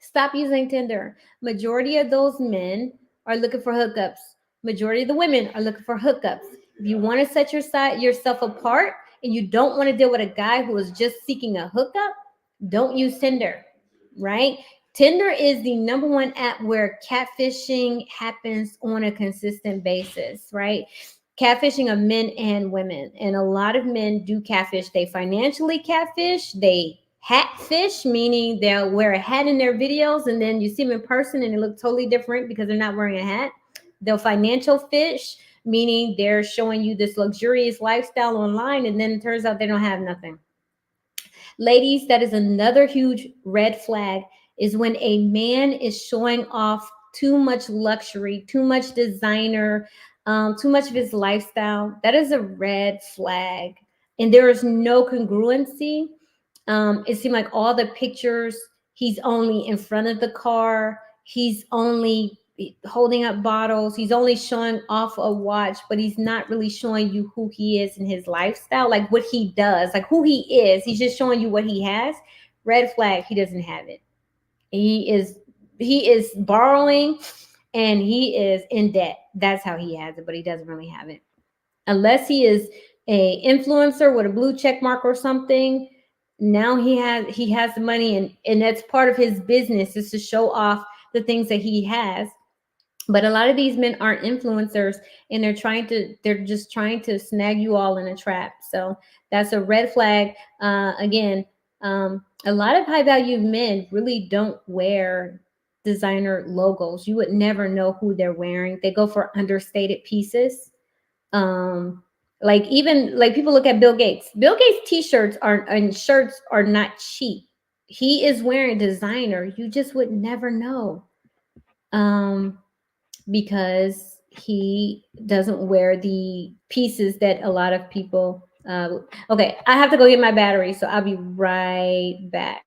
Stop using Tinder. Majority of those men are looking for hookups. Majority of the women are looking for hookups. If you want to set yourself apart and you don't want to deal with a guy who is just seeking a hookup, don't use Tinder, right? Tinder is the number one app where catfishing happens on a consistent basis, right? Catfishing of men and women. And a lot of men do catfish. They financially catfish. They hatfish, meaning they'll wear a hat in their videos and then you see them in person and they look totally different because they're not wearing a hat. They'll financial fish, meaning they're showing you this luxurious lifestyle online and then it turns out they don't have nothing. Ladies, that is another huge red flag, is when a man is showing off too much luxury, too much designer, too much of his lifestyle. That is a red flag. And there is no congruency. It seemed like all the pictures, he's only in front of the car. He's only holding up bottles. He's only showing off a watch, but he's not really showing you who he is in his lifestyle, like what he does, like who he is. He's just showing you what he has. Red flag, he doesn't have it. He is borrowing and he is in debt. That's how he has it, but he doesn't really have it. Unless he is a influencer with a blue check mark or something, now he has the money and that's part of his business, is to show off the things that he has. But a lot of these men aren't influencers and they're just trying to snag you all in a trap. So that's a red flag. Again, a lot of high value men really don't wear designer logos. You would never know who they're wearing. They go for understated pieces. Like even like people look at Bill Gates. Bill Gates t-shirts and shirts are not cheap. He is wearing designer. You just would never know. Because he doesn't wear the pieces that a lot of people okay, I have to go get my battery, so I'll be right back.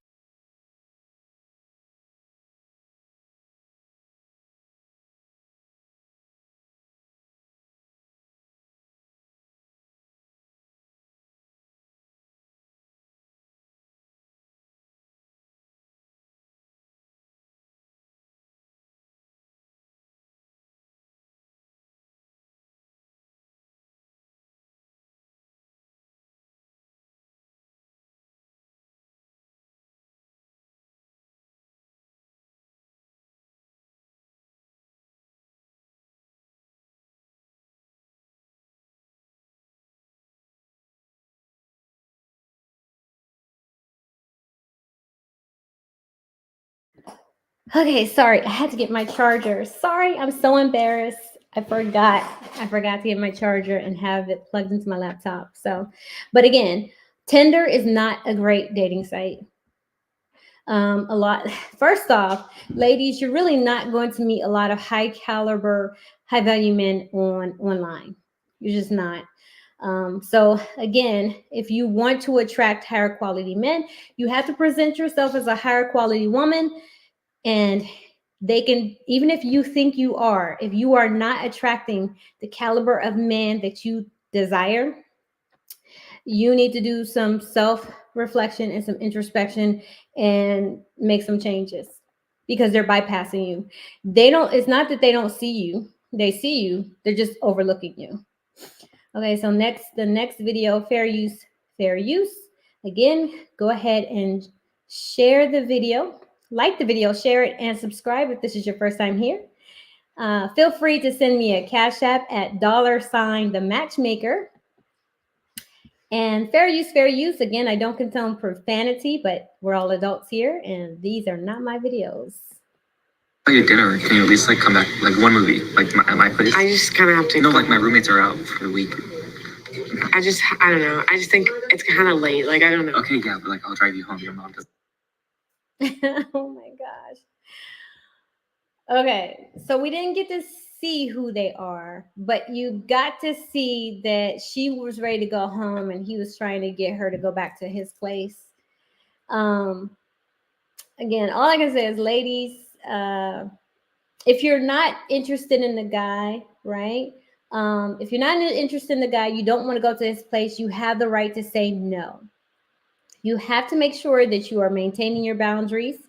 Okay, sorry, I had to get my charger. Sorry, I'm so embarrassed. I forgot to get my charger and have it plugged into my laptop. So, but again, Tinder is not a great dating site. A lot. First off, ladies, you're really not going to meet a lot of high caliber, high value men online. You're just not. So again, if you want to attract higher quality men, you have to present yourself as a higher quality woman, and they can, even if you think you are, if you are not attracting the caliber of man that you desire, you need to do some self reflection and some introspection and make some changes, because they're bypassing you. They don't, it's not that they don't see you, they see you, they're just overlooking you. Okay, so the next video, fair use, fair use. Again, go ahead and share the video, like the video, share it, and subscribe if this is your first time here. Feel free to send me a cash app at $the matchmaker. And fair use, fair use. Again, I don't condone profanity, but we're all adults here, and these are not my videos. Your dinner, can you at least like come back like one movie like at my place? I just kind of have to. No, like my roommates are out for the week. I don't know. I just think it's kind of late. Like I don't know. Okay, yeah, but like I'll drive you home. Your mom does. Oh my gosh. Okay, so we didn't get to see who they are, but you got to see that she was ready to go home and he was trying to get her to go back to his place. Again, all I can say is, ladies, if you're not interested in the guy, right? If you're not interested in the guy, you don't want to go to his place, you have the right to say no. You have to make sure that you are maintaining your boundaries.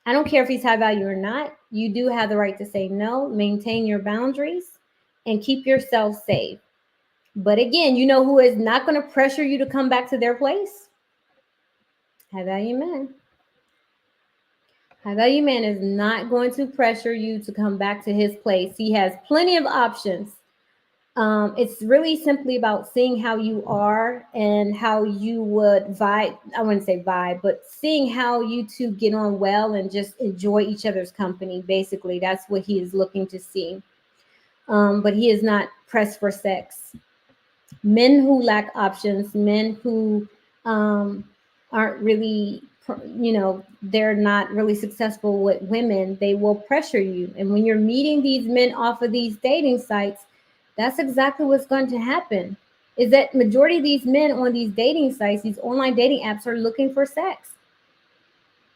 I don't care if he's high value or not. You do have the right to say no, maintain your boundaries, and keep yourself safe. But again, you know who is not going to pressure you to come back to their place? High value men. High value man is not going to pressure you to come back to his place. He has plenty of options. It's really simply about seeing how you are and how you would vibe. I wouldn't say vibe, but seeing how you two get on well and just enjoy each other's company. Basically, that's what he is looking to see. But he is not pressed for sex. Men who lack options, men who aren't really, they're not really successful with women, they will pressure you. And when you're meeting these men off of these dating sites, that's exactly what's going to happen, is that majority of these men on these dating sites, these online dating apps, are looking for sex.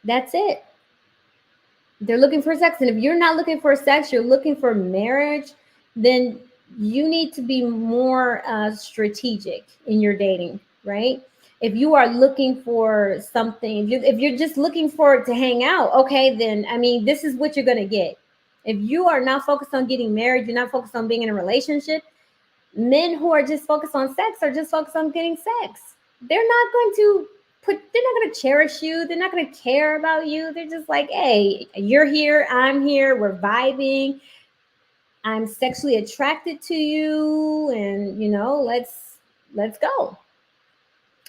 That's it. They're looking for sex. And if you're not looking for sex, you're looking for marriage, then you need to be more strategic in your dating, right? If you are looking for something, if you're just looking for it to hang out, okay, then, I mean, this is what you're going to get. If you are not focused on getting married, you're not focused on being in a relationship, men who are just focused on sex are just focused on getting sex. They're not going to cherish you. They're not going to care about you. They're just like, hey, you're here, I'm here, we're vibing. I'm sexually attracted to you, and let's go.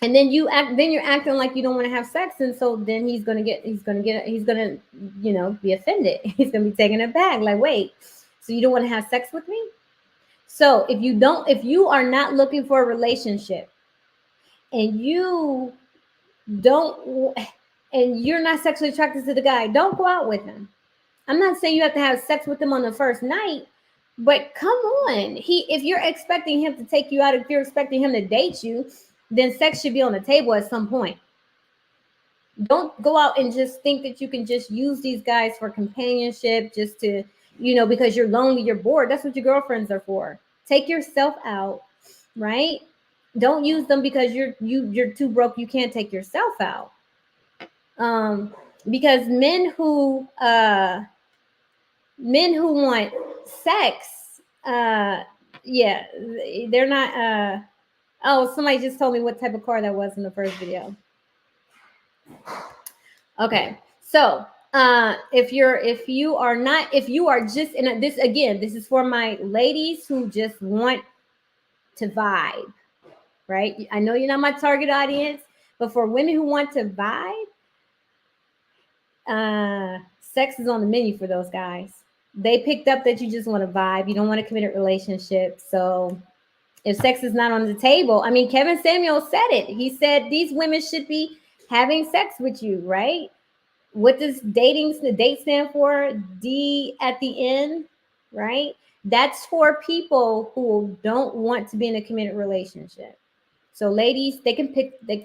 And then you're acting like you don't want to have sex, and so then he's gonna be offended. He's gonna be taken aback, like, wait, so you don't want to have sex with me? So if you are not looking for a relationship, and you're not sexually attracted to the guy, don't go out with him. I'm not saying you have to have sex with him on the first night, but come on. If you're expecting him to take you out, if you're expecting him to date you, then sex should be on the table at some point. Don't go out and just think that you can just use these guys for companionship, just to, because you're lonely, you're bored. That's what your girlfriends are for. Take yourself out, right? Don't use them because you're too broke, you can't take yourself out. Because men who want sex, they're not. Oh, somebody just told me what type of car that was in the first video. Okay, so if you are just in this, again, this is for my ladies who just want to vibe, right? I know you're not my target audience, but for women who want to vibe, sex is on the menu for those guys. They picked up that you just want to vibe. You don't want a committed relationship. So if sex is not on the table, I mean, Kevin Samuel said it. He said these women should be having sex with you, right? What does the date stand for? D at the end, right? That's for people who don't want to be in a committed relationship. So ladies, they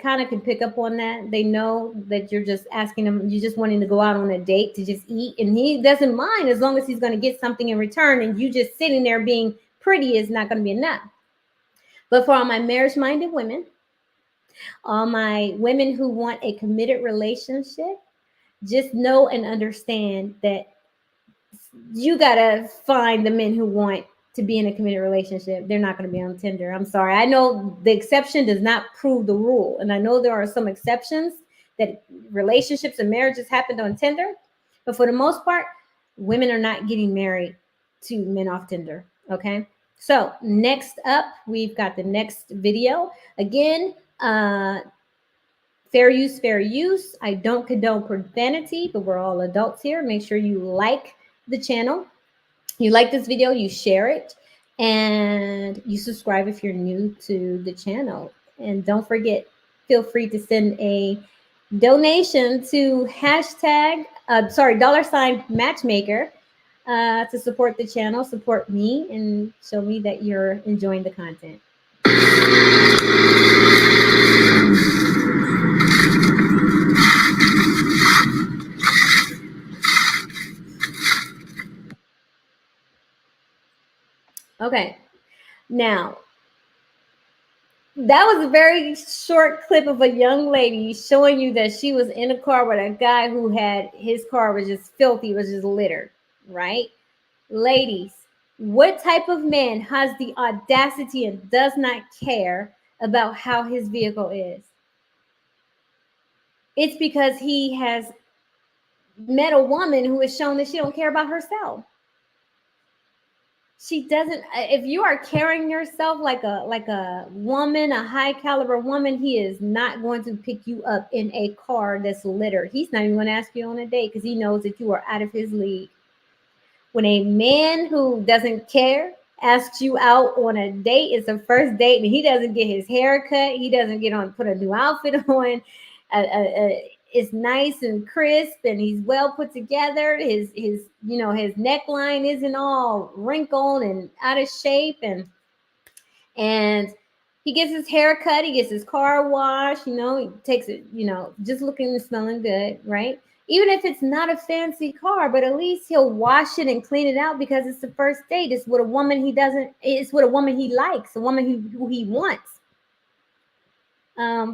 kind of can pick up on that. They know that you're just asking them, you're just wanting to go out on a date to just eat. And he doesn't mind as long as he's going to get something in return. And you just sitting there being pretty is not going to be enough. But for all my marriage-minded women, all my women who want a committed relationship, just know and understand that you gotta find the men who want to be in a committed relationship. They're not going to be on Tinder. I'm sorry. I know the exception does not prove the rule, and I know there are some exceptions that relationships and marriages happened on Tinder, but for the most part, women are not getting married to men off Tinder. Okay. So next up, we've got the next video. Again, fair use, fair use. I don't condone profanity, but we're all adults here. Make sure you like the channel. You like this video, you share it, and you subscribe if you're new to the channel. And don't forget, feel free to send a donation to $matchmaker to support the channel, support me, and show me that you're enjoying the content. Okay, now that was a very short clip of a young lady showing you that she was in a car with a guy who had his car was just filthy, was just littered, right? Ladies, what type of man has the audacity and does not care about how his vehicle is? It's because he has met a woman who has shown that she don't care about herself. She doesn't. If you are carrying yourself like a woman, a high caliber woman, he is not going to pick you up in a car that's littered. He's not even going to ask you on a date because he knows that you are out of his league. When a man who doesn't care asks you out on a date, it's a first date, and he doesn't get his hair cut, he doesn't put a new outfit on. It's nice and crisp, and he's well put together. His neckline isn't all wrinkled and out of shape, and he gets his hair cut, he gets his car washed, he takes it, just looking and smelling good, right? Even if it's not a fancy car, but at least he'll wash it and clean it out because it's the first date. It's with a woman it's with a woman he likes, a woman who he wants.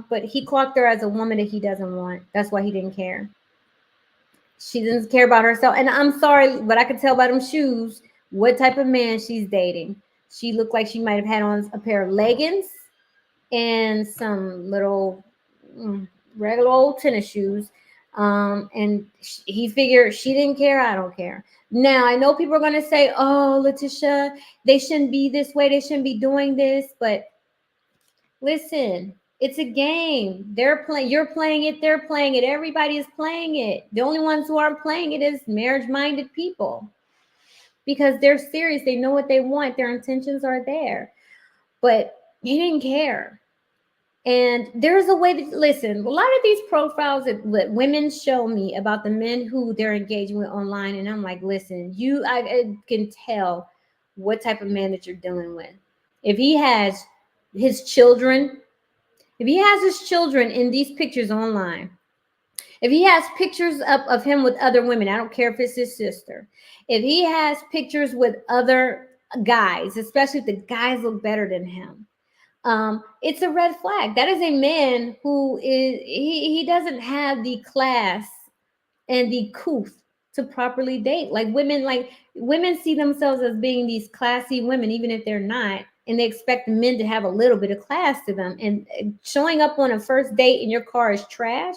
But he clocked her as a woman that he doesn't want. That's why he didn't care. She doesn't care about herself. And I'm sorry, but I could tell by them shoes what type of man she's dating. She looked like she might have had on a pair of leggings and some little regular old tennis shoes. And he figured she didn't care. I don't care. Now, I know people are going to say, oh, Letitia, they shouldn't be this way. They shouldn't be doing this. But listen, it's a game. You're playing it. They're playing it. Everybody is playing it. The only ones who aren't playing it is marriage-minded people because they're serious. They know what they want. Their intentions are there. But he didn't care. And there's a way to listen. A lot of these profiles that women show me about the men who they're engaging with online, and I'm like, listen, I can tell what type of man that you're dealing with. If he has his children in these pictures online, if he has pictures of him with other women, I don't care if it's his sister. If he has pictures with other guys, especially if the guys look better than him, it's a red flag. That is a man who he doesn't have the class and the couth to properly date. Like women see themselves as being these classy women, even if they're not, and they expect the men to have a little bit of class to them. And showing up on a first date in your car is trash.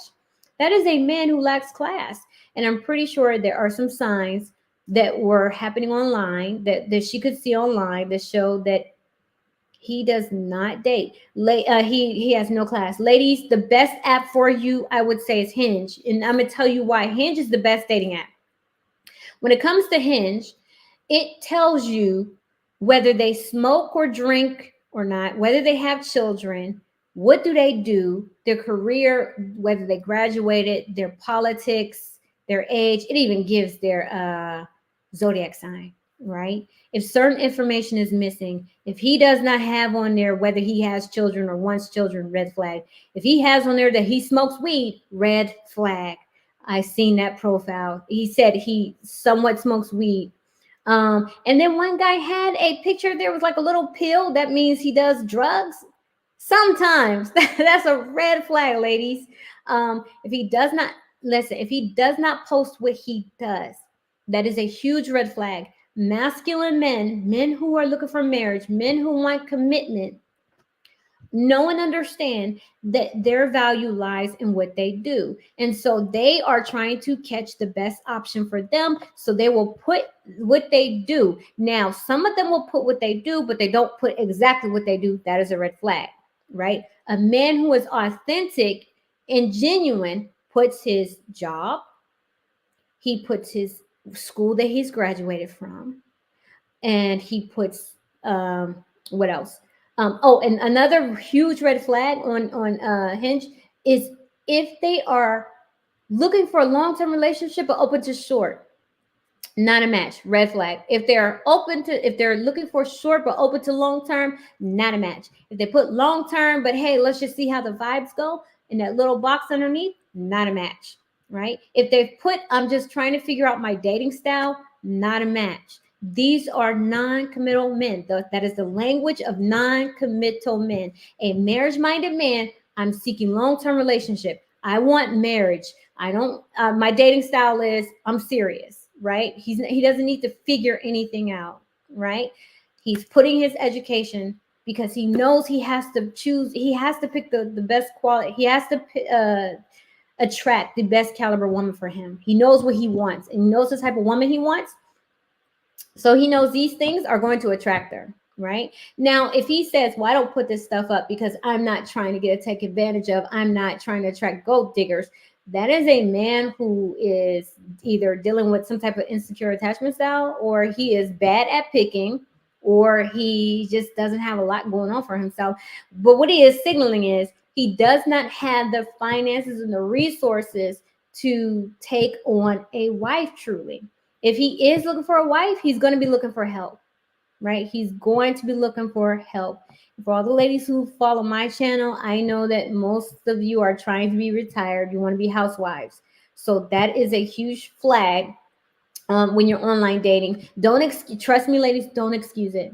That is a man who lacks class. And I'm pretty sure there are some signs that were happening online that she could see online that showed that he does not date. He has no class. Ladies, the best app for you, I would say, is Hinge. And I'm going to tell you why. Hinge is the best dating app. When it comes to Hinge, it tells you whether they smoke or drink or not, whether they have children, what do they do, their career, whether they graduated, their politics, their age. It even gives their zodiac sign, right? If certain information is missing, if he does not have on there whether he has children or wants children, red flag. If he has on there that he smokes weed, red flag. I seen that profile. He said he somewhat smokes weed. And then one guy had a picture. There was like a little pill. That means he does drugs. Sometimes that's a red flag, ladies. If he does not listen, if he does not post what he does, that is a huge red flag. Masculine men, men who are looking for marriage, men who want commitment, know and understand that their value lies in what they do. And so they are trying to catch the best option for them. So they will put what they do. Now, some of them will put what they do, but they don't put exactly what they do. That is a red flag, right? A man who is authentic and genuine puts his job, he puts his school that he's graduated from, and he puts what else? Oh, and another huge red flag on Hinge is if they are looking for a long-term relationship but open to short. Not a match, red flag. If they're looking for short but open to long term, not a match. If they put long term, but hey, let's just see how the vibes go in that little box underneath, not a match, right? If they put, I'm just trying to figure out my dating style, not a match. These are non-committal men. That is the language of non-committal men. A marriage-minded man, I'm seeking long-term relationship. I want marriage. I don't. My dating style is I'm serious, right? He doesn't need to figure anything out, right? He's putting his education because he knows he has to choose. He has to pick the best quality. He has to attract the best caliber woman for him. He knows what he wants, and he knows the type of woman he wants. So he knows these things are going to attract her, right? Now, if he says, well, I don't put this stuff up because I'm not trying to take advantage of, I'm not trying to attract gold diggers, that is a man who is either dealing with some type of insecure attachment style, or he is bad at picking, or he just doesn't have a lot going on for himself. But what he is signaling is he does not have the finances and the resources to take on a wife truly. If he is looking for a wife, he's going to be looking for help, right? He's going to be looking for help. For all the ladies who follow my channel, I know that most of you are trying to be retired. You want to be housewives. So that is a huge flag when you're online dating. Trust me, ladies, don't excuse it.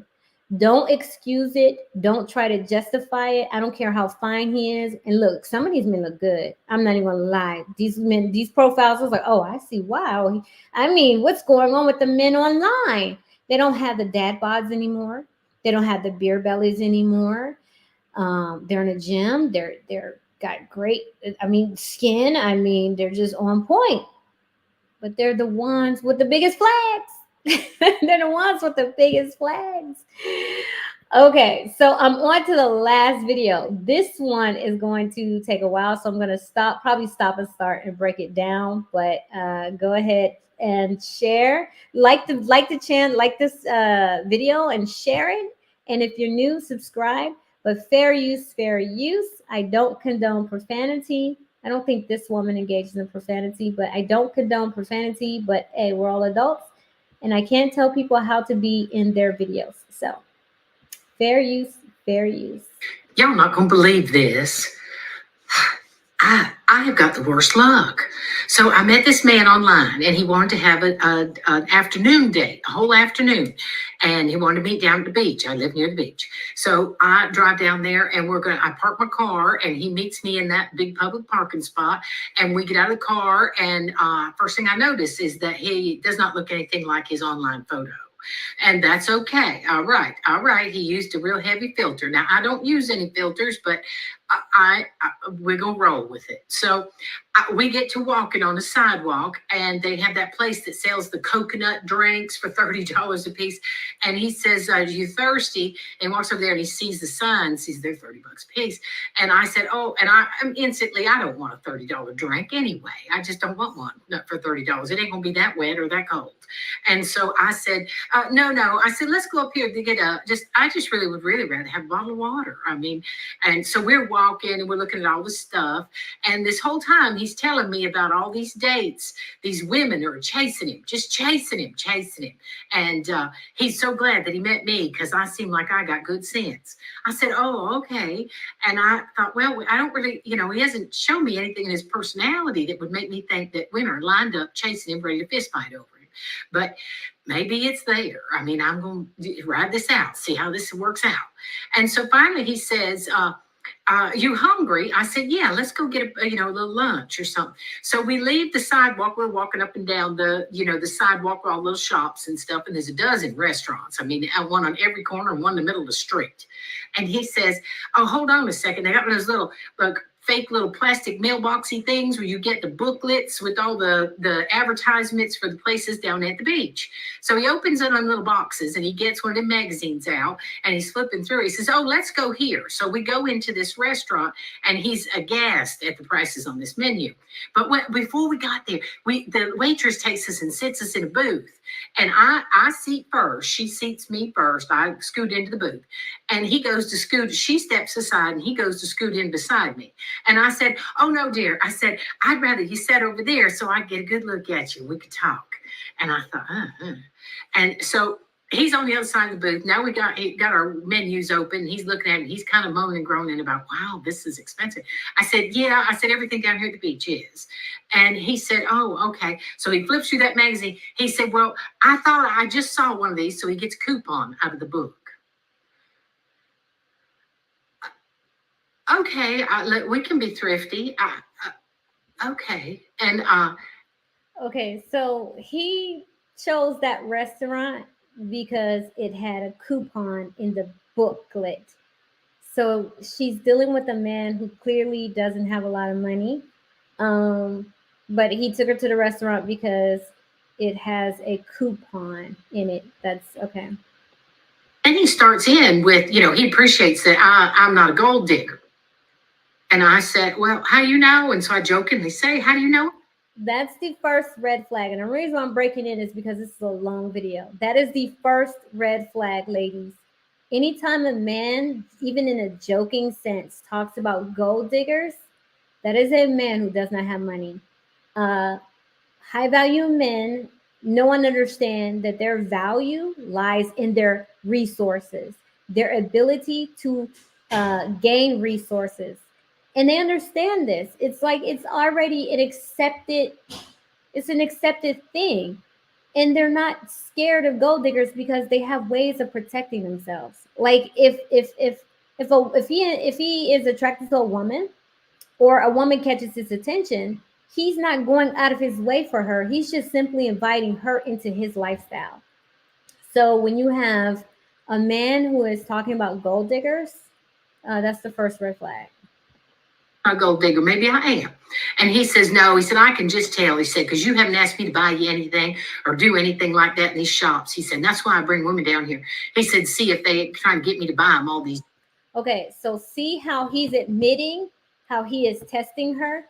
Don't excuse it. Don't try to justify it. I don't care how fine he is. And look, some of these men look good. I'm not even gonna lie. These men, these profiles, I was like, oh, I see. Wow. I mean, what's going on with the men online? They don't have the dad bods anymore. They don't have the beer bellies anymore. They're in a gym. They're got great, skin. They're just on point. But they're the ones with the biggest flags. They're the ones with the biggest flags. Okay, so I'm on to the last video. This one is going to take a while, so I'm going to probably stop and start and break it down. But go ahead and share, like the channel, like this video, and share it. And if you're new, subscribe. But fair use, fair use. I don't condone profanity. I don't think this woman engages in profanity, but I don't condone profanity. But hey, we're all adults. And I can't tell people how to be in their videos. So fair use, fair use. Y'all not gonna believe this. I have got the worst luck. So I met this man online, and he wanted to have an afternoon date, a whole afternoon. And he wanted to meet down at the beach. I live near the beach. So I drive down there, and I park my car, and he meets me in that big public parking spot. And we get out of the car, and first thing I notice is that he does not look anything like his online photo. And that's okay. All right. He used a real heavy filter. Now, I don't use any filters, but we're gonna roll with it. So we get to walking on the sidewalk, and they have that place that sells the coconut drinks for $30 a piece. And he says, "Are you thirsty?" And walks over there, and he sees the sign, sees they're $30 a piece. And I said, "Oh," and I'm instantly, I don't want a $30 drink anyway. I just don't want one for $30. It ain't gonna be that wet or that cold. And so I said, "No." I said, "Let's go up here to get I just really would really rather have a bottle of water." I mean, and so we're walking and we're looking at all the stuff. And this whole time he's telling me about all these dates. These women are chasing him, just chasing him. And he's so glad that he met me because I seem like I got good sense. I said, "Oh, okay." And I thought, well, I don't really, he hasn't shown me anything in his personality that would make me think that women are lined up chasing him, ready to fist fight over him. But maybe it's there. I mean, I'm going to ride this out, see how this works out. And so finally he says, "You hungry?" I said, "Yeah, let's go get a little lunch or something." So we leave the sidewalk. We're walking up and down the sidewalk with all those shops and stuff. And there's a dozen restaurants. I mean, one on every corner and one in the middle of the street. And he says, "Oh, hold on a second. They got one of those little fake little plastic mailboxy things where you get the booklets with all the advertisements for the places down at the beach." So he opens it on little boxes and he gets one of the magazines out and he's flipping through. He says, "Oh, let's go here." So we go into this restaurant and he's aghast at the prices on this menu. But before we got there, the waitress takes us and sits us in a booth. And I seat first. She seats me first. I scoot into the booth. And he goes to scoot. She steps aside and he goes to scoot in beside me. And I said, "Oh, no, dear." I said, "I'd rather you sat over there so I get a good look at you. We could talk." And I thought, And so he's on the other side of the booth. Now we got our menus open. He's looking at it. He's kind of moaning and groaning about, "Wow, this is expensive." I said, "Yeah." I said, "Everything down here at the beach is." And he said, "Oh, okay." So he flips through that magazine. He said, "Well, I thought I just saw one of these." So he gets a coupon out of the book. Okay, we can be thrifty. Okay. And Okay, so he chose that restaurant because it had a coupon in the booklet. So she's dealing with a man who clearly doesn't have a lot of money. But he took her to the restaurant because it has a coupon in it. That's okay. And he starts in with, he appreciates that I'm not a gold digger. And I said, "Well, how do you know?" And so I jokingly say, "How do you know?" That's the first red flag. And the reason why I'm breaking in is because this is a long video. That is the first red flag, ladies. Anytime a man, even in a joking sense, talks about gold diggers, that is a man who does not have money. High value men, no one understands that their value lies in their resources, their ability to gain resources. And they understand this. It's like it's already an accepted thing. And they're not scared of gold diggers because they have ways of protecting themselves. Like if he is attracted to a woman, or a woman catches his attention, he's not going out of his way for her. He's just simply inviting her into his lifestyle. So when you have a man who is talking about gold diggers, that's the first red flag. A gold digger, maybe I am. And he says, "No." He said, "I can just tell." He said, "Because you haven't asked me to buy you anything or do anything like that in these shops." He said, "That's why I bring women down here." He said, "See if they trying to get me to buy them all these." Okay, so see how he's admitting how he is testing her.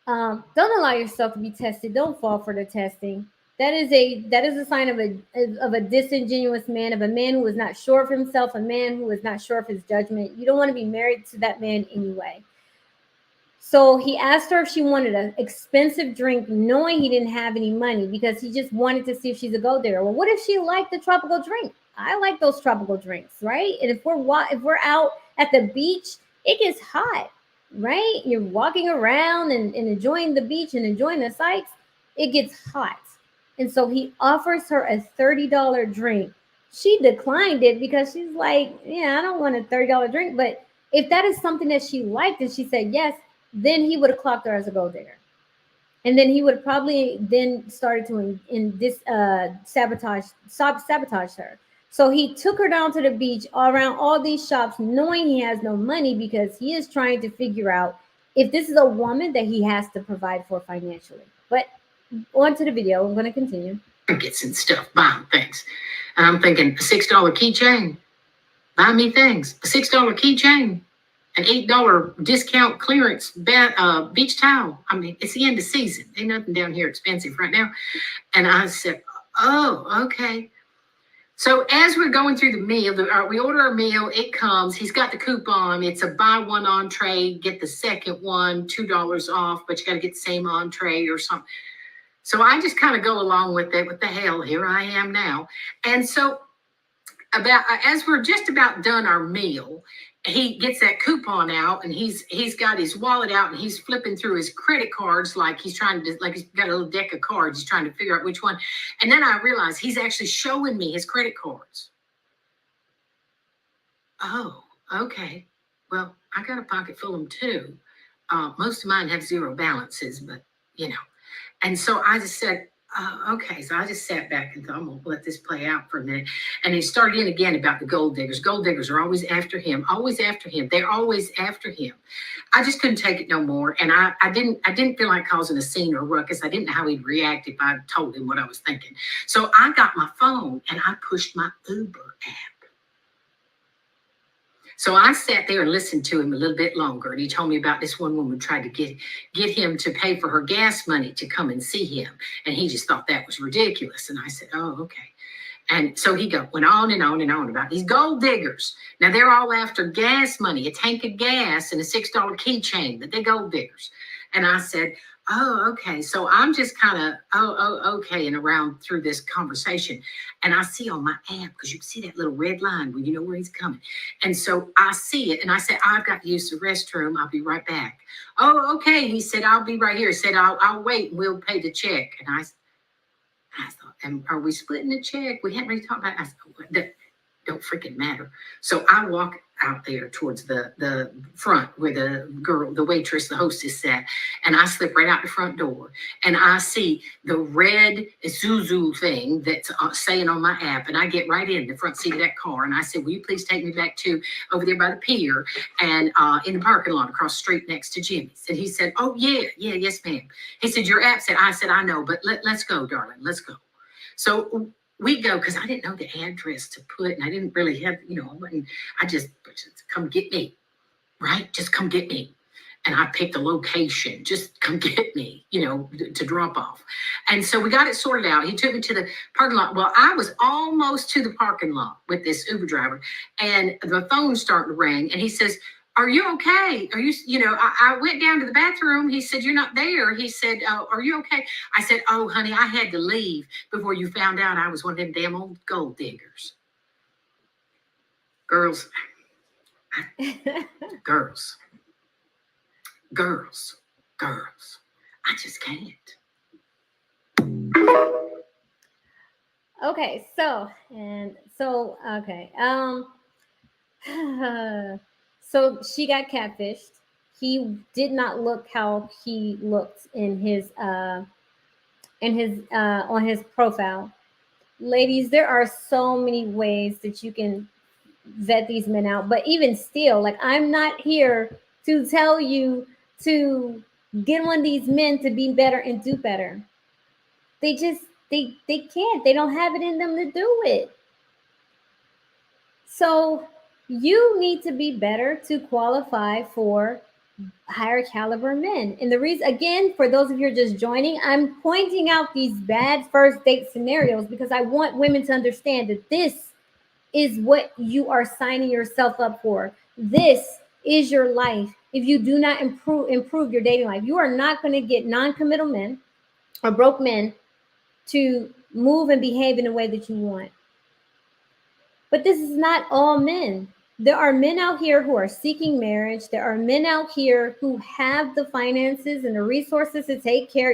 Don't allow yourself to be tested. Don't fall for the testing. That is a sign of a disingenuous man, of a man who is not sure of himself, a man who is not sure of his judgment. You don't want to be married to that man anyway. So he asked her if she wanted an expensive drink, knowing he didn't have any money, because he just wanted to see if she's a gold digger. Well, what if she liked the tropical drink? I like those tropical drinks, right? And if we're out at the beach, it gets hot, right? You're walking around and enjoying the beach and enjoying the sights. It gets hot. And so he offers her a $30 drink. She declined it because she's like, "Yeah, I don't want a $30 drink." But if that is something that she liked and she said yes, then he would have clocked her as a gold digger. And then he would probably then started to sabotage her. So he took her down to the beach around all these shops, knowing he has no money because he is trying to figure out if this is a woman that he has to provide for financially. But on to the video. I'm going to continue. Trinkets and stuff, buying things. And I'm thinking, a $6 keychain. Buy me things. A $6 keychain. An $8 discount clearance beach towel. I mean, it's the end of season. Ain't nothing down here expensive right now. And I said, oh, okay. So as we're going through the meal, we order our meal, it comes, he's got the coupon, it's a buy one entree, get the second one, $2 off, but you got to get the same entree or something. So I just kind of go along with it. What the hell, here I am now. And so as we're just about done our meal, he gets that coupon out and he's got his wallet out and he's flipping through his credit cards like he's trying to, like he's got a little deck of cards. He's trying to figure out which one. And then I realize he's actually showing me his credit cards. Oh, okay. Well, I got a pocket full of them too. Most of mine have zero balances, but you know. And so I just said, okay. So I just sat back and thought, I'm going to let this play out for a minute. And he started in again about the gold diggers. Gold diggers are always after him, always after him. They're always after him. I just couldn't take it no more. And I didn't feel like causing a scene or ruckus. I didn't know how he'd react if I told him what I was thinking. So I got my phone and I pushed my Uber app. So I sat there and listened to him a little bit longer. And he told me about this one woman tried to get him to pay for her gas money to come and see him. And he just thought that was ridiculous. And I said, oh, okay. And so he went on and on and on about these gold diggers. Now they're all after gas money, a tank of gas and a $6 keychain, but they're gold diggers. And I said, oh, okay. So I'm just kind of, okay, and around through this conversation. And I see on my app, because you can see that little red line where you know where he's coming. And so I see it, and I said, I've got to use the restroom. I'll be right back. Oh, okay. He said, I'll be right here. He said, I'll wait, and we'll pay the check. And I thought, are we splitting the check? We hadn't really talked about it. I said, that don't freaking matter. So I walk out there towards the front where the waitress, the hostess sat, and I slip right out the front door, and I see the red Isuzu thing that's saying on my app, and I get right in the front seat of that car, and I said, will you please take me back to over there by the pier and in the parking lot across the street next to Jimmy's? And he said, oh yes ma'am. He said, your app said, I know, but let's go, darling, let's go. So we go, because I didn't know the address to put, and I didn't really have, I just come get me, right? Just come get me. And I picked a location, just come get me, to drop off. And so we got it sorted out. He took me to the parking lot. Well, I was almost to the parking lot with this Uber driver, and the phone started to ring, and he says, are you okay? Are you, I went down to the bathroom. He said, you're not there. He said, are you okay? I said, oh, honey, I had to leave before you found out I was one of them damn old gold diggers. Girls. I just can't. Okay, okay. So she got catfished. He did not look how he looked in his on his profile. Ladies, there are so many ways that you can vet these men out, but even still, like, I'm not here to tell you to get one of these men to be better and do better. They can't. They don't have it in them to do it. So you need to be better to qualify for higher caliber men. And the reason, again, for those of you who are just joining, I'm pointing out these bad first date scenarios because I want women to understand that this is what you are signing yourself up for. This is your life. If you do not improve your dating life, you are not going to get non-committal men or broke men to move and behave in the way that you want. But this is not all men. There are men out here who are seeking marriage. There are men out here who have the finances and the resources to take care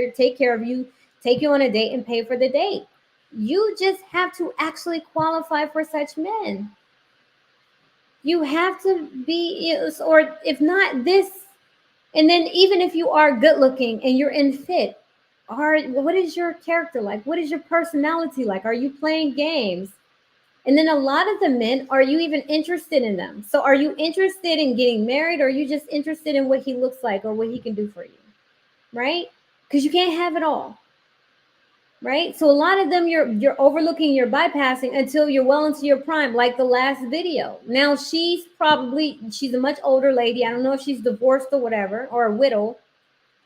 of you, take you on a date and pay for the date. You just have to actually qualify for such men. You have to be, or if not this, and then even if you are good looking and you're in fit, what is your character like? What is your personality like? Are you playing games? And then a lot of the men, are you even interested in them? So are you interested in getting married, or are you just interested in what he looks like or what he can do for you? Right? Because you can't have it all. Right? So a lot of them you're overlooking, you're bypassing until you're well into your prime, like the last video. Now she's a much older lady. I don't know if she's divorced or whatever, or a widow,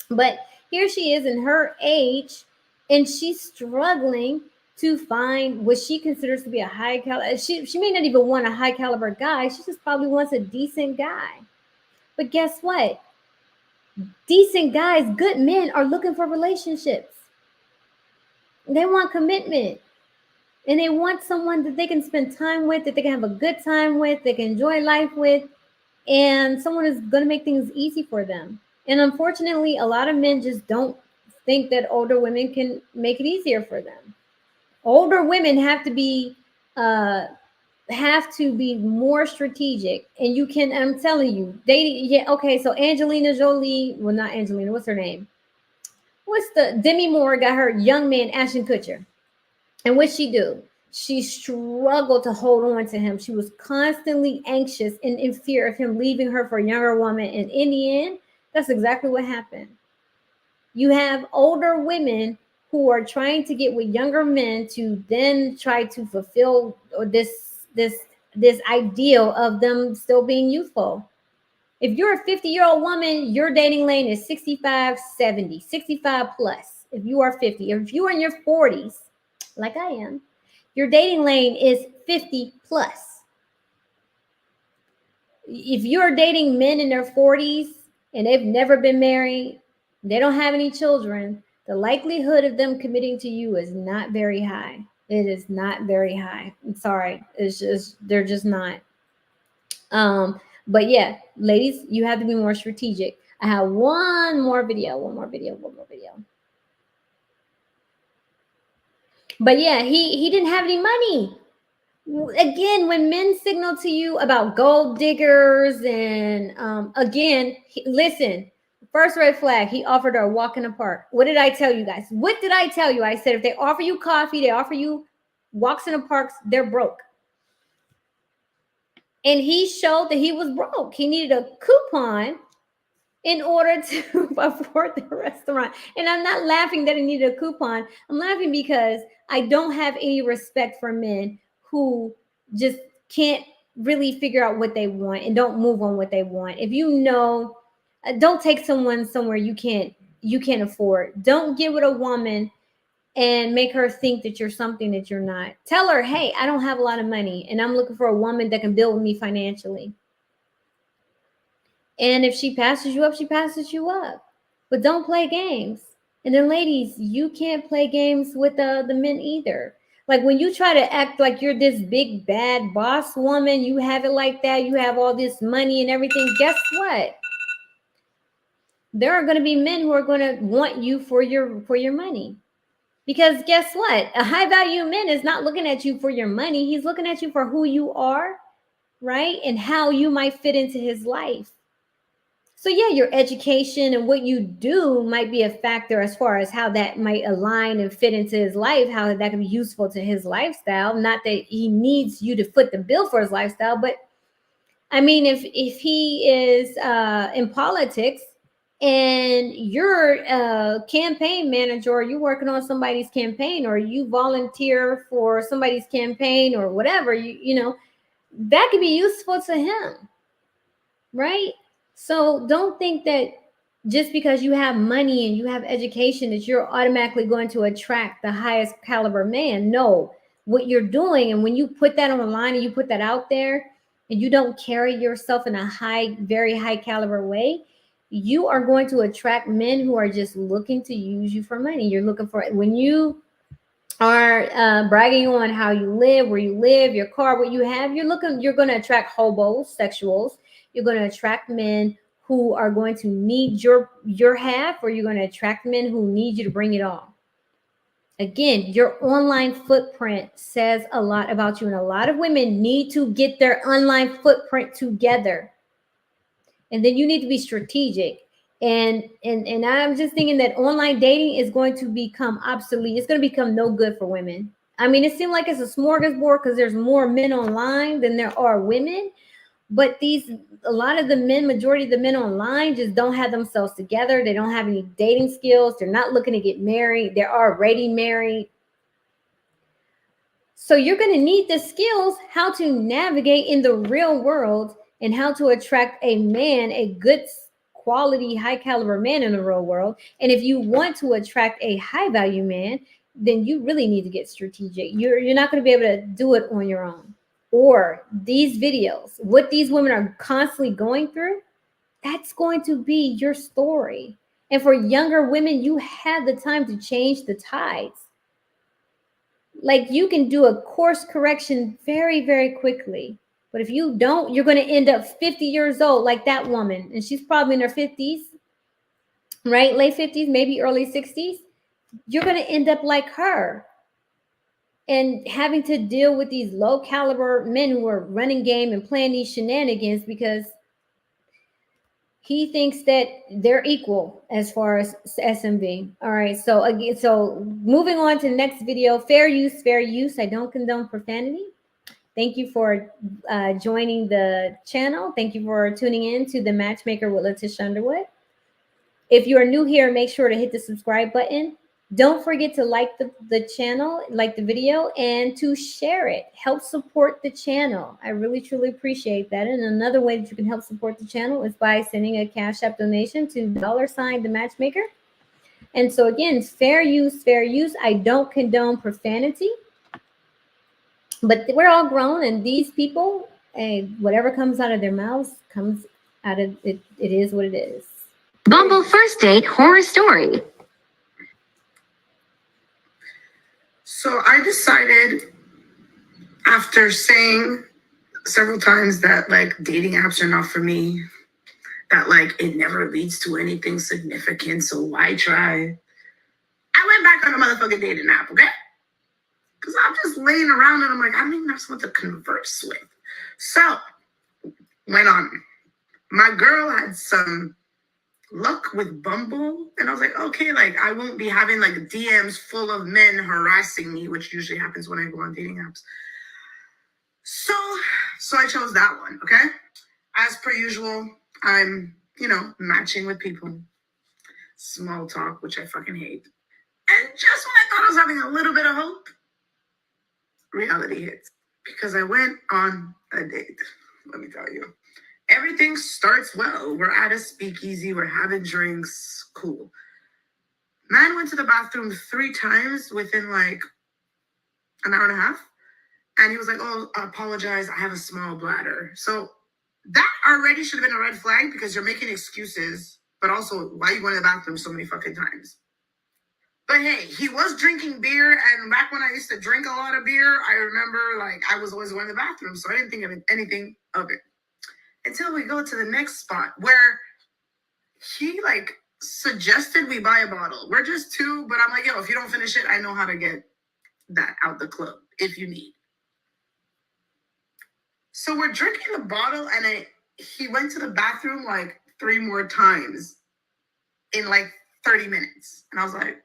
but here she is in her age, and she's struggling to find what she considers to be a high caliber. She may not even want a high caliber guy. She just probably wants a decent guy. But guess what? Decent guys, good men, are looking for relationships. They want commitment. And they want someone that they can spend time with, that they can have a good time with, they can enjoy life with, and someone is going to make things easy for them. And unfortunately, a lot of men just don't think that older women can make it easier for them. Older women have to be more strategic. And you can, I'm telling you, dating, yeah, okay, so Angelina Jolie, well, not Angelina, what's her name? Demi Moore got her young man, Ashton Kutcher. And what'd she do? She struggled to hold on to him. She was constantly anxious and in fear of him leaving her for a younger woman. And in the end, that's exactly what happened. You have older women who are trying to get with younger men to then try to fulfill this ideal of them still being youthful. If you're a 50-year-old woman, your dating lane is 65, 70, 65 plus. If you are 50, or if you are in your 40s, like I am, your dating lane is 50 plus. If you're dating men in their 40s and they've never been married, they don't have any children, the likelihood of them committing to you is not very high. It is not very high. I'm sorry. They're just not. But yeah, ladies, you have to be more strategic. I have one more video. But yeah, he didn't have any money. Again, when men signal to you about gold diggers and listen, first red flag, he offered her a walk in the park. What did I tell you guys? What did I tell you? I said if they offer you coffee, they offer you walks in the parks, they're broke. And he showed that he was broke. He needed a coupon in order to afford the restaurant. And I'm not laughing that he needed a coupon. I'm laughing because I don't have any respect for men who just can't really figure out what they want and don't move on what they want. If you know, don't take someone somewhere you can't afford. Don't get with a woman and make her think that you're something that you're not. Tell her, hey, I don't have a lot of money and I'm looking for a woman that can build with me financially. And if she passes you up, she passes you up. But don't play games. And then ladies, you can't play games with the men either. Like when you try to act like you're this big bad boss woman, you have it like that, you have all this money and everything, guess what? There are going to be men who are going to want you for your money. Because guess what? A high value man is not looking at you for your money. He's looking at you for who you are, right? And how you might fit into his life. So yeah, your education and what you do might be a factor as far as how that might align and fit into his life, how that can be useful to his lifestyle. Not that he needs you to foot the bill for his lifestyle, but I mean, if he is in politics and you're a campaign manager, or you're working on somebody's campaign, or you volunteer for somebody's campaign or whatever, you know, that could be useful to him, right? So don't think that just because you have money and you have education that you're automatically going to attract the highest caliber man. No, what you're doing, and when you put that on the line and you put that out there and you don't carry yourself in a very high caliber way, you are going to attract men who are just looking to use you for money. You're looking for, when you are bragging on how you live, where you live, your car, what you have, you're going to attract hobos, sexuals. You're going to attract men who are going to need your half, or you're going to attract men who need you to bring it all. Again, your online footprint says a lot about you, and a lot of women need to get their online footprint together. And then you need to be strategic. And I'm just thinking that online dating is going to become obsolete. It's going to become no good for women. I mean, it seems like it's a smorgasbord because there's more men online than there are women. But a lot of the men, majority of the men online just don't have themselves together. They don't have any dating skills. They're not looking to get married. They're already married. So you're going to need the skills how to navigate in the real world and how to attract a man, a good quality, high caliber man in the real world. And if you want to attract a high value man, then you really need to get strategic. You're not going to be able to do it on your own. Or these videos, what these women are constantly going through, that's going to be your story. And for younger women, you have the time to change the tides. Like, you can do a course correction very, very quickly. But if you don't, you're going to end up 50 years old like that woman. And she's probably in her 50s, right? Late 50s, maybe early 60s. You're going to end up like her. And having to deal with these low caliber men who are running game and playing these shenanigans because he thinks that they're equal as far as SMV. All right. So again, so moving on to the next video, fair use, fair use. I don't condone profanity. Thank you for joining the channel. Thank you for tuning in to the Matchmaker with Letitia Underwood. If you are new here, make sure to hit the subscribe button. Don't forget to like the channel, like the video, and to share it. Help support the channel. I really, truly appreciate that. And another way that you can help support the channel is by sending a Cash App donation to $, the Matchmaker. And so again, fair use, fair use. I don't condone profanity, but we're all grown, and these people, whatever comes out of their mouths comes out of it. It is what it is. Bumble First Date Horror Story. So I decided, after saying several times that like dating apps are not for me, that like it never leads to anything significant, so why try? I went back on a motherfucking dating app, okay? Because I'm just laying around and I'm like, I don't even have someone to converse with. So, went on. My girl had some luck with Bumble, and I was like, okay, like I won't be having like DMs full of men harassing me, which usually happens when I go on dating apps. So I chose that one, okay? As per usual, I'm, matching with people. Small talk, which I fucking hate. And just when I thought I was having a little bit of hope, reality hits. Because I went on a date, let me tell you. Everything starts well. We're at a speakeasy. We're having drinks. Cool. Man went to the bathroom 3 times within like an hour and a half. And he was like, oh, I apologize. I have a small bladder. So that already should have been a red flag because you're making excuses. But also, why are you going to the bathroom so many fucking times? But hey, he was drinking beer. And back when I used to drink a lot of beer, I remember like I was always going to the bathroom. So I didn't think of anything of it. Until we go to the next spot where he like suggested we buy a bottle. We're just 2, but I'm like, yo, if you don't finish it, I know how to get that out the club if you need. So we're drinking the bottle and he went to the bathroom like 3 more times in like 30 minutes. And I was like,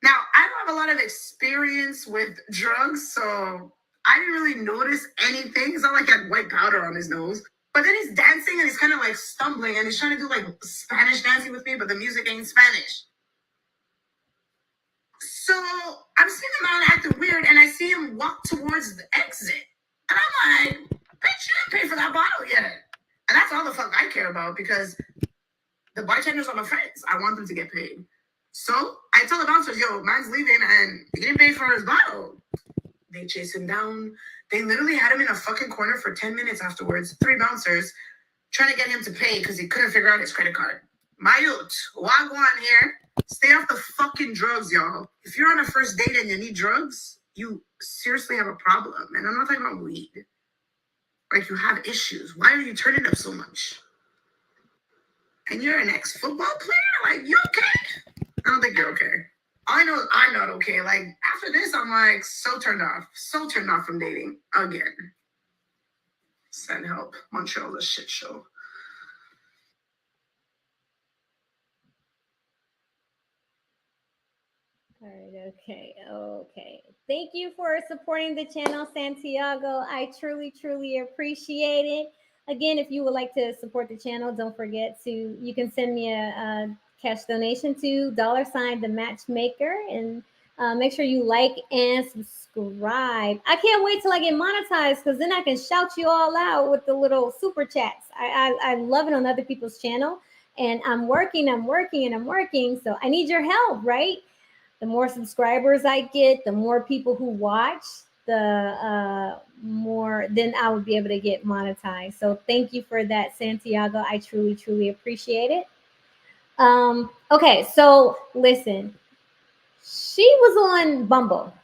now I don't have a lot of experience with drugs, so I didn't really notice anything. It's not like he had white powder on his nose. But then he's dancing and he's kind of like stumbling and he's trying to do like Spanish dancing with me, but the music ain't Spanish. So I'm seeing the man acting weird and I see him walk towards the exit. And I'm like, bitch, you didn't pay for that bottle yet. And that's all the fuck I care about because the bartenders are my friends. I want them to get paid. So I tell the bouncers, yo, man's leaving and he didn't pay for his bottle. They chase him down. They literally had him in a fucking corner for 10 minutes afterwards. 3 bouncers trying to get him to pay because he couldn't figure out his credit card. My youth, wagwan here. Stay off the fucking drugs, y'all. If you're on a first date and you need drugs, you seriously have a problem. And I'm not talking about weed. Like, you have issues. Why are you turning up so much? And you're an ex-football player? Like, you okay? I don't think you're okay. I know I'm not okay. Like, after this, I'm like so turned off from dating again. Send help. Montreal's a shit show. All right, okay. Thank you for supporting the channel, Santiago. I truly, truly appreciate it. Again, if you would like to support the channel, don't forget to, you can send me a cash donation to $ the matchmaker, and make sure you like and subscribe. I can't wait till I get monetized, because then I can shout you all out with the little super chats. I love it on other people's channel, and I'm working, so I need your help, right? The more subscribers I get, the more people who watch, the more then I will be able to get monetized. So thank you for that, Santiago. I truly, truly appreciate it. Okay, so listen, she was on Bumble.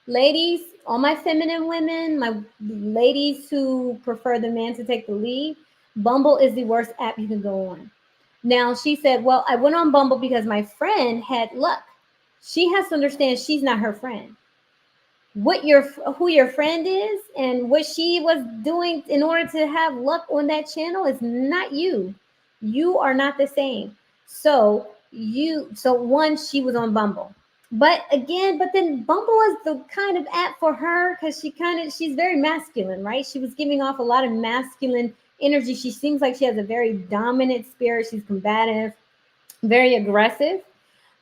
Ladies, all my feminine women, my ladies who prefer the man to take the lead, Bumble is the worst app you can go on. Now, she said, well, I went on Bumble because my friend had luck. She has to understand she's not her friend. Who your friend is and what she was doing in order to have luck on that channel is not you. You are not the same. So one, she was on Bumble. But then Bumble is the kind of app for her, because she's very masculine, right? She was giving off a lot of masculine energy. She seems like she has a very dominant spirit. She's combative, very aggressive.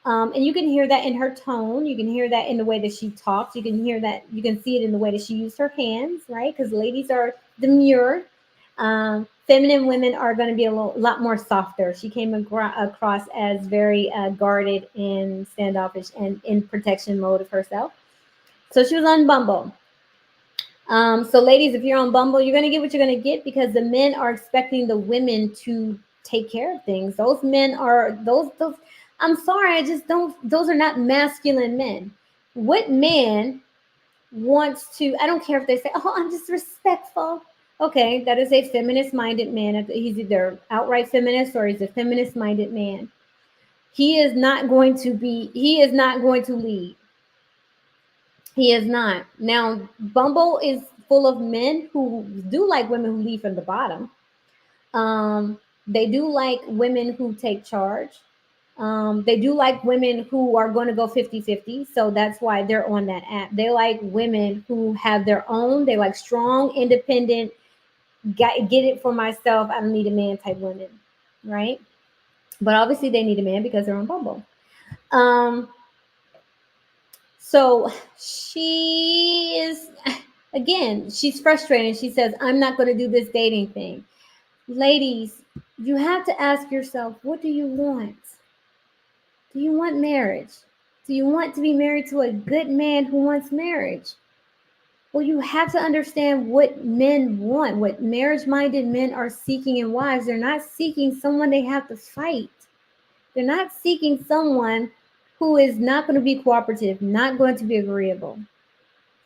And you can hear that in her tone. You can hear that in the way that she talks. You can hear that. You can see it in the way that she used her hands, right? Because ladies are demure. Feminine women are going to be a lot more softer. She came across as very guarded and standoffish and in protection mode of herself. So she was on Bumble. So ladies, if you're on Bumble, you're going to get what you're going to get, because the men are expecting the women to take care of things. Those men are those I'm sorry, I just don't, those are not masculine men. What man wants to, I don't care if they say, oh, I'm just respectful. Okay, that is a feminist minded man. He's either outright feminist or he's a feminist minded man. He is not going to lead. He is not. Now, Bumble is full of men who do like women who lead from the bottom. They do like women who take charge. They do like women who are going to go 50-50. So that's why they're on that app. They like women who have their own. They like strong, independent, get it for myself, I don't need a man type women, right? But obviously they need a man because they're on Bumble. So she is, again, she's frustrated. She says, I'm not going to do this dating thing. Ladies, you have to ask yourself, what do you want? Do you want marriage? Do you want to be married to a good man who wants marriage? Well, you have to understand what men want, what marriage-minded men are seeking in wives. They're not seeking someone they have to fight. They're not seeking someone who is not going to be cooperative, not going to be agreeable.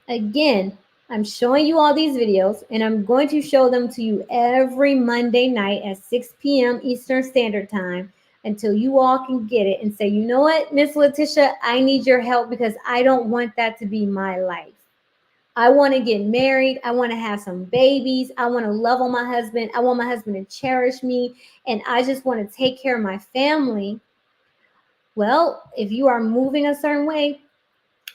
Again, I'm showing you all these videos, and I'm going to show them to you every Monday night at 6 p.m. Eastern Standard Time until you all can get it and say, you know what, Miss Letitia, I need your help because I don't want that to be my life. I want to get married. I want to have some babies. I want to love on my husband. I want my husband to cherish me. And I just want to take care of my family. Well, if you are moving a certain way,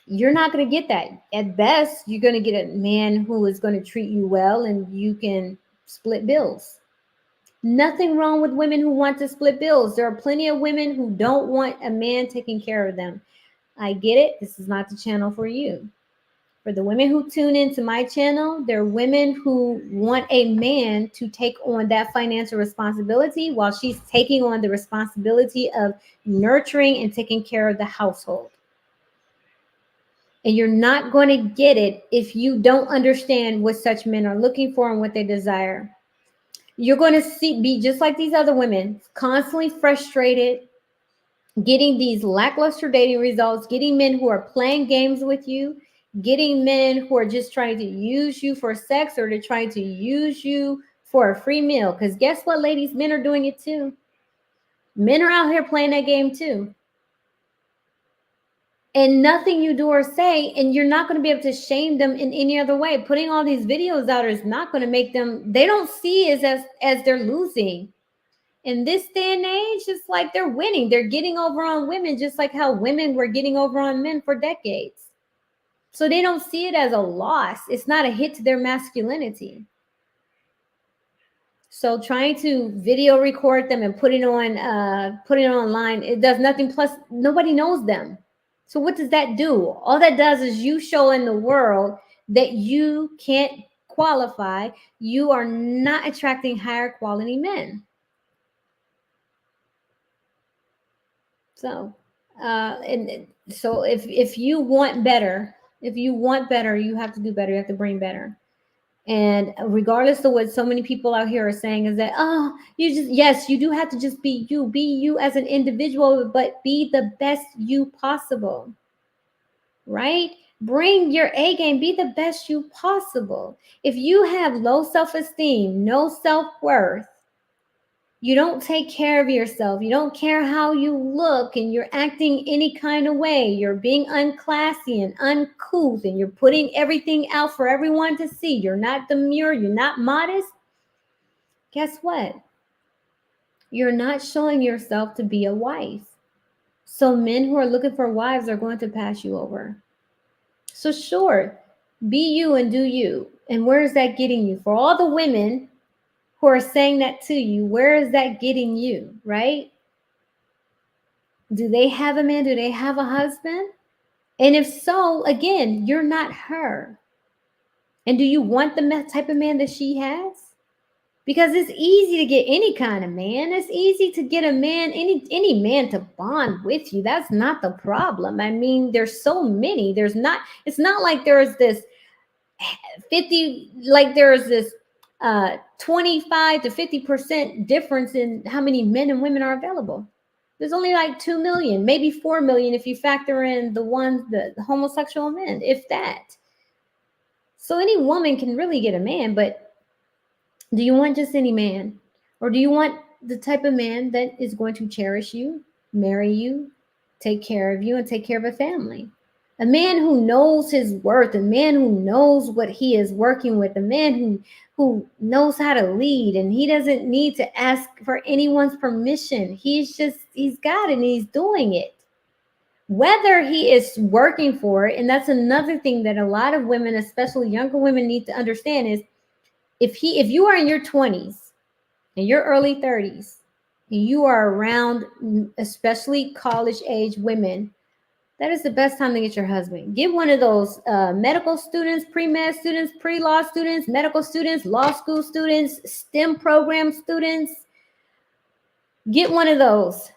you're not going to get that. At best, you're going to get a man who is going to treat you well and you can split bills. Nothing wrong with women who want to split bills. There are plenty of women who don't want a man taking care of them. I get it. This is not the channel for you. For the women who tune into my channel, they're women who want a man to take on that financial responsibility while she's taking on the responsibility of nurturing and taking care of the household. And you're not going to get it if you don't understand what such men are looking for and what they desire. You're going to be just like these other women, constantly frustrated, getting these lackluster dating results, getting men who are playing games with you, getting men who are just trying to use you for sex, or they're trying to use you for a free meal. Because guess what, ladies? Men are doing it too. Men are out here playing that game too. And nothing you do or say, and you're not going to be able to shame them in any other way. Putting all these videos out is not going to make them, they don't see it as they're losing. In this day and age, it's like they're winning. They're getting over on women, just like how women were getting over on men for decades. So they don't see it as a loss. It's not a hit to their masculinity. So trying to video record them and put it online, it does nothing. Plus, nobody knows them. So what does that do? All that does is you show in the world that you can't qualify. You are not attracting higher quality men. So, and so if you want better, you have to do better. You have to bring better. And regardless of what so many people out here are saying is that, oh, yes, you do have to just be you as an individual, but be the best you possible, right? Bring your A game, be the best you possible. If you have low self-esteem, no self-worth, you don't take care of yourself, you don't care how you look, and you're acting any kind of way, you're being unclassy and uncouth, and you're putting everything out for everyone to see, you're not demure, you're not modest, guess what? You're not showing yourself to be a wife. So men who are looking for wives are going to pass you over. So sure, be you and do you. And where is that getting you? For all the women who are saying that to you, where is that getting you, right? Do they have a man? Do they have a husband? And if so, again, you're not her. And do you want the type of man that she has? Because it's easy to get any kind of man. It's easy to get a man, any man to bond with you. That's not the problem. I mean, there's so many. It's not like there's this 50, like there's this 25 to 50% difference in how many men and women are available. There's only like 2 million, maybe 4 million if you factor in the homosexual men, if that. So any woman can really get a man, but do you want just any man? Or do you want the type of man that is going to cherish you, marry you, take care of you, and take care of a family? A man who knows his worth, a man who knows what he is working with, a man who knows how to lead, and he doesn't need to ask for anyone's permission. He's got it and he's doing it. Whether he is working for it, and that's another thing that a lot of women, especially younger women, need to understand is if you are in your 20s and your early 30s, and you are around especially college age women, that is the best time to get your husband. Get one of those medical students, pre-med students, pre-law students, medical students, law school students, STEM program students. Get one of those.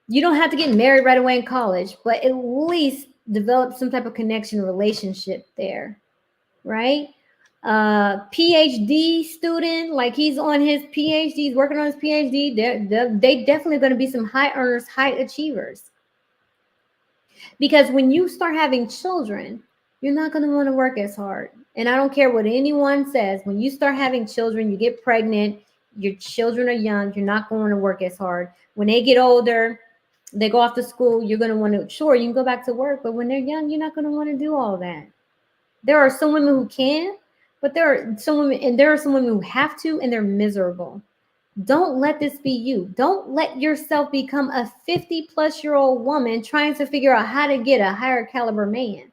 You don't have to get married right away in college, but at least develop some type of connection relationship there, right? PhD student, like he's on his PhD, he's working on his PhD. They definitely going to be some high earners, high achievers. Because when you start having children, you're not going to want to work as hard. And I don't care what anyone says. When you start having children, you get pregnant, your children are young, you're not going to work as hard. When they get older, they go off to school, you're going to want to, sure, you can go back to work, but when they're young, you're not going to want to do all that. There are some women who can, but there are some women who have to, and they're miserable. Don't let this be you. Don't let yourself become a 50-plus-year-old woman trying to figure out how to get a higher caliber man.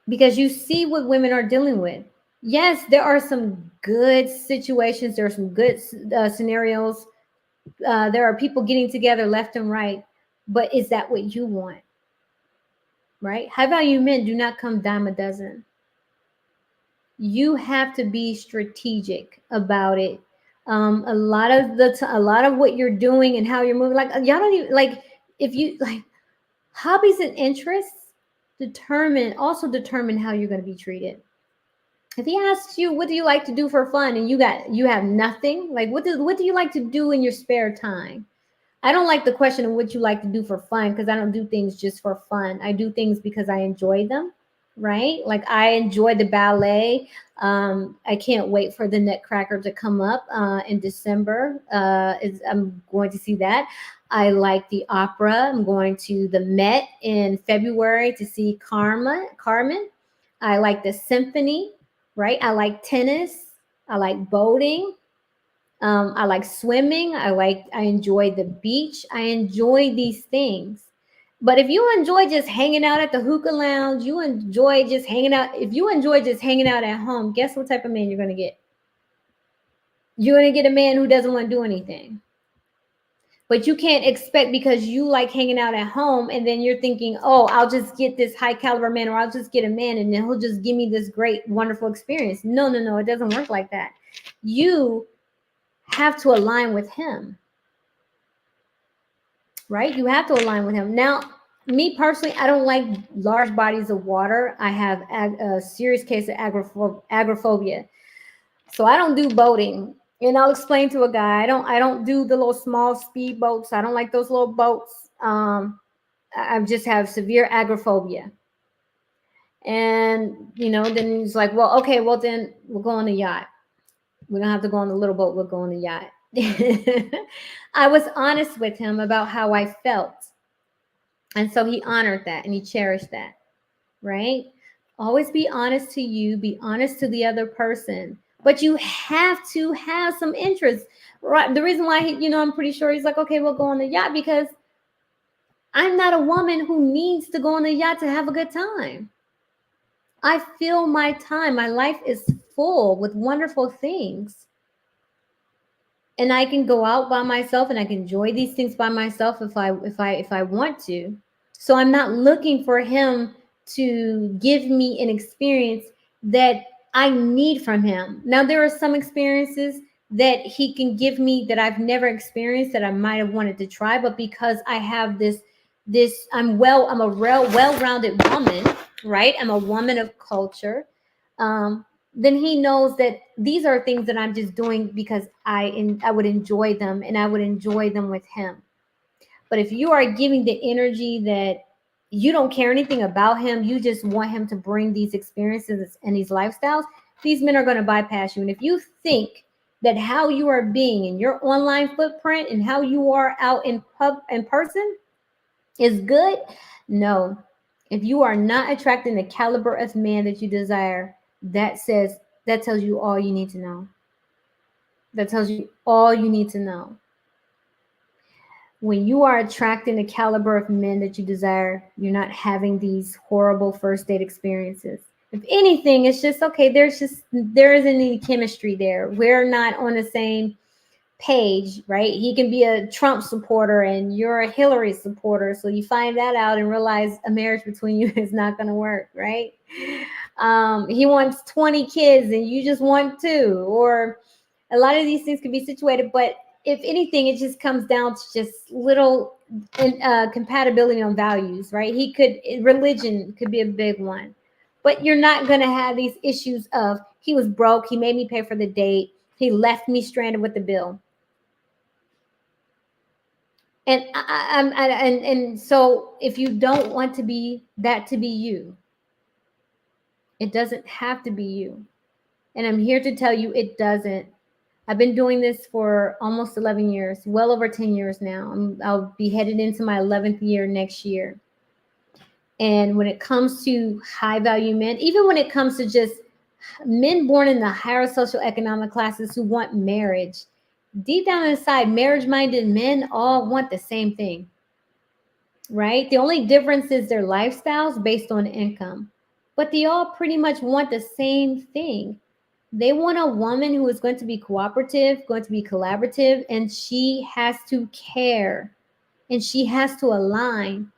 Because you see what women are dealing with. Yes, there are some good situations. There are some good scenarios. There are people getting together left and right. But is that what you want? Right? High value men do not come dime a dozen. You have to be strategic about it. A lot of what you're doing and how you're moving, like y'all don't even like, if you like, hobbies and interests determine how you're going to be treated. If he asks you, what do you like to do for fun, and you have nothing, like what do you like to do in your spare time? I don't like the question of what you like to do for fun, because I don't do things just for fun. I do things because I enjoy them, right? Like I enjoy the ballet. I can't wait for the Nutcracker to come up in December. I'm going to see that. I like the opera. I'm going to the Met in February to see Carmen. I like the symphony, right? I like tennis. I like boating. I like swimming. I enjoy the beach. I enjoy these things. But if you enjoy just hanging out at the hookah lounge, you enjoy just hanging out, if you enjoy just hanging out at home, guess what type of man you're going to get? You're going to get a man who doesn't want to do anything. But you can't expect, because you like hanging out at home, and then you're thinking, oh, I'll just get this high caliber man, or I'll just get a man and then he'll just give me this great, wonderful experience. No, no, no, it doesn't work like that. You have to align with him, right? You have to align with him. Now, me personally, I don't like large bodies of water. I have a serious case of agoraphobia. So I don't do boating. And I'll explain to a guy, I don't do the little small speed boats. I don't like those little boats. I just have severe agoraphobia. And then he's like, well, okay, well then we'll go on the yacht. We don't have to go on the little boat, we'll go on the yacht. I was honest with him about how I felt. And so he honored that and he cherished that, right? Always be honest to you, be honest to the other person. But you have to have some interest, right? The reason why I'm pretty sure he's like, okay, we'll go on the yacht, because I'm not a woman who needs to go on the yacht to have a good time. I feel my time. My life is full with wonderful things. And I can go out by myself and I can enjoy these things by myself if I want to. So I'm not looking for him to give me an experience that I need from him. Now, there are some experiences that he can give me that I've never experienced that I might have wanted to try, but because I have I'm a well-rounded woman, right? I'm a woman of culture. Then he knows that these are things that I'm just doing because I would enjoy them, and I would enjoy them with him. But if you are giving the energy that you don't care anything about him, you just want him to bring these experiences and these lifestyles, these men are going to bypass you. And if you think that how you are being in your online footprint and how you are out in person is good, no. If you are not attracting the caliber of man that you desire, that tells you all you need to know. That tells you all you need to know. When you are attracting the caliber of men that you desire, you're not having these horrible first date experiences. If anything, it's just, okay, there isn't any chemistry there. We're not on the same page, right? He can be a Trump supporter and you're a Hillary supporter. So you find that out and realize a marriage between you is not going to work, right? He wants 20 kids and you just want 2, or a lot of these things can be situated, but if anything, it just comes down to just little compatibility on values, right? Religion could be a big one, but you're not going to have these issues of, he was broke, he made me pay for the date, he left me stranded with the bill. And so if you don't want to be you, it doesn't have to be you. And I'm here to tell you it doesn't. I've been doing this for almost 11 years, well over 10 years now. I'll be headed into my 11th year next year. And when it comes to high value men, even when it comes to just men born in the higher socioeconomic classes who want marriage, deep down inside, marriage-minded men all want the same thing, right? The only difference is their lifestyles based on income, but they all pretty much want the same thing. They want a woman who is going to be cooperative, going to be collaborative, and she has to care, and she has to align.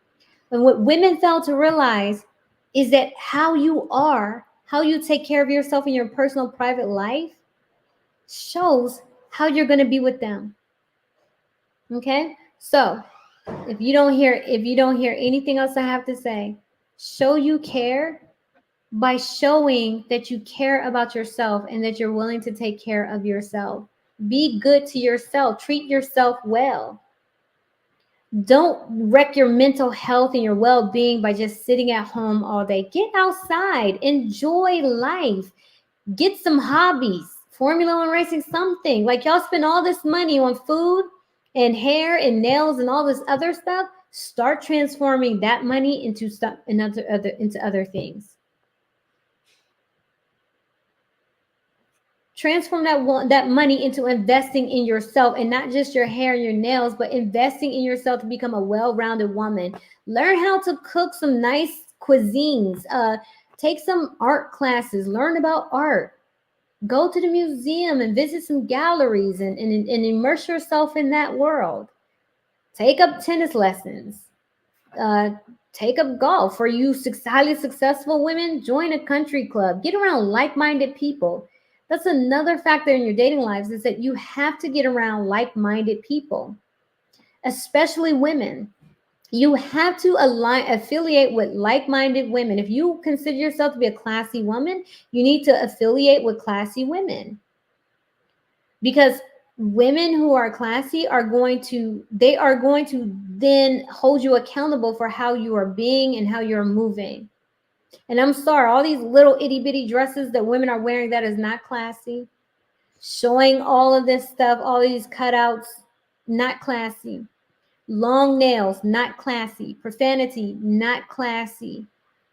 And what women fail to realize is that how you take care of yourself in your personal private life shows how you're going to be with them. Okay? So, if you don't hear anything else I have to say, show you care by showing that you care about yourself and that you're willing to take care of yourself. Be good to yourself. Treat yourself well. Don't wreck your mental health and your well-being by just sitting at home all day. Get outside. Enjoy life. Get some hobbies. Formula One racing, something. Like, y'all spend all this money on food and hair and nails and all this other stuff. Start transforming that money into other things. Transform that money into investing in yourself, and not just your hair and your nails, but investing in yourself to become a well-rounded woman. Learn how to cook some nice cuisines. Take some art classes. Learn about art. Go to the museum and visit some galleries and immerse yourself in that world. Take up tennis lessons. Take up golf. For you highly successful women, join a country club. Get around like-minded people. That's another factor in your dating lives, is that you have to get around like-minded people, especially women. You have to affiliate with like-minded women. If you consider yourself to be a classy woman, you need to affiliate with classy women, because women who are classy are going to then hold you accountable for how you are being and how you're moving. And I'm sorry, all these little itty bitty dresses that women are wearing, that is not classy. Showing all of this stuff, all these cutouts, not classy. Long nails, not classy. Profanity, not classy.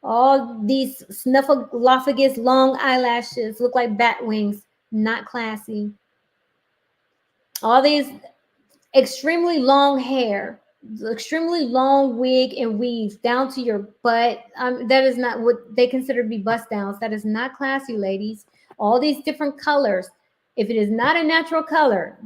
All these snuffleupagus long eyelashes look like bat wings, not classy. All these extremely long hair, extremely long wig and weaves down to your butt. That is not what they consider to be bust downs. That is not classy, ladies. All these different colors. If it is not a natural color,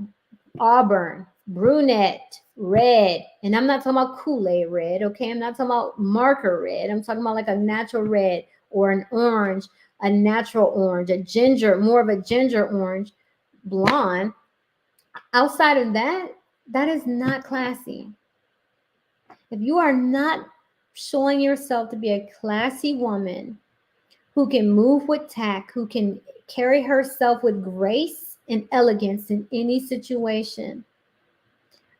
auburn, brunette, red, and I'm not talking about Kool-Aid red, okay? I'm not talking about marker red. I'm talking about like a natural red or an orange, a natural orange, a ginger, more of a ginger orange, blonde. Outside of that, that is not classy. If you are not showing yourself to be a classy woman who can move with tact, who can carry herself with grace and elegance in any situation,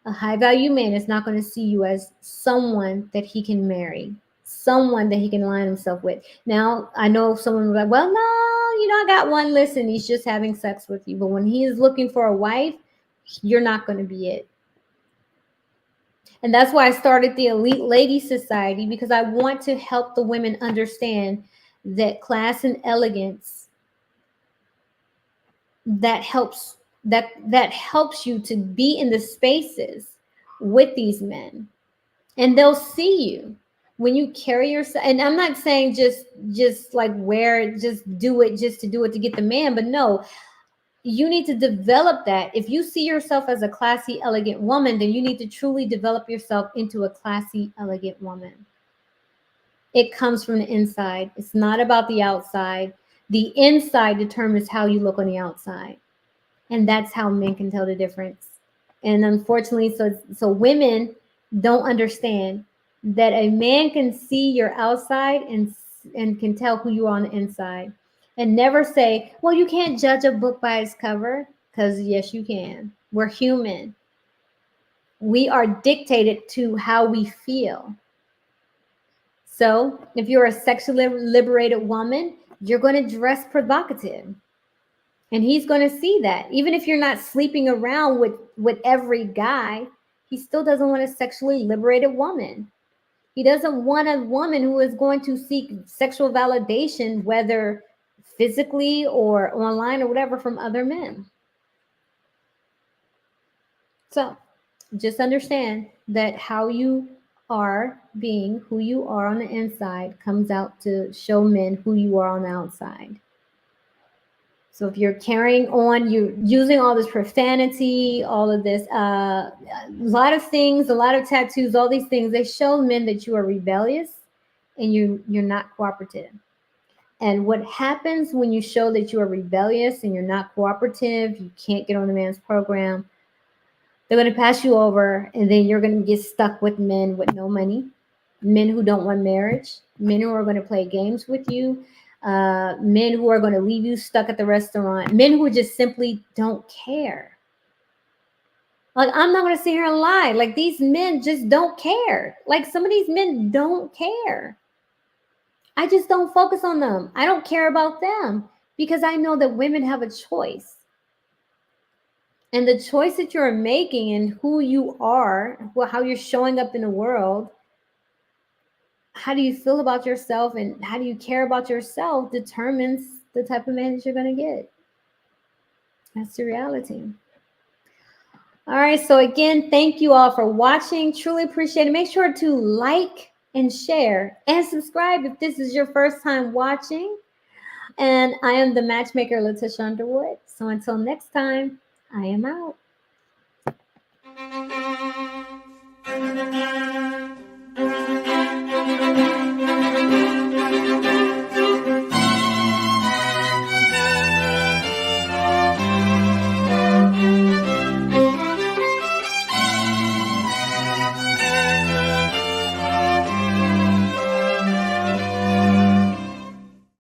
a high value man is not going to see you as someone that he can marry, someone that he can align himself with. Now, I know someone will be like, well, no, I got one. Listen, he's just having sex with you. But when he is looking for a wife, you're not going to be it. And that's why I started the Elite Lady Society, because I want to help the women understand that class and elegance, that helps you to be in the spaces with these men, and they'll see you when you carry yourself. And I'm not saying just like do it just to do it to get the man, but no, you need to develop that. If you see yourself as a classy, elegant woman, then you need to truly develop yourself into a classy, elegant woman. It comes from the inside. It's not about the outside. The inside determines how you look on the outside. And that's how men can tell the difference. And unfortunately, so women don't understand that a man can see your outside and can tell who you are on the inside. And never say, well, you can't judge a book by its cover, because yes, you can. We're human. We are dictated to how we feel. So if you're a sexually liberated woman, you're going to dress provocative. And he's going to see that. Even if you're not sleeping around with every guy, he still doesn't want a sexually liberated woman. He doesn't want a woman who is going to seek sexual validation, whether physically or online or whatever, from other men. So just understand that how you are being, who you are on the inside, comes out to show men who you are on the outside. So if you're carrying on, you're using all this profanity, all of this, a lot of things, a lot of tattoos, all these things, they show men that you are rebellious and you're not cooperative. And what happens when you show that you are rebellious and you're not cooperative, you can't get on the man's program, they're going to pass you over, and then you're going to get stuck with men with no money, men who don't want marriage, men who are going to play games with you, men who are going to leave you stuck at the restaurant, men who just simply don't care. Like, I'm not going to sit here and lie. Like, these men just don't care. Like, some of these men don't care. I just don't focus on them. I don't care about them, because I know that women have a choice. And the choice that you're making and who you are, how you're showing up in the world, how do you feel about yourself and how do you care about yourself, determines the type of man that you're going to get. That's the reality. All right. So again, thank you all for watching. Truly appreciate it. Make sure to like and share and subscribe if this is your first time watching. And I am the matchmaker, Letitia Underwood. So until next time, I am out.